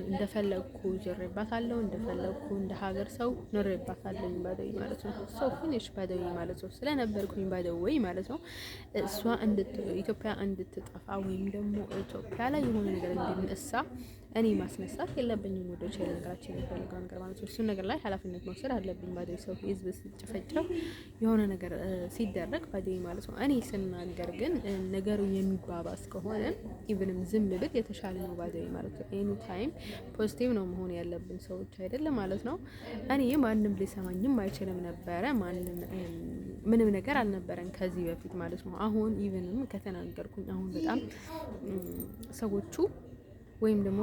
እንደፈለግኩ ዞሬባታለሁ፣ እንደፈለግኩ እንደ ሀገር ሰው ኖሬባታለሁ ባደይ ማለት ነው። ሰው ፊኒሽ ባደይ ማለት ነው ስለነበርኩኝ ባደይ ማለት ነው። እሷ ኢትዮጵያ እንድትጠፋ ወይም ደግሞ ኢትዮጵያ ላይ የሆነ ነገር እንድንሳ እኔ ማስነሳት የለብኝም። ወደ ነገራችን የሚፈልገው ነገር ማለት ነው እሱን ነገር ላይ ኃላፊነት መውሰድ አለብኝ። ባደይ ሰው ህዝብ ሲጨፈጨፍ የሆነ ነገር ሲደረግ ባደይ ማለት ነው። እኔ ስናገር ግን ነገሩ የሚባባስ ከሆነ ኢቭንም ዝም ብል የተሻለ ነው ባደይ ማለት ነው። ኤኒ ታይም ፖዚቲቭ ነው መሆን ያለብን ሰዎች አይደለም ማለት ነው። እኔ ማንም ሊሰማኝም አይችልም ነበረ። ምንም ነገር አልነበረን ከዚህ በፊት ማለት ነው። አሁን ኢቭንም ከተናገርኩኝ አሁን በጣም ሰዎቹ ወይም ደግሞ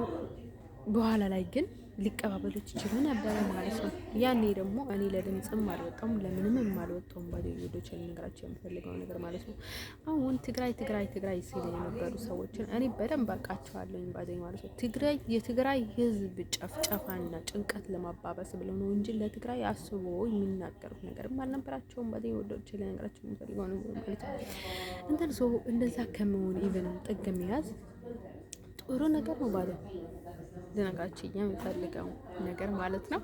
በኋላ ላይ ግን ሊቀባበሉት ይችላል ነበረ ማለት ነው። ያኔ ደግሞ እኔ ለድምጽም አልወጣም ለምንም አልወጣም ባደይ ወዶች ነገራቸው የምፈልገው ነገር ማለት ነው። አሁን ትግራይ ሲል የነበሩ ሰዎችን እኔ በደንብ አውቃቸዋለሁ ባደይ ማለት ነው። የትግራይ ህዝብ ጨፍጨፋና ጭንቀት ለማባበስ ብለው ነው እንጂ ለትግራይ አስቦ የሚናገሩት ነገርም አልነበራቸውም። ባደይ ወዶች ነገራቸው የምፈልገው ነገር ማለት ነው። እንደዛ ከመሆን ኢቭን ጥግ መያዝ ጥሩ ነገር ነው ባደይ ልነግራችሁ የምፈልገው ነገር ማለት ነው።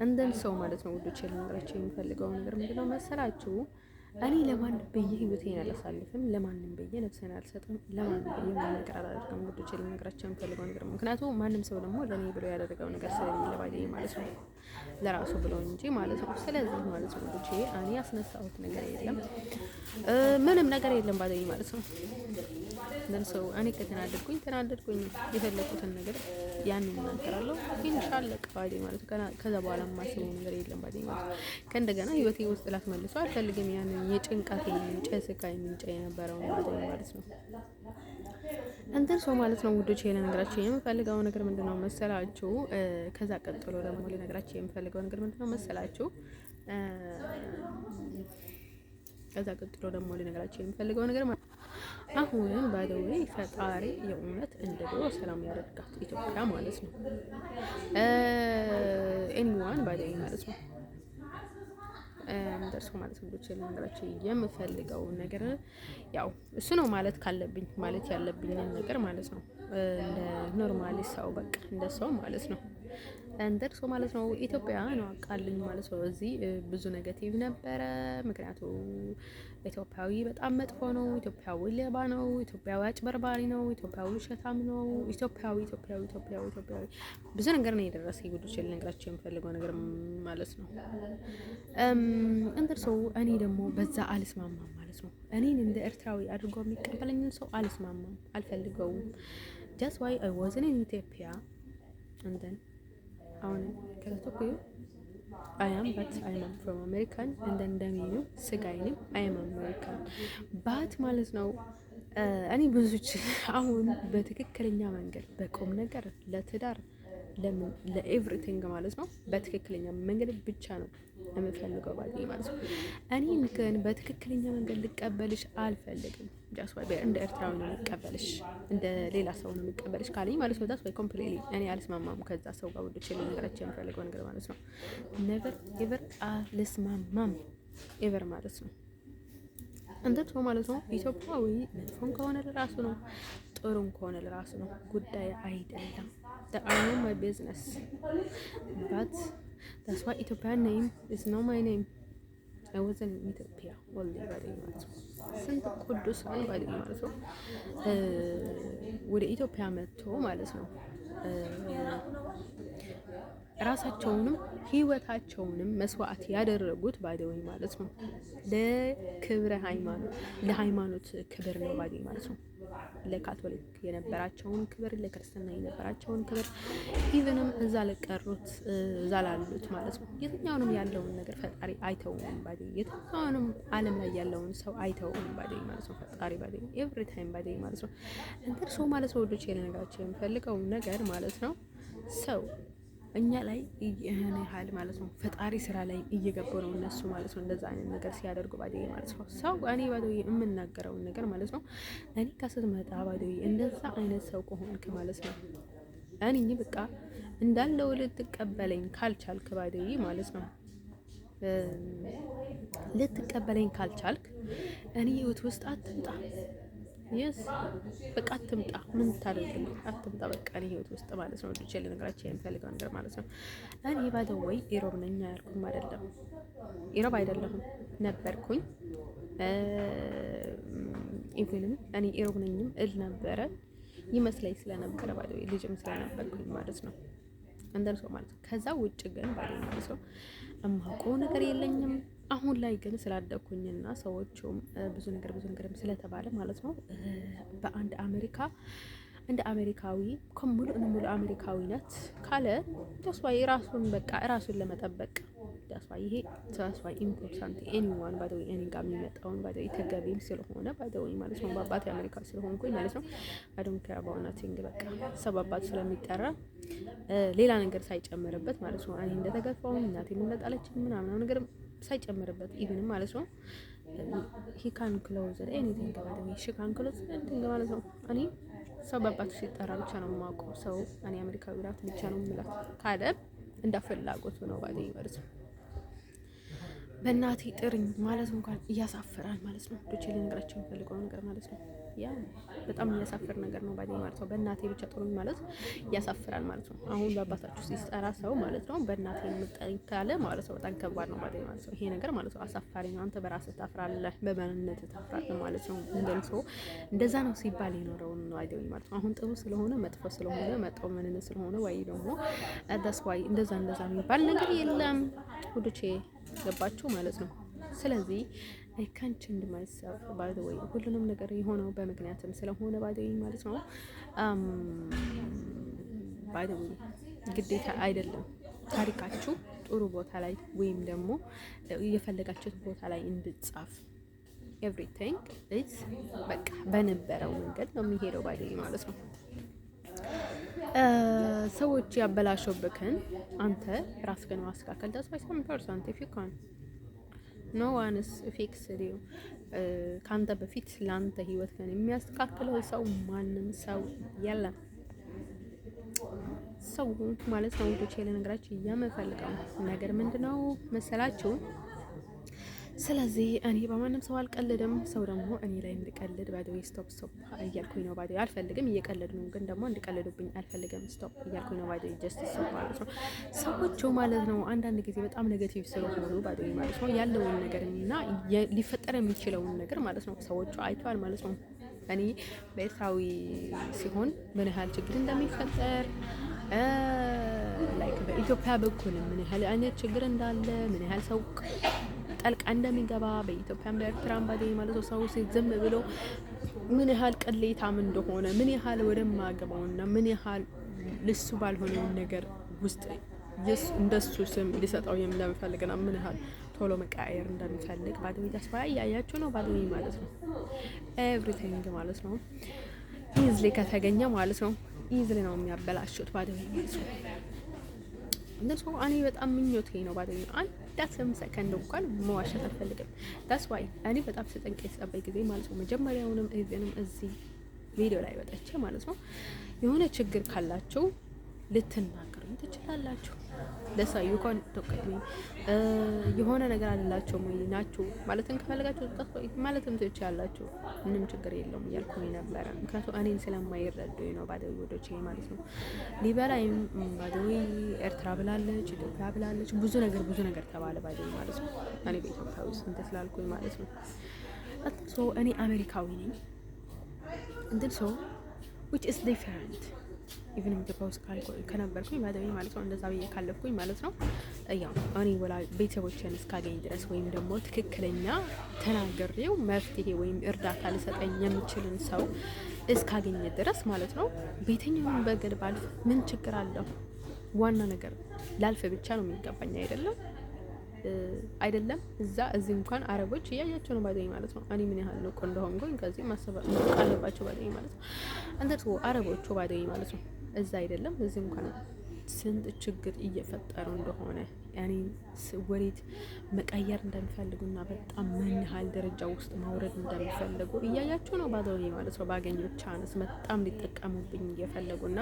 እንደን ሰው ማለት ነው ውዶቼ ልነግራችሁ የምፈልገው ነገር ምንድነው መሰላችሁ? እኔ ለማንም ብዬ ህይወቴን አላሳልፍም፣ ለማንም ብዬ ነፍሴን አልሰጥም፣ ለማንም ብዬ ምንም ነገር አላደርግም። ውዶቼ ልነግራችሁ የምፈልገው ነገር ምክንያቱም ማንም ሰው ደግሞ ለእኔ ብሎ ያደረገው ነገር ስለሌለ ባደይ ማለት ነው ለራሱ ብሎ እንጂ ማለት ነው። ስለዚህ ማለት ነው ውዶቼ እኔ ያስነሳሁት ነገር የለም፣ ምንም ነገር የለም ባደይ ማለት ነው። ሰው እኔ ተናደድኩኝ የፈለኩትን ነገር ያንን እናገራለሁ። ፊኒሽ አለቀ ባደይ ማለት ነው። ከዛ በኋላ የማስበው ነገር የለም ባደይ ማለት ነው። ከእንደገና ህይወቴ ውስጥ ላስመልሶ አልፈልግም። ያንን የጭንቀት ምንጭ ስቃይ ምንጭ የነበረውን ባደይ ማለት ነው። ሰው ማለት ነው ውዶቼ ልነግራችሁ የምፈልገው ነገር ምንድነው መሰላችሁ? ከዛ ቀጥሎ ደግሞ ልነግራችሁ የምፈልገው ነገር ምንድነው መሰላችሁ? ከዛ ቀጥሎ ደግሞ ልነግራችሁ የምፈልገው ነገር አሁንም ባደይ ፈጣሪ የእውነት እንደ ድሮ ሰላም ያደርጋት ኢትዮጵያ ማለት ነው። ኤኒዋን ባደይ ማለት ነው ደርሶ ማለት ነው። ብቻ ልነግራችሁ የምፈልገው ነገር ያው እሱ ነው ማለት ካለብኝ ማለት ያለብኝን ነገር ማለት ነው። እንደ ኖርማሊ ሰው በቃ እንደ ሰው ማለት ነው እንደርሶ ማለት ነው። ኢትዮጵያ ነው አቃልኝ ማለት ነው። እዚህ ብዙ ኔጌቲቭ ነበረ። ምክንያቱም ኢትዮጵያዊ በጣም መጥፎ ነው፣ ኢትዮጵያዊ ሌባ ነው፣ ኢትዮጵያዊ አጭበርባሪ ነው፣ ኢትዮጵያዊ ውሸታም ነው፣ ኢትዮጵያዊ ብዙ ነገር ነው የደረሰኝ ጉዶች ልነግራችሁ የምፈልገው ነገር ማለት ነው። እንደርሶ እኔ ደግሞ በዛ አልስማማም ማለት ነው። እኔን እንደ ኤርትራዊ አድርጎ የሚቀበለኝን ሰው አልስማማም፣ አልፈልገውም። just why I wasn't in Ethiopia and then አሁን ከቶኩዩ I am from American and then ደሜኑ ስጋይንም I am American but ማለት ነው። እኔ ብዙዎች አሁን በትክክለኛ መንገድ በቆም ነገር ለትዳር ለኤቭሪቲንግ ማለት ነው በትክክለኛ መንገድ ብቻ ነው የምፈልገው ባደይ ማለት ነው። እኔን ግን በትክክለኛ መንገድ ልቀበልሽ አልፈልግም። ጃስ ወይ እንደ ኤርትራዊ ነው ልቀበልሽ፣ እንደ ሌላ ሰው ነው ልቀበልሽ ካለኝ ማለት ነው ዳስ ወይ ኮምፕሊትሊ እኔ አልስማማም ከዛ ሰው ጋር ወደ ቸል ነገራችን የምፈልገው ነገር ማለት ነው። ኔቨር ኤቨር አልስማማም ኤቨር ማለት ነው። እንደት ማለት ነው። ኢትዮጵያዊ መጥፎም ከሆነ ለራሱ ነው፣ ጥሩም ከሆነ ለራሱ ነው፣ ጉዳይ አይደለም። I know my business but that's why Ethiopian name is not my name. I wasn't in Ethiopia only ባደይ ማለት ነው። ስንት ቅዱሳን ባደይ ማለት ነው ወደ ኢትዮጵያ መጥቶ ማለት ነው ራሳቸውንም ህይወታቸውንም መስዋዕት ያደረጉት ባይደወይ ማለት ነው ለክብረ ሃይማኖት ለሃይማኖት ክብር ነው ባይደወይ ማለት ነው። ለካቶሊክ የነበራቸውን ክብር፣ ለክርስትና የነበራቸውን ክብር ኢቭንም እዛ ለቀሩት እዛ ላሉት ማለት ነው። የትኛውንም ያለውን ነገር ፈጣሪ አይተውም ባይደወይ የትኛውንም ዓለም ላይ ያለውን ሰው አይተውም ባይደወይ ማለት ነው። ፈጣሪ ባይደወይ ኤቭሪ ታይም ባይደወይ ማለት ነው። እንትን ሰው ማለት ነው ወዶች የነገራቸው የምፈልገው ነገር ማለት ነው ሰው እኛ ላይ ይሄን ያህል ማለት ነው ፈጣሪ ስራ ላይ እየገቡ ነው እነሱ ማለት ነው። እንደዛ አይነት ነገር ሲያደርጉ ባይደወይ ማለት ነው ሰው እኔ ባይደወይ የምናገረውን ነገር ማለት ነው እኔ ከስትመጣ ባይደወይ እንደዛ አይነት ሰው ከሆንክ ማለት ነው እኔ በቃ እንዳለው ልትቀበለኝ ካልቻልክ ባይደወይ ማለት ነው ልትቀበለኝ ካልቻልክ እኔ ህይወት ውስጥ አትምጣ። የስ በቃ አትምጣ። ምን ታደርግልኝ? አትምጣ በቃ እኔ ህይወት ውስጥ ማለት ነው። ልጅ ልነግራችሁ የምፈልገው ነገር ማለት ነው እኔ ባይደወይ ኢሮብ ነኝ ያልኩም አይደለም። ኢሮብ አይደለሁም ነበርኩኝ። ኢቭንም እኔ ኢሮብ ነኝም እል ነበረ ይመስለኝ ስለነበረ ባይደወይ ልጅም ስለነበርኩኝ ማለት ነው እንደርሶ ማለት ነው። ከዛ ውጭ ግን ባይደወይ ማለት ነው እማውቀው ነገር የለኝም። አሁን ላይ ግን ስላደኩኝና ሰዎቹም ብዙ ነገርም ስለተባለ ማለት ነው በአንድ አሜሪካ እንደ አሜሪካዊ ከሙሉ አሜሪካዊነት ካለ ተስፋዬ ራሱን በቃ ራሱን ለመጠበቅ ተስፋዬ ይሄ ተስፋዬ ኢምፖርታንት ኤኒዋን ባይደወይ እኔ ጋር የሚመጣውን ባይደወይ ተገቢም ስለሆነ ባይደወይ ማለት ነው በአባቴ አሜሪካ ስለሆንኩኝ ማለት ነው አይ ዶንት ኬር አባውት ናቲንግ በቃ ሰው በአባቱ ስለሚጠራ ሌላ ነገር ሳይጨምርበት ማለት ነው እኔ እንደተገፋው እናቴ እንደጣለችኝ ምናምን ነገር ሳይጨምርበት ኢቭን ማለት ነው he can close anything ባይደወይ she can close anything ማለት ነው እኔ ሰው በአባቱ ሲጠራ ብቻ ነው የማውቀው። ሰው እኔ አሜሪካዊ ናት ብቻ ነው የምላት ካለ እንደፈላጎቱ ነው ባይደወይ ማለት ነው። በእናቴ ጥርኝ ማለት እንኳን እያሳፍራል ማለት ነው። ብቻ ልነግራችሁ የምፈልገው ነገር ማለት ነው ያ በጣም የሚያሳፍር ነገር ነው ባይደወይ ማለት ነው። በእናቴ ብቻ ጥሩኝ ማለት ያሳፍራል ማለት ነው። አሁን በአባታችሁ ሲጠራ ሰው ማለት ነው በእናቴ የምጠሪኝ ካለ ማለት ነው በጣም ከባድ ነው ባይደወይ ማለት ነው። ይሄ ነገር ማለት ነው አሳፋሪ ነው። አንተ በራስህ ታፍራለህ፣ በማንነትህ ታፍራለህ ማለት ነው። እንደንሶ እንደዛ ነው ሲባል የኖረውን ነው ባይደወይ ማለት ነው። አሁን ጥሩ ስለሆነ መጥፎ ስለሆነ መጥፎ ማንነት ስለሆነ ወይ ደግሞ ዳስ ዋይ እንደዛ የሚባል ነገር የለም ውዶቼ ገባችሁ ማለት ነው። ስለዚህ I can't change myself by the way ሁሉንም ነገር የሆነው በምክንያትም ስለሆነ ባይደወይ ማለት ነው ባይደወይ ግዴታ አይደለም ታሪካችሁ ጥሩ ቦታ ላይ ወይም ደግሞ የፈለጋችሁት ቦታ ላይ እንድጻፍ everything is በቃ በነበረው መንገድ ነው የሚሄደው ባይደወይ ማለት ነው። ሰዎች ያበላሹብህን አንተ ራስህን ማስተካከል that's why some person if you can no one is fix you ካንተ በፊት ላንተ ህይወት ከን የሚያስተካክለው ሰው ማንም ሰው የለም። ሰው ማለት ነው ወዶቼ ለነገራችሁ የምፈልገው ነገር ምንድነው መሰላችሁ? ስለዚህ እኔ በማንም ሰው አልቀልድም። ሰው ደግሞ እኔ ላይ እንድቀልድ ባይደወይ ስቶፕ እያልኩኝ ነው ባይደወይ አልፈልግም። እየቀለድ ነው ግን ደግሞ እንድቀልዱብኝ አልፈልግም። ስቶፕ እያልኩኝ ነው ባይደወይ ጀስት ስቶፕ ማለት ነው። ሰዎቹ ማለት ነው አንዳንድ ጊዜ በጣም ኔጌቲቭ ስለሆኑ ባይደወይ ማለት ነው ያለውን ነገር እና ሊፈጠር የሚችለውን ነገር ማለት ነው ሰዎቹ አይተዋል ማለት ነው። እኔ በኤርትራዊ ሲሆን ምን ያህል ችግር እንደሚፈጠር ላይክ በኢትዮጵያ በኩል ምን ያህል አይነት ችግር እንዳለ ምን ያህል ሰው ጠልቃ እንደሚገባ በኢትዮጵያም በኤርትራም ባይደወይ ማለት ነው ሰው ዝም ብሎ ምን ያህል ቅሌታም እንደሆነ ምን ያህል ወደማገባውና ምን ያህል ልሱ ባልሆነው ነገር ውስጥ እንደሱ ስም ሊሰጠው እንደሚፈልግና ምን ያህል ቶሎ መቃየር እንደሚፈልግ ባይደወይ ተስፋ ያያችሁ ነው ባይደወይ ማለት ነው። ኤቭሪቲንግ ማለት ነው ኢዝሊ ከተገኘ ማለት ነው ኢዝሊ ነው የሚያበላሹት ባይደወይ ማለት ነው። እንደሱ እኔ በጣም ምኞቴ ነው ባይደወይ አንዳችም ሰከንድ እንኳን መዋሸት አልፈልግም። that's why እኔ በጣም ተጠንቀቅ የሰጠኝ ጊዜ ማለት ነው መጀመሪያውንም ኢቭንም እዚህ ቪዲዮ ላይ ወጣቼ ማለት ነው የሆነ ችግር ካላችሁ ልትናገሩኝ ትችላላችሁ። ለሳዩ ኮን ተቀጥሚ የሆነ ነገር አላችሁ ወይ ናችሁ ማለትን ከፈለጋችሁ ተጠቅመው ማለትም ትችላላችሁ ምንም ችግር የለውም እያልኩኝ ነበር። ምክንያቱም እኔን ስለማይረዱኝ ነው ባይደወይ ወዶቼ ማለት ነው። ሊበላይም ባይደወይ ኤርትራ ብላለች፣ ኢትዮጵያ ብላለች፣ ብዙ ነገር ተባለ ባይደወይ ማለት ነው። እኔ በኢትዮጵያ ውስጥ እንትን ስላልኩኝ ማለት ነው ሶ እኔ አሜሪካዊ ነኝ እንትን ሶ which is different ኢቭን ኢትዮጵያ ውስጥ ከነበርኩኝ ባደዊ ማለት ነው እንደዛ ብዬ ካለፍኩኝ ማለት ነው ያው እኔ ቤተሰቦችን እስካገኝ ድረስ ወይም ደግሞ ትክክለኛ ተናግሬው መፍትሄ ወይም እርዳታ ሊሰጠኝ የሚችልን ሰው እስካገኝ ድረስ ማለት ነው ቤተኛውን በገድ ባልፍ ምን ችግር አለው? ዋና ነገር ላልፍ ብቻ ነው የሚገባኝ አይደለም እዚህ እንኳን አረቦች እያያቸው ነው ባደኝ ማለት ነው። እኔ ምን ያህል ነው እንደሆንኩኝ ከዚህ ማሰብ አለባቸው ባደኝ ማለት ነው። እንደሱ አረቦቹ ባደኝ ማለት ነው እዛ አይደለም እዚህ እንኳን ስንት ችግር እየፈጠሩ እንደሆነ ያኔ ወሬት መቀየር እንደሚፈልጉና በጣም ምን ያህል ደረጃ ውስጥ ማውረድ እንደሚፈልጉ እያያቸው ነው ባደኝ ማለት ነው። ባገኘው ቻንስ በጣም ሊጠቀሙብኝ እየፈለጉና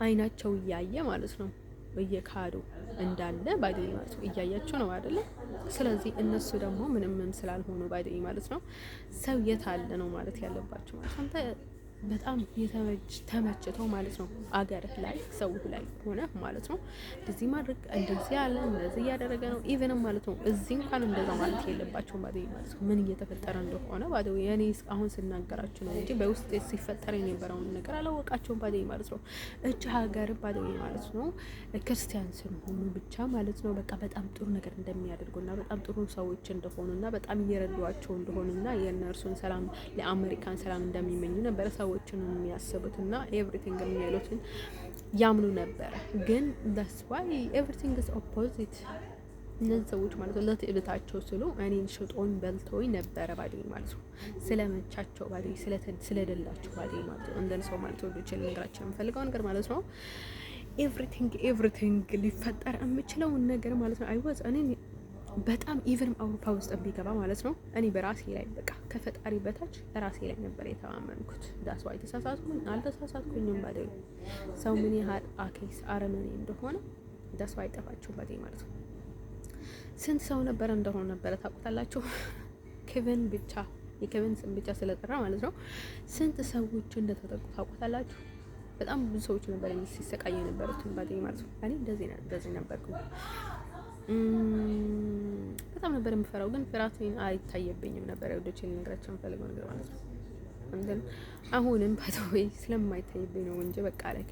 አይናቸው እያየ ማለት ነው እየካዱ እንዳለ ባይደኝ ማለት ነው እያያቸው ነው አይደለ? ስለዚህ እነሱ ደግሞ ምንም ስላልሆኑ ባይደኝ ማለት ነው ሰው የት አለ ነው ማለት ያለባቸው ማለት አንተ በጣም ተመችተው ማለት ነው አገርህ ላይ ሰው ላይ ሆነ ማለት ነው እንደዚህ ማድረግ እንደዚህ ያለ እንደዚህ እያደረገ ነው ኢቭንም ማለት ነው እዚህ እንኳን እንደዛ ማለት የለባቸውም ባደኝ ማለት ነው። ምን እየተፈጠረ እንደሆነ ባደው የኔ አሁን ስናገራችሁ ነው እንጂ በውስጥ ሲፈጠር የነበረውን ነገር አላወቃቸውም ባደኝ ማለት ነው። እቺ ሀገር ባደኝ ማለት ነው ክርስቲያን ስለሆኑ ብቻ ማለት ነው በቃ በጣም ጥሩ ነገር እንደሚያደርጉና በጣም ጥሩ ሰዎች እንደሆኑና በጣም እየረዷቸው እንደሆኑና የእነርሱን ሰላም ለአሜሪካን ሰላም እንደሚመኙ ነበር ሰዎችን የሚያስቡትና ኤቭሪቲንግ የሚያሉትን ያምኑ ነበረ። ግን that's why everything is opposite እነዚህ ሰዎች ማለት ነው ለትዕቢታቸው ስሉ እኔን ሽጦኝ በልተውኝ ነበረ ባደኝ ማለት ነው። ስለመቻቸው ባደኝ ስለደላቸው ባደኝ ማለት ነው እንደን ሰው ማለት ነው ልጅ ልንገራቸው የምፈልገው ነገር ማለት ነው ኤቭሪቲንግ ሊፈጠር የሚችለውን ነገር ማለት ነው አይወዝ እኔ በጣም ኢቭን አውሮፓ ውስጥ ቢገባ ማለት ነው እኔ በራሴ ላይ በቃ ከፈጣሪ በታች ራሴ ላይ ነበር የተማመንኩት። ዳስ ዋይ አልተሳሳትኩኝም ባደኝ ሰው ምን ያህል አኬስ አረመኔ እንደሆነ ዳስ ዋይ ጠፋችሁ ባደኝ ማለት ነው። ስንት ሰው ነበረ ታውቁታላችሁ? ኬቨን ብቻ የኬቨን ስም ብቻ ስለጠራ ማለት ነው ስንት ሰዎች እንደተጠቁ ታውቁታላችሁ? በጣም ብዙ ሰዎች ነበር ሲሰቃዩ የነበሩት ባደኝ ማለት ነው። እኔ እንደዚህ ነበርኩ። በጣም ነበር የምፈራው ግን ፍርሃቴን አይታየብኝም ነበር ወደች ልነግራችሁ የምፈልገው ነገር ማለት ነው። እንደን አሁንም ባደይ ስለማይታየብኝ ነው እንጂ በቃ ላይ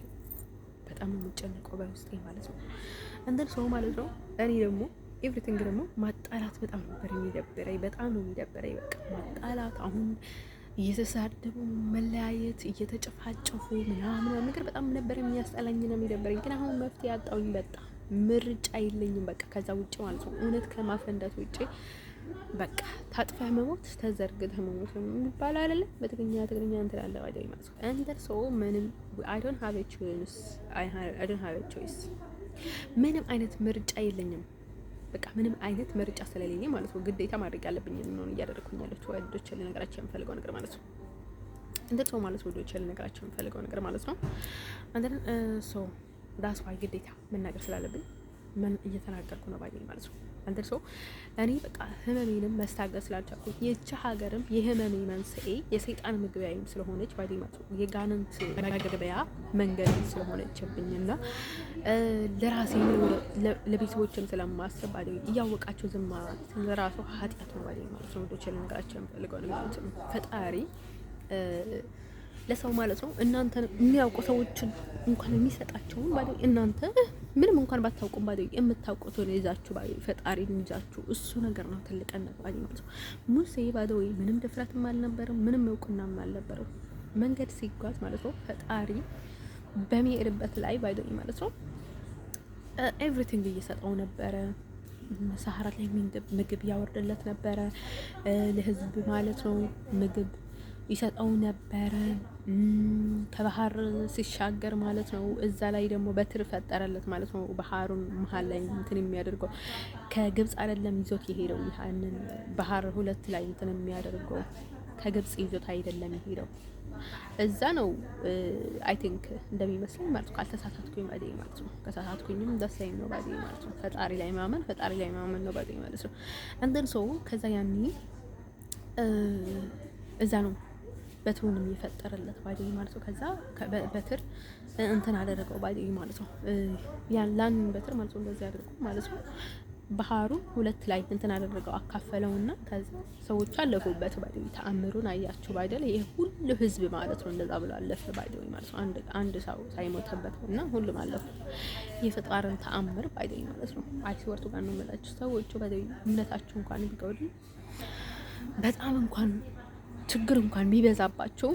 በጣም የምጨነቀው በውስጤ ማለት ነው። እንደን ሰው ማለት ነው እኔ ደግሞ ኤቭሪቲንግ ደግሞ ማጣላት በጣም ነበር የሚደብረኝ በጣም ነው የሚደብረኝ በቃ ማጣላት አሁን እየተሳደቡ መለያየት እየተጨፋጨፉ ምናምን ነገር በጣም ነበር የሚያስጠላኝ ነው የሚደብረኝ። ግን አሁን መፍትሄ ያጣውኝ በጣም ምርጫ የለኝም በቃ ከዛ ውጪ ማለት ነው እውነት ከማፈንዳት ውጪ በቃ ታጥፈህ መሞት ተዘርግተህ መሞት የሚባል አይደለ በትግርኛ እንትን አለ ባደኝ ማለት ነው። እንደር ሰው ምንም I don't have a choice ምንም አይነት ምርጫ የለኝም በቃ ምንም አይነት ምርጫ ስለሌለኝ ማለት ነው ግዴታ ማድረግ ያለብኝ ነው እያደረኩኝ ያለችው ወዶች ልነግራችሁ የምፈልገው ነገር ማለት ነው። እንደ ሰው ማለት ወዶች ልነግራችሁ የምፈልገው ነገር ማለት ነው አንደን ሶ ዳስ ዋይ ግዴታ መናገር ስላለብኝ ምን እየተናገርኩ ነው ባደኝ ማለት ነው። አንተ ሰው እኔ በቃ ህመሜንም መስታገስ ስላልቻልኩ የቻ ሀገርም የህመሜ መንስኤ የሰይጣን ምግቢያዬም ስለሆነች ባደኝ ማለት ነው የጋንንት መግቢያ መንገድ ስለሆነችብኝና ለራሴ ለቤተሰቦችም ስለማስብ ባደኝ እያወቃቸው ዝም ማለት ለራሱ ኃጢአት ነው ባደኝ ማለት ነው። ወዶች ልነግራችሁ የምፈልገው ነገር ማለት ነው ፈጣሪ ለሰው ማለት ነው እናንተ የሚያውቁ ሰዎችን እንኳን የሚሰጣቸውን ባደኝ እናንተ ምንም እንኳን ባታውቁም ባደኝ የምታውቁት ነው ይዛችሁ ባደኝ ፈጣሪን ይዛችሁ እሱ ነገር ነው ትልቅነት ባደኝ ማለት ነው። ሙሴ ባደኝ ምንም ድፍረትም አልነበረም ምንም እውቅናም አልነበረም መንገድ ሲጓዝ ማለት ነው ፈጣሪ በሚሄድበት ላይ ባደኝ ማለት ነው ኤቭሪቲንግ እየሰጠው ነበረ። ሰሃራ ላይ ምግብ ያወርድለት ነበረ ለህዝብ ማለት ነው ምግብ ይሰጠው ነበረ። ከባህር ሲሻገር ማለት ነው እዛ ላይ ደግሞ በትር ፈጠረለት ማለት ነው ባህሩን መሃል ላይ እንትን የሚያደርገው ከግብጽ አይደለም ይዞት የሄደው ያንን ባህር ሁለት ላይ እንትን የሚያደርገው ከግብጽ ይዞት አይደለም የሄደው እዛ ነው አይ ቲንክ እንደሚመስለኝ ማለት ነው ካልተሳሳትኩኝ ባደኝ ማለት ነው። ከሳሳትኩኝም ደስታዬ ነው ባደኝ ማለት ነው። ፈጣሪ ላይ ማመን ነው ባደኝ ማለት ነው። እንደን ሰው ከዛ ያኔ እዛ ነው በትሩንም የፈጠረለት ባደኝ ማለት ነው። ከዛ በትር እንትን አደረገው ባደኝ ማለት ነው ያን በትር ማለት ነው እንደዚህ አድርጎ ማለት ነው ባህሩን ሁለት ላይ እንትን አደረገው አካፈለውና ከዛ ሰዎች አለፉበት። ባይደው ተአምሩን አያችሁ ባይደል? ይሄ ሁሉ ህዝብ ማለት ነው እንደዛ ብሎ አለፈ ባይደው ማለት ነው። አንድ ሰው ሳይሞተበት እና ሁሉም አለፉ። የፈጣሪን ተአምር ባይደል ማለት ነው። አይስወርቱ ጋር ነው የምላችሁ ሰዎች ባይደል እምነታችሁ እንኳን ቢጎድ በጣም እንኳን ችግር እንኳን ቢበዛባቸው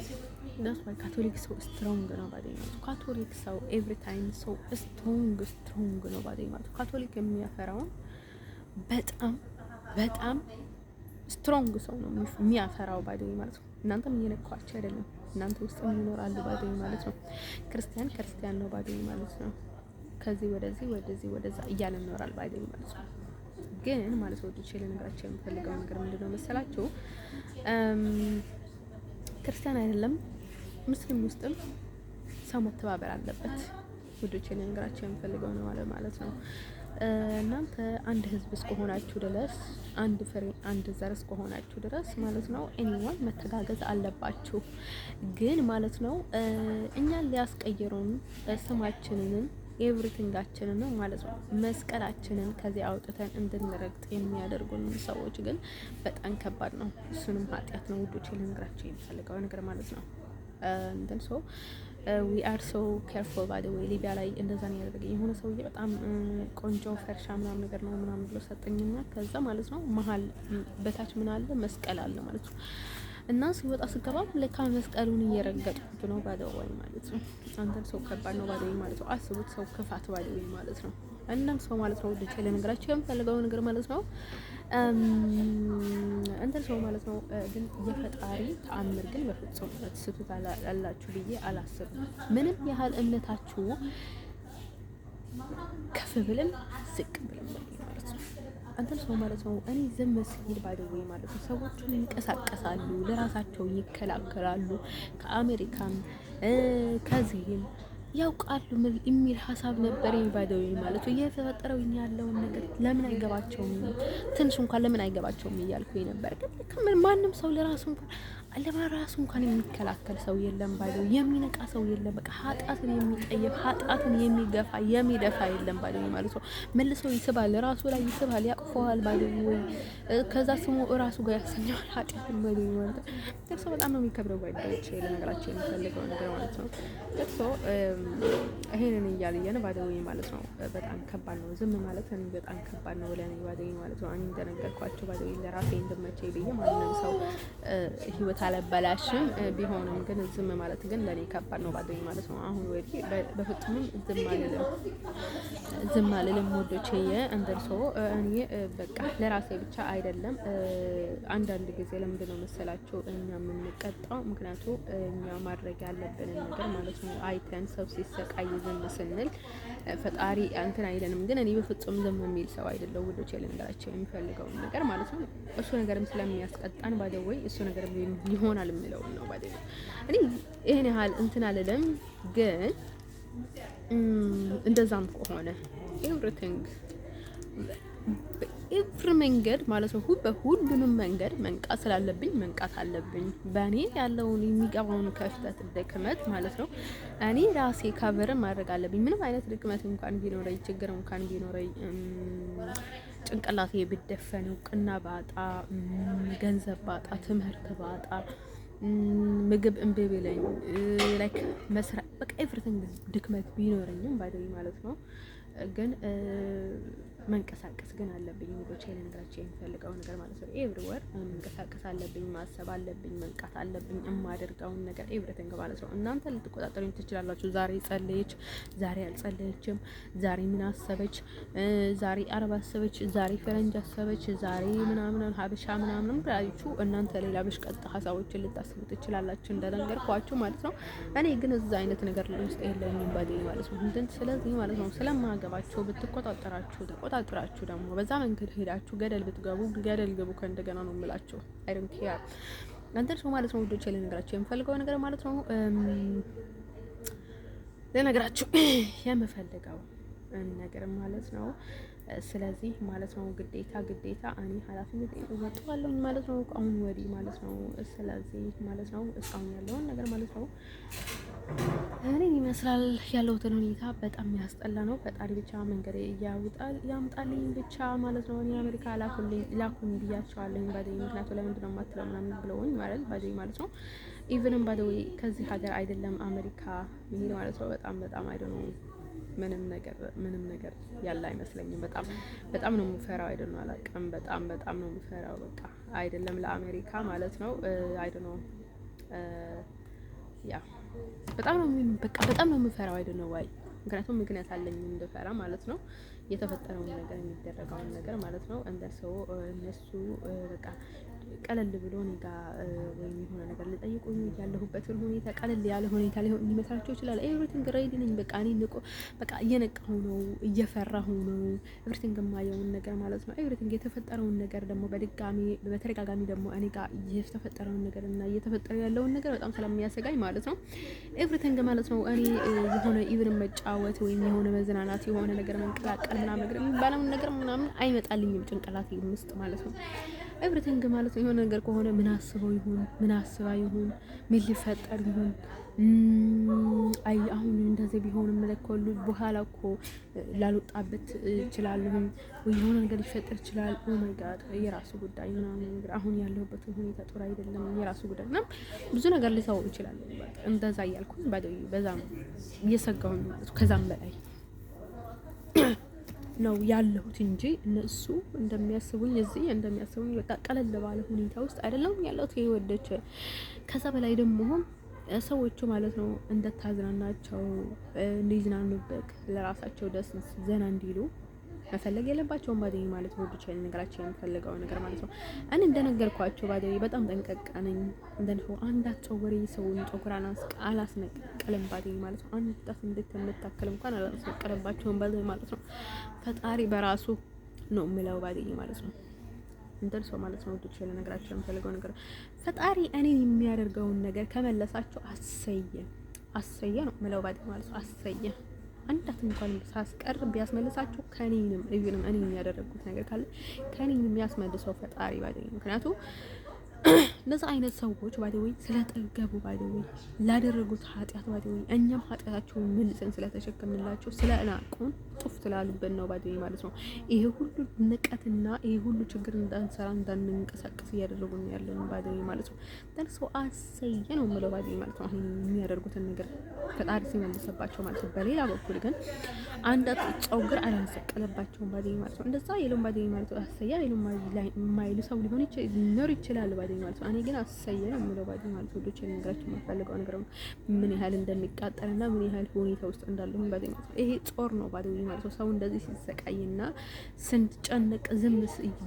that's why ካቶሊክ ሰው ስትሮንግ ነው ባይደል ማለት ካቶሊክ ሰው ኤቭሪ ታይም ሰው ስትሮንግ ነው ባይደል ማለት ካቶሊክ የሚያፈራውን በጣም ስትሮንግ ሰው ነው የሚያፈራው ባይደል ማለት ነው። እናንተም እየነካችሁ አይደለም፣ እናንተ ውስጥ ይኖራሉ ባይደል ማለት ነው። ክርስቲያን ነው ባይደል ማለት ነው። ከዚህ ወደዛ እያለ ይኖራል ባይደል ማለት ነው። ግን ማለት ወደ ቼለ ነገራችን የምፈልገው ነገር ምንድነው መሰላችሁ? ክርስቲያን አይደለም ሙስሊም ውስጥም ሰው መተባበር አለበት። ወደ ቼለ ነገራችን የምፈልገው ነው ማለት ነው። እናንተ አንድ ህዝብ እስከሆናችሁ ድረስ አንድ ዘር እስከሆናችሁ ድረስ ማለት ነው ኤኒዋን መተጋገዝ አለባችሁ። ግን ማለት ነው እኛን ሊያስቀይሩን ስማችንን ኤቭሪቲንጋችንን ነው ማለት ነው መስቀላችንን ከዚህ አውጥተን እንድንረግጥ የሚያደርጉን ሰዎች ግን በጣም ከባድ ነው። እሱንም ኃጢያት ነው ውዶቼ ልነግራችሁ የምፈልገው ነገር ማለት ነው። እንትን ሶ we are so careful by the way ሊቢያ ላይ እንደዛ ነው ያደረገኝ። የሆነ ሰውዬ በጣም ቆንጆ ፈርሻ ምናምን ነገር ነው ምናምን ብሎ ሰጠኝና ከዛ ማለት ነው መሀል በታች ምን አለ መስቀል አለ ማለት ነው። እና ሲወጣ ስገባ ለካ መስቀሉን እየረገጥኩት ነው ባደወይ ማለት ነው። አንተም ሰው ከባድ ነው ባደወይ ማለት ነው። አስቡት ሰው ክፋት ባደወይ ማለት ነው። እናም ሰው ማለት ነው ወደ ቼለ ነገራችሁ የምፈልገው ነገር ማለት ነው እንትን ሰው ማለት ነው። ግን የፈጣሪ ተአምር ግን በፍጹም ትስቱታላችሁ ብዬ አላስብም። ምንም ያህል እምነታችሁ ከፍ ብልም ዝቅ ብልም ማለት ነው። አንተን ሰው ማለት ነው እኔ ዝም ሲል ባይደው ማለት ነው ሰዎቹን ይንቀሳቀሳሉ፣ ለራሳቸው ይከላከላሉ። ከአሜሪካም ከዚህም ያውቃሉ የሚል ሀሳብ ነበር ባይደው ማለት ነው። እየተፈጠረው ያለውን ነገር ለምን አይገባቸውም? ትንሽ እንኳን ለምን አይገባቸውም እያልኩኝ ነበር። ግን ማንም ሰው ለራሱ እንኳን የሚከላከል ሰው የለም ባይደው የሚነቃ ሰው የለም። በቃ ኃጢአትን የሚጠየፍ ኃጢአትን የሚደፋ የለም ባይደው ማለት ነው። መልሶ ይስባል፣ ራሱ ላይ ይስባል፣ ያቅፈዋል ባይደው ወይ ከዛ ስሙ ራሱ ጋር ያሰኘዋል ኃጢአትን ባይደው ማለት ነው። ደርሶ በጣም ነው የሚከብረው ባይደው ለነገራችን የሚፈልገው ነገር ማለት ነው። ደርሶ ይሄንን እያልየን ባይደው ማለት ነው በጣም ከባድ ነው። ዝም ማለት እኔ በጣም ከባድ ነው ለኔ ባይደው ማለት ነው። እኔ እንደነገርኳቸው ባይደው ለራሴ እንደመቼ ብዬ ማንንም ሰው ህይወት አለበላሽም ቢሆንም ግን ዝም ማለት ግን ለኔ ከባድ ነው ባይደው ማለት ነው። አሁን ወዲህ በፍጹም ዝም አልልም ወዶቼ እንደርሶ እኔ በቃ ለራሴ ብቻ አይደለም። አንዳንድ ጊዜ ለምንድን ነው መሰላችሁ እኛ የምንቀጣው? ምክንያቱም እኛ ማድረግ ያለብንን ነገር ማለት ነው አይተን ሰው ሲሰቃይ ዝም ስንል ፈጣሪ እንትን አይለንም። ግን እኔ በፍጹም ዝም የሚል ሰው አይደለም ውዶቼ ልንገራቸው የሚፈልገውን ነገር ማለት ነው። እሱ ነገርም ስለሚያስቀጣን ባይደው እሱ ነገር ይሆናል የሚለው ነው ባይደው እኔ ይሄን ያህል እንትን አልልም። ግን እንደዛም ከሆነ ኤቭሪ መንገድ ማለት ነው በሁሉንም መንገድ መንቃት ስላለብኝ መንቃት አለብኝ። በእኔ ያለውን የሚገባውን ከፍተት ድክመት ማለት ነው እኔ ራሴ ካቨር ማድረግ አለብኝ። ምንም አይነት ድክመት እንኳን ቢኖረኝ ችግር እንኳን ቢኖረኝ ጭንቅላቴ ቢደፈን እውቅና ባጣ ገንዘብ ባጣ ትምህርት ባጣ ምግብ እምቢ ቢለኝ ላይክ መስራት በቃ ኤቭሪቲንግ ድክመት ቢኖረኝም ባይደው ማለት ነው ግን መንቀሳቀስ ግን አለብኝ። ወዶቼ ልነግራችሁ የሚፈልገው ነገር ማለት ነው ኤቭሪዌር መንቀሳቀስ አለብኝ፣ ማሰብ አለብኝ፣ መንቃት አለብኝ። የማደርገውን ነገር ኤቭሪቲንግ ማለት ነው እናንተ ልትቆጣጠሩኝ ትችላላችሁ። ዛሬ ጸለየች፣ ዛሬ አልጸለየችም፣ ዛሬ ምን አሰበች፣ ዛሬ አረብ አሰበች፣ ዛሬ ፈረንጅ አሰበች፣ ዛሬ ምናምን ሀበሻ ምናምን ብላችሁ እናንተ ሌላ በሽቀጥ ሀሳቦችን ልታስቡ ትችላላችሁ እንደነገርኳችሁ ማለት ነው። እኔ ግን እዛ አይነት ነገር ውስጥ የለኝም ባይደል ማለት ነው። ስለዚህ ማለት ነው ስለማገባችሁ ተቆጣጥራችሁ ደግሞ በዛ መንገድ ሄዳችሁ ገደል ብትገቡ ገደል ግቡ ከእንደገና ነው የምላችሁ። አይ ዶንት ኬር አንተን ሰው ማለት ነው ውዶቼ ልነግራችሁ የምፈልገው ነገር ማለት ነው ለነገራችሁ የምፈልገው ነገር ማለት ነው። ስለዚህ ማለት ነው ግዴታ እኔ ኃላፊነቴን እወጣለሁ ማለት ነው አሁን ወዲህ ማለት ነው። ስለዚህ ማለት ነው እስካሁን ያለውን ነገር ማለት ነው እኔ ይመስላል ያለውትን ሁኔታ በጣም ያስጠላ ነው። ፈጣሪ ብቻ መንገድ ያምጣልኝ ብቻ ማለት ነው። እኔ አሜሪካ ላኩኝ ብያቸዋለኝ ባደይ። ምክንያቱ ለምንድን ነው የማትለው ምናምን ብለውኝ ማለት ባደይ ማለት ነው። ኢቭንም ባደይ ከዚህ ሀገር አይደለም አሜሪካ መሄድ ማለት ነው። በጣም አይደ ነው ምንም ነገር ያለ አይመስለኝም። በጣም ነው የምፈራው። አይደ ነው አላውቅም። በጣም ነው የምፈራው። በቃ አይደለም ለአሜሪካ ማለት ነው። አይደ ነው ያ በጣም ነው የምፈራው። አይደ ነው ዋይ ምክንያቱም ምክንያት አለኝ እንድፈራ ማለት ነው። የተፈጠረውን ነገር የሚደረገውን ነገር ማለት ነው። እንደሰው እነሱ በቃ ቀለል ብሎ እኔ ጋር ወይም የሆነ ነገር ልጠይቁኝ ያለሁበትን ሁኔታ ቀለል ያለ ሁኔታ ሊመስላቸው ይችላል። ኤቭሪቲንግ ሬዲ ነኝ። በቃ እኔ በቃ እየነቃሁ ነው፣ እየፈራሁ ነው። ኤቭሪቲንግ የማየውን ነገር ማለት ነው። ኤቭሪቲንግ የተፈጠረውን ነገር ደግሞ በተደጋጋሚ ደግሞ እኔ ጋር የተፈጠረውን ነገር እና እየተፈጠረ ያለውን ነገር በጣም ስለሚያሰጋኝ ማለት ነው። ኤቭሪቲንግ ማለት ነው። እኔ የሆነ ኢቭን መጫወት ወይም የሆነ መዝናናት የሆነ ነገር መንቀላቀል ምናምን ነገር የሚባለውን ነገር ምናምን አይመጣልኝም ጭንቅላቴ ውስጥ ማለት ነው። ኤቭሪቲንግ ማለት ነው። የሆነ ነገር ከሆነ ምን አስበው ይሁን ምን አስባ ይሁን ምን ሊፈጠር ይሁን አይ አሁን እንደዚህ ቢሆን መለከሉ በኋላ እኮ ላልወጣበት እችላለሁ ወይ የሆነ ነገር ሊፈጠር ይችላል። ኦ ማይ ጋድ የራሱ ጉዳይ ምናምን ነገር አሁን ያለሁበት ሁኔታ ጥሩ አይደለም። የራሱ ጉዳይ እና ብዙ ነገር ሊሰው ይችላል። እንደዛ እያልኩኝ በዛም እየሰጋሁኝ ማለት ነው። ከዛም በላይ ነው ያለሁት እንጂ እነሱ እንደሚያስቡኝ በቃ ቀለል ባለ ሁኔታ ውስጥ አይደለም ያለሁት። ይወደች ከዛ በላይ ደግሞ ሰዎቹ ማለት ነው እንደታዝናናቸው እንዲዝናኑበት ለራሳቸው ደስ ዘና እንዲሉ መፈለግ የለባቸውም ባደይ ማለት ነው። ብቻ ነገራቸው የምፈልገው ነገር ማለት ነው። እኔ እንደነገርኳቸው ባደይ በጣም ጠንቀቃ ነኝ። እንደነው አንዳቸው ወሬ ሰውን ጮክራና አላስነቀለም ባደይ ማለት ነው። አንዳት እንድትመታከል እንኳን አላስነቀለባቸውም ባደይ ማለት ነው። ፈጣሪ በራሱ ነው የሚለው ባደይ ማለት ነው። እንደርሰው ማለት ነው። ብቻ ነገራቸው የምፈልገው ነገር ፈጣሪ እኔ የሚያደርገውን ነገር ከመለሳቸው አሰየ ነው የሚለው ባደይ ማለት ነው። አሰየ አንዳት እንኳን ሳስቀር ቢያስመልሳቸው ከኔንም እዩንም እኔ የሚያደርጉት ነገር ካለ ከኔንም የሚያስመልሰው ፈጣሪ ባደይ። ምክንያቱም እነዛ አይነት ሰዎች ባደይ ስለጠገቡ ባደይ ላደረጉት ኃጢያት ባደይ እኛም ኃጢያታቸውን መልሰን ስለተሸከምንላቸው ስለናቁን ጡፍ ስላሉብን ነው ባደይ ማለት ነው። ይሄ ሁሉ ንቀትና ይሄ ሁሉ ችግር እንዳንሰራ እንዳንንቀሳቀስ እያደረጉን ያለን ባደይ ማለት ነው። ደርሶ አሰየ ነው የምለው ባደይ ማለት ነው። አሁን የሚያደርጉትን ነገር ፈጣሪ ሲመልሰባቸው ማለት ነው። በሌላ በኩል ግን አንዳት ጸውግር አላሰቀለባቸውም ባደይ ማለት ነው። እንደዛ የለም ባደይ ማለት ነው። አሰየ የለም ማይሉ ሰው ሊኖር ይችላል ባደይ ማለት ነው። እኔ ግን አሰየ ነው የምለው ባደይ ማለት ነው። ወዶቼ ነገራችሁ የምፈልገው ነገር ምን ያህል እንደሚቃጠልና ምን ያህል ሁኔታ ውስጥ እንዳለሁኝ ባደይ ማለት ነው። ይሄ ጾር ነው ባደይ ማለት ነው። ሰው እንደዚህ ሲሰቃይና ስንጨነቅ ዝም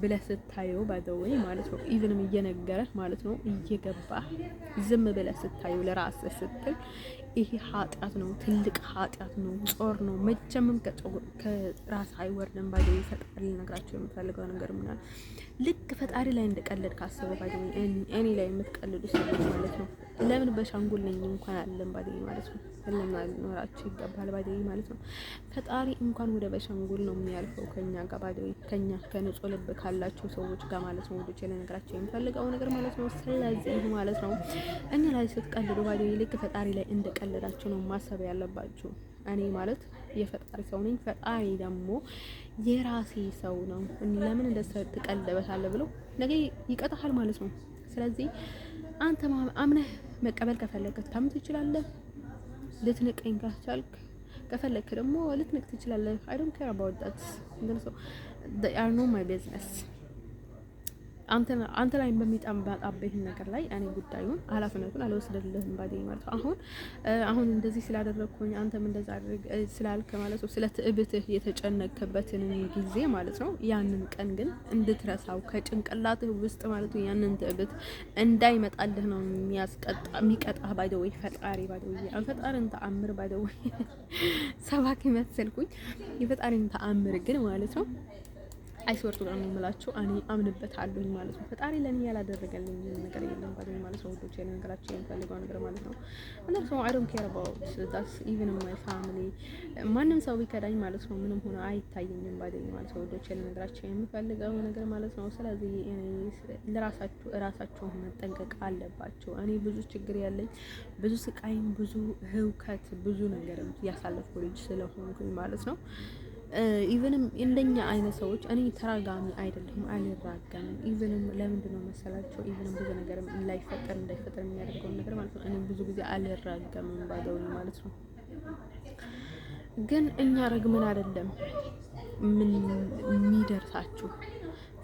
ብለህ ስታየው ባደይ ማለት ነው። ኢቭንም እየነገረህ ማለት ነው እየገባ ዝም ብለህ ስታየው ለራስህ ስትል ይሄ ኃጢያት ነው። ትልቅ ኃጢያት ነው። ጾር ነው። መቼምም ከራስ አይወርድም ባደይ። ፈጣሪ ልነግራቸው የምፈልገው ነገር ምናል ልክ ፈጣሪ ላይ እንደቀለድ ካሰበ ባደይ እኔ ላይ የምትቀልዱ ሰዎች ማለት ነው። ለምን በሻንጉል ነኝ እንኳን አለን ባደይ ማለት ነው። ለምን ኖራችሁ ይገባል ባደይ ማለት ነው። ፈጣሪ እንኳን ወደ በሻንጉል ነው የሚያልፈው ከኛ ጋር ባደይ ከኛ ከንጹህ ልብ ካላቸው ሰዎች ጋር ማለት ነው። ወዶቼ ለነገራቸው የምፈልገው ነገር ማለት ነው። ስለዚህ ማለት ነው እኛ ላይ ስትቀልዱ ባደይ ልክ ፈጣሪ ላይ እንደቀለዳችሁ ነው ማሰብ ያለባችሁ። እኔ ማለት የፈጣሪ ሰው ነኝ። ፈጣሪ ደግሞ የራሴ ሰው ነው። ለምን እንደዚህ ትቀልበታለህ ብሎ ነገ ይቀጣሃል ማለት ነው። ስለዚህ አንተ አምነህ መቀበል ከፈለግህ ታምን ትችላለህ። ልትንቀኝ ካስቻልክ ከፈለግህ ደግሞ ልትንቅ ትችላለህ። I don't care about that. They are not my business. አንተ ላይ በሚጣምባጣብህ ነገር ላይ እኔ ጉዳዩን ኃላፊነቱን አልወስድልህም ባደይ ማለት ነው። አሁን እንደዚህ ስላደረግኩኝ አንተም እንደዛ አድርግ ስላልክ ማለት ነው። ስለ ትዕብትህ የተጨነቅበትን ጊዜ ማለት ነው። ያንን ቀን ግን እንድትረሳው ከጭንቅላትህ ውስጥ ማለት ነው። ያንን ትዕብት እንዳይመጣልህ ነው የሚቀጣህ ባደይ ፈጣሪ ባደይ። ፈጣሪን ተአምር ባደይ ሰባኪ መሰልኩኝ። የፈጣሪን ተአምር ግን ማለት ነው አይስወርቱ ጋር ነው የምላችሁ። እኔ አምንበታለሁኝ ማለት ነው። ፈጣሪ ለኔ ያላደረገልኝ ነገር የለም ባለኝ ማለት ነው። ወዶቼ ልነግራችሁ የምፈልገው ነገር ማለት ነው። እና ሰው አይ ዶንት ኬር አባውት ዳትስ ኢቭን ማይ ፋሚሊ ማንም ሰው ቢከዳኝ ማለት ነው ምንም ሆነ አይታየኝም ባለኝ ማለት ነው። ወዶቼ ልነግራችሁ የምፈልገው ነገር ማለት ነው። ስለዚህ ለራሳችሁ መጠንቀቅ አለባችሁ። እኔ ብዙ ችግር ያለኝ ብዙ ስቃይም ብዙ ህውከት ብዙ ነገር ያሳለፍኩ ልጅ ስለሆንኩኝ ማለት ነው። ኢቭንም እንደኛ አይነት ሰዎች እኔ ተራጋሚ አይደለሁም፣ አልራገምም። ኢቭንም ለምንድን ነው መሰላቸው ኢቭንም ብዙ ነገር እንዳይፈጠር የሚያደርገውን ነገር ማለት ነው። እኔ ብዙ ጊዜ አልራገምም ባደውኝ ማለት ነው። ግን እኛ ረግመን አይደለም ምን የሚደርሳችሁ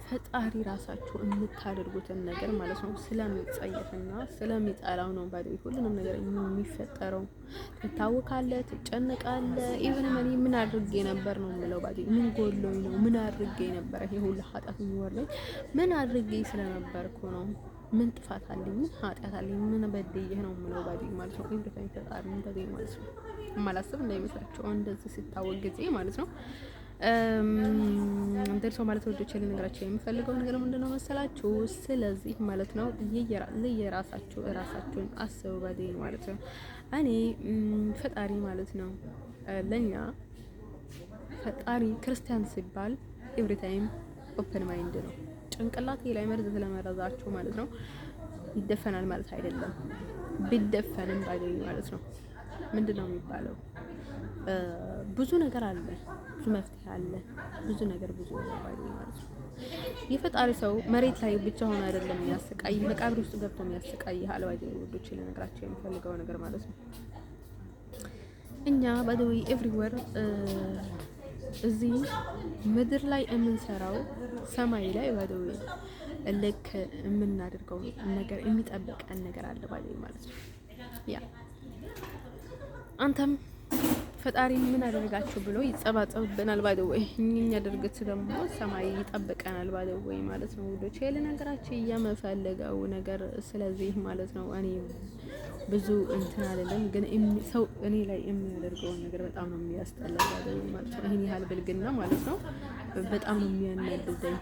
ፈጣሪ ራሳችሁ የምታደርጉትን ነገር ማለት ነው ስለሚጸየፍና ስለሚጠላው ነው ባይደው ሁሉንም ነገር የሚፈጠረው። ትታወካለህ፣ ትጨነቃለህ። ኢቭን እኔ ምን አድርጌ ነበር ነው የምለው ባይደው ምን ጎሎኝ ነው ምን አድርጌ ነበር ይሄ ሁሉ ኃጢአት የሚወርደኝ ምን አድርጌ ስለነበርኩ ነው ምን ጥፋት አለኝ ምን ኃጢአት አለኝ ምን በደይህ ነው የምለው ባይደው ማለት ነው። ኢቭሪቲንግ ፈጣሪ እንደዚህ ማለት ነው ማላስብ እንዳይመስላችሁ እንደዚህ ሲታወቅ ጊዜ ማለት ነው። እንደርሶ ማለት ወዶቼ ልነግራችሁ የምፈልገው ነገር ምንድነው መሰላችሁ? ስለዚህ ማለት ነው ራሳችሁን አስቡ ባዲን ማለት ነው። እኔ ፈጣሪ ማለት ነው ለኛ ፈጣሪ ክርስቲያን ሲባል ኤቭሪ ታይም ኦፕን ማይንድ ነው። ጭንቅላቴ ላይ መርዝ ስለመረዛችሁ ማለት ነው ይደፈናል ማለት አይደለም። ቢደፈንም ባዲን ማለት ነው ምንድነው የሚባለው? ብዙ ነገር አለ፣ ብዙ መፍትሄ አለ፣ ብዙ ነገር ማለት ነው። የፈጣሪ ሰው መሬት ላይ ብቻ ሆኖ አይደለም የሚያስቃይ፣ መቃብር ውስጥ ገብቶ የሚያስቃይ ሀልዋይ ወዶች ለነገራቸው የሚፈልገው ነገር ማለት ነው። እኛ ባይዘዌ ኤቭሪዌር እዚህ ምድር ላይ የምንሰራው ሰማይ ላይ ባይዘዌ ልክ የምናደርገው ነገር የሚጠብቀን ነገር አለ ባይዘዌ ማለት ነው። ያ አንተም ፈጣሪ ምን አደረጋችሁ ብሎ ይጸባጸብብናል ባይደወይ እኛ ድርግት ደግሞ ሰማይ ይጠብቀናል ባይደወይ ማለት ነው። ወዶቼ ለነገራችሁ የምፈልገው ነገር ስለዚህ ማለት ነው እኔ ብዙ እንትን አይደለም፣ ግን ሰው እኔ ላይ የሚያደርገው ነገር በጣም ነው የሚያስጠላው ባይደወይ ማለት ነው። ይሄን ያህል ብልግና ማለት ነው በጣም ነው የሚያናድደኝ።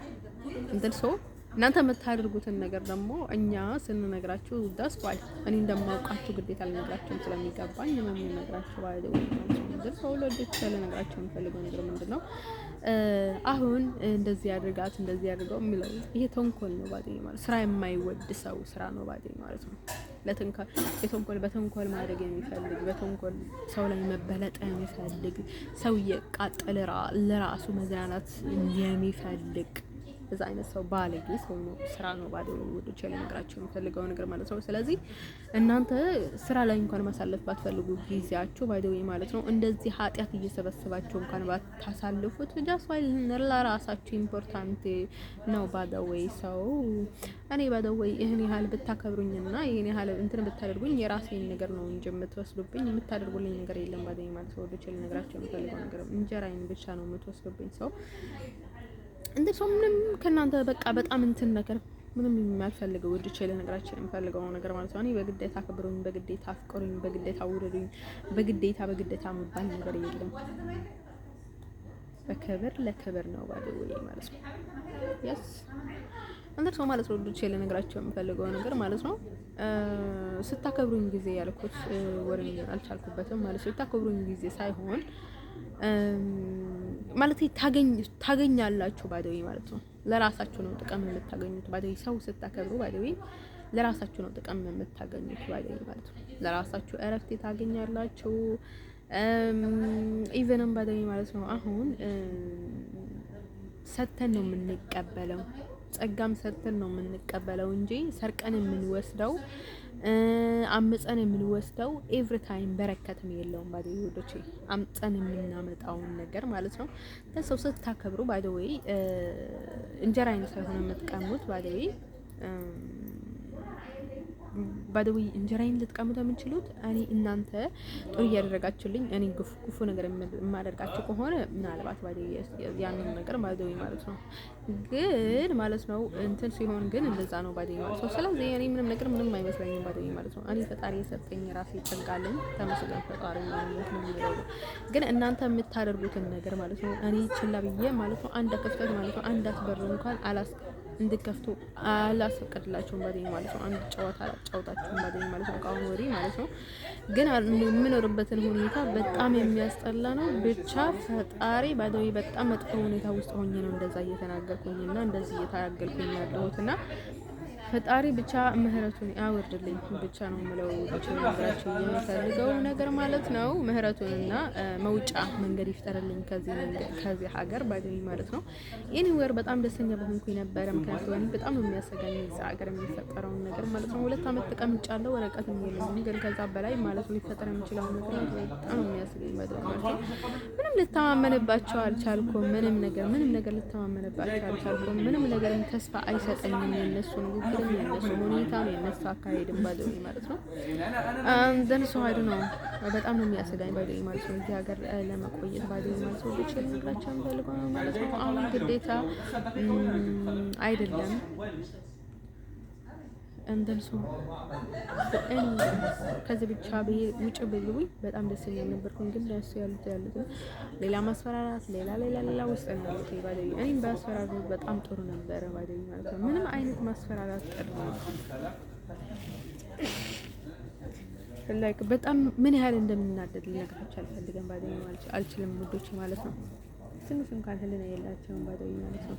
እንትን ሰው እናንተ የምታደርጉትን ነገር ደግሞ እኛ ስንነግራችሁ ዳስ ዋይ እኔ እንደማውቃችሁ ግዴታ ልነግራችሁ ስለሚገባኝ ነው የምነግራችሁ ባይደው ማለት ሰው ለልጆች ለነገራችሁ የምፈልገው ነገር ምንድነው አሁን እንደዚህ ያድርጋት እንደዚህ ያድርገው የሚለው ይሄ ተንኮል ነው ባይደው ማለት ስራ የማይወድ ሰው ስራ ነው ባይደው ማለት ነው። በተንኮል ማድረግ የሚፈልግ በተንኮል ሰው ላይ መበለጥ የሚፈልግ ሰው እየቃጠለ ለራሱ መዝናናት የሚፈልግ እዛ አይነት ሰው ባለጌ ሰው ነው፣ ስራ ነው ባለው ወዶች ለነገራችሁ የምፈልገው ነገር ማለት ነው። ስለዚህ እናንተ ስራ ላይ እንኳን ማሳለፍ ባትፈልጉ ጊዜያችሁ ባይደው ማለት ነው እንደዚህ ኃጢያት እየሰበሰባችሁ እንኳን ባታሳልፉት ጃስ ዋይል ለራሳችሁ ኢምፖርታንት ነው ባይደው ሰው እኔ ባይደው ይሄን ያህል ብታከብሩኝና ይሄን ያህል እንትን ብታደርጉኝ የራሴን ነገር ነው እንጂ የምትወስዱብኝ የምታደርጉልኝ ነገር የለም ባይደው ማለት ነው። ወዶች ለነገራችሁ የምፈልገው ነገር እንጀራዬን ብቻ ነው የምትወስዱብኝ ሰው እንደ ሰው ምንም ከናንተ በቃ በጣም እንትን ነገር ምንም የማልፈልገው ወድቼ ለነገራችን የምፈልገው ነገር ማለት ነው። እኔ በግዴታ አክብሩኝ፣ በግዴታ አፍቅሩኝ፣ በግዴታ ውደዱኝ፣ በግዴታ መባል ነገር የለም። በክብር ለክብር ነው ባለው ማለት ነው። ያስ እንደ ሰው ማለት ነው ወድቼ ለነገራችን የምፈልገው ነገር ማለት ነው። ስታከብሩኝ ጊዜ ያልኩት ወሬን አልቻልኩበትም ማለት ነው። ስታከብሩኝ ጊዜ ሳይሆን ማለት ታገኛላችሁ ባይደው ማለት ነው። ለራሳችሁ ነው ጥቅም የምታገኙት ባይደው ሰው ስታከብሩ ባይደው ለራሳችሁ ነው ጥቅም የምታገኙት ባይደው ማለት ነው። ለራሳችሁ እረፍት ታገኛላችሁ። ኢቨንም ባይደው ማለት ነው። አሁን ሰተን ነው የምንቀበለው፣ ጸጋም ሰተን ነው የምንቀበለው እንጂ ሰርቀን የምንወስደው አምፀን የምንወስደው ኤቭሪ ታይም በረከትም የለውም ባይደው ወዶቼ አምፀን የምናመጣውን ነገር ማለት ነው። ለሰው ስታከብሩ ባይደው እንጀራ አይነት ሳይሆን የምትቀሙት ባይደው ባደዊ እንጀራዬን ልትቀሙት የምንችሉት እኔ እናንተ ጥሩ እያደረጋችሁልኝ እኔ ክፉ ነገር የማደርጋችሁ ከሆነ ምናልባት ባደዊ ያንን ነገር ባደዊ ማለት ነው። ግን ማለት ነው እንትን ሲሆን ግን እንደዛ ነው ባደዊ ማለት ነው። ስለዚህ እኔ ምንም ነገር ምንም አይመስለኝም ባደዊ ማለት ነው። እኔ ፈጣሪ የሰጠኝ ራሴ ጸጋለኝ ተመስገን ፈጣሪ ነው። ግን እናንተ የምታደርጉትን ነገር ማለት ነው እኔ ችላ ብዬ ማለት ነው አንድ ክፍተት ማለት ነው አንድ አስበር እንኳን እንድከፍቱ አላስፈቀድላቸውም ባደኝ ማለት ነው። አንድ ጨዋታ አላጫውታችሁም ባደኝ ማለት ነው። ካሁን ወዲህ ማለት ነው። ግን የምኖርበትን ሁኔታ በጣም የሚያስጠላ ነው። ብቻ ፈጣሪ ባደኝ በጣም መጥፎ ሁኔታ ውስጥ ሆኜ ነው እንደዛ እየተናገርኩኝና እንደዚህ እየታገልኩኝ ያለሁትና ፈጣሪ ብቻ ምህረቱን ያወርድልኝ ብቻ ነው የምለው። ብቻ ነገራችሁ የሚፈልገው ነገር ማለት ነው ምህረቱንና መውጫ መንገድ ይፍጠርልኝ ከዚህ ሀገር ባደኝ ማለት ነው። ይህን ወር በጣም ደስተኛ በሆንኩኝ ነበረ። ምክንያቱም በጣም ነው የሚያሰጋኝ እዚህ ሀገር የሚፈጠረውን ነገር ማለት ነው። 2 አመት ተቀምጫለሁ፣ ወረቀት የለኝም። ግን ከዛ በላይ ማለት ነው ሊፈጠር የሚችለው ነገር በጣም ነው የሚያሰጋኝ ባደኝ ማለት ነው። ምንም ልተማመንባቸው አልቻልኩም። ምንም ነገር ልተማመንባቸው አልቻልኩም። ምንም ነገር ተስፋ አይሰጠኝም የነሱ ንግግር የነሱ ሁኔታ ነው የነሱ አካሄድም ባደኝ ማለት ነው። ደንሶ አይዱ ነው በጣም ነው የሚያሰጋኝ ባደኝ ማለት ነው። እዚህ ሀገር ለመቆየት ባደኝ ማለት ነው። ብቻ ልነግራችሁ ፈልገው ነው ማለት ነው። አሁን ግዴታ አይደለም እንደልሶ ከዚህ ብቻ ውጭ ብሉኝ በጣም ደስተኛ ነበርኩኝ። ግን ለሱ ያሉት ሌላ ማስፈራራት ሌላ ውስጥ ነው ያሉት ባደኝ። እኔም ባስፈራራት በጣም ጥሩ ነበረ ባደኝ ማለት ነው። ምንም አይነት ማስፈራራት ጥሩ ነው ላይክ በጣም ምን ያህል እንደምናደድ ልነግራችሁ አልፈልግም ባደኝ ማለት አልችልም ውዶች ማለት ነው። ትንሽ እንኳን ህልና የላቸውም ባደኝ ማለት ነው።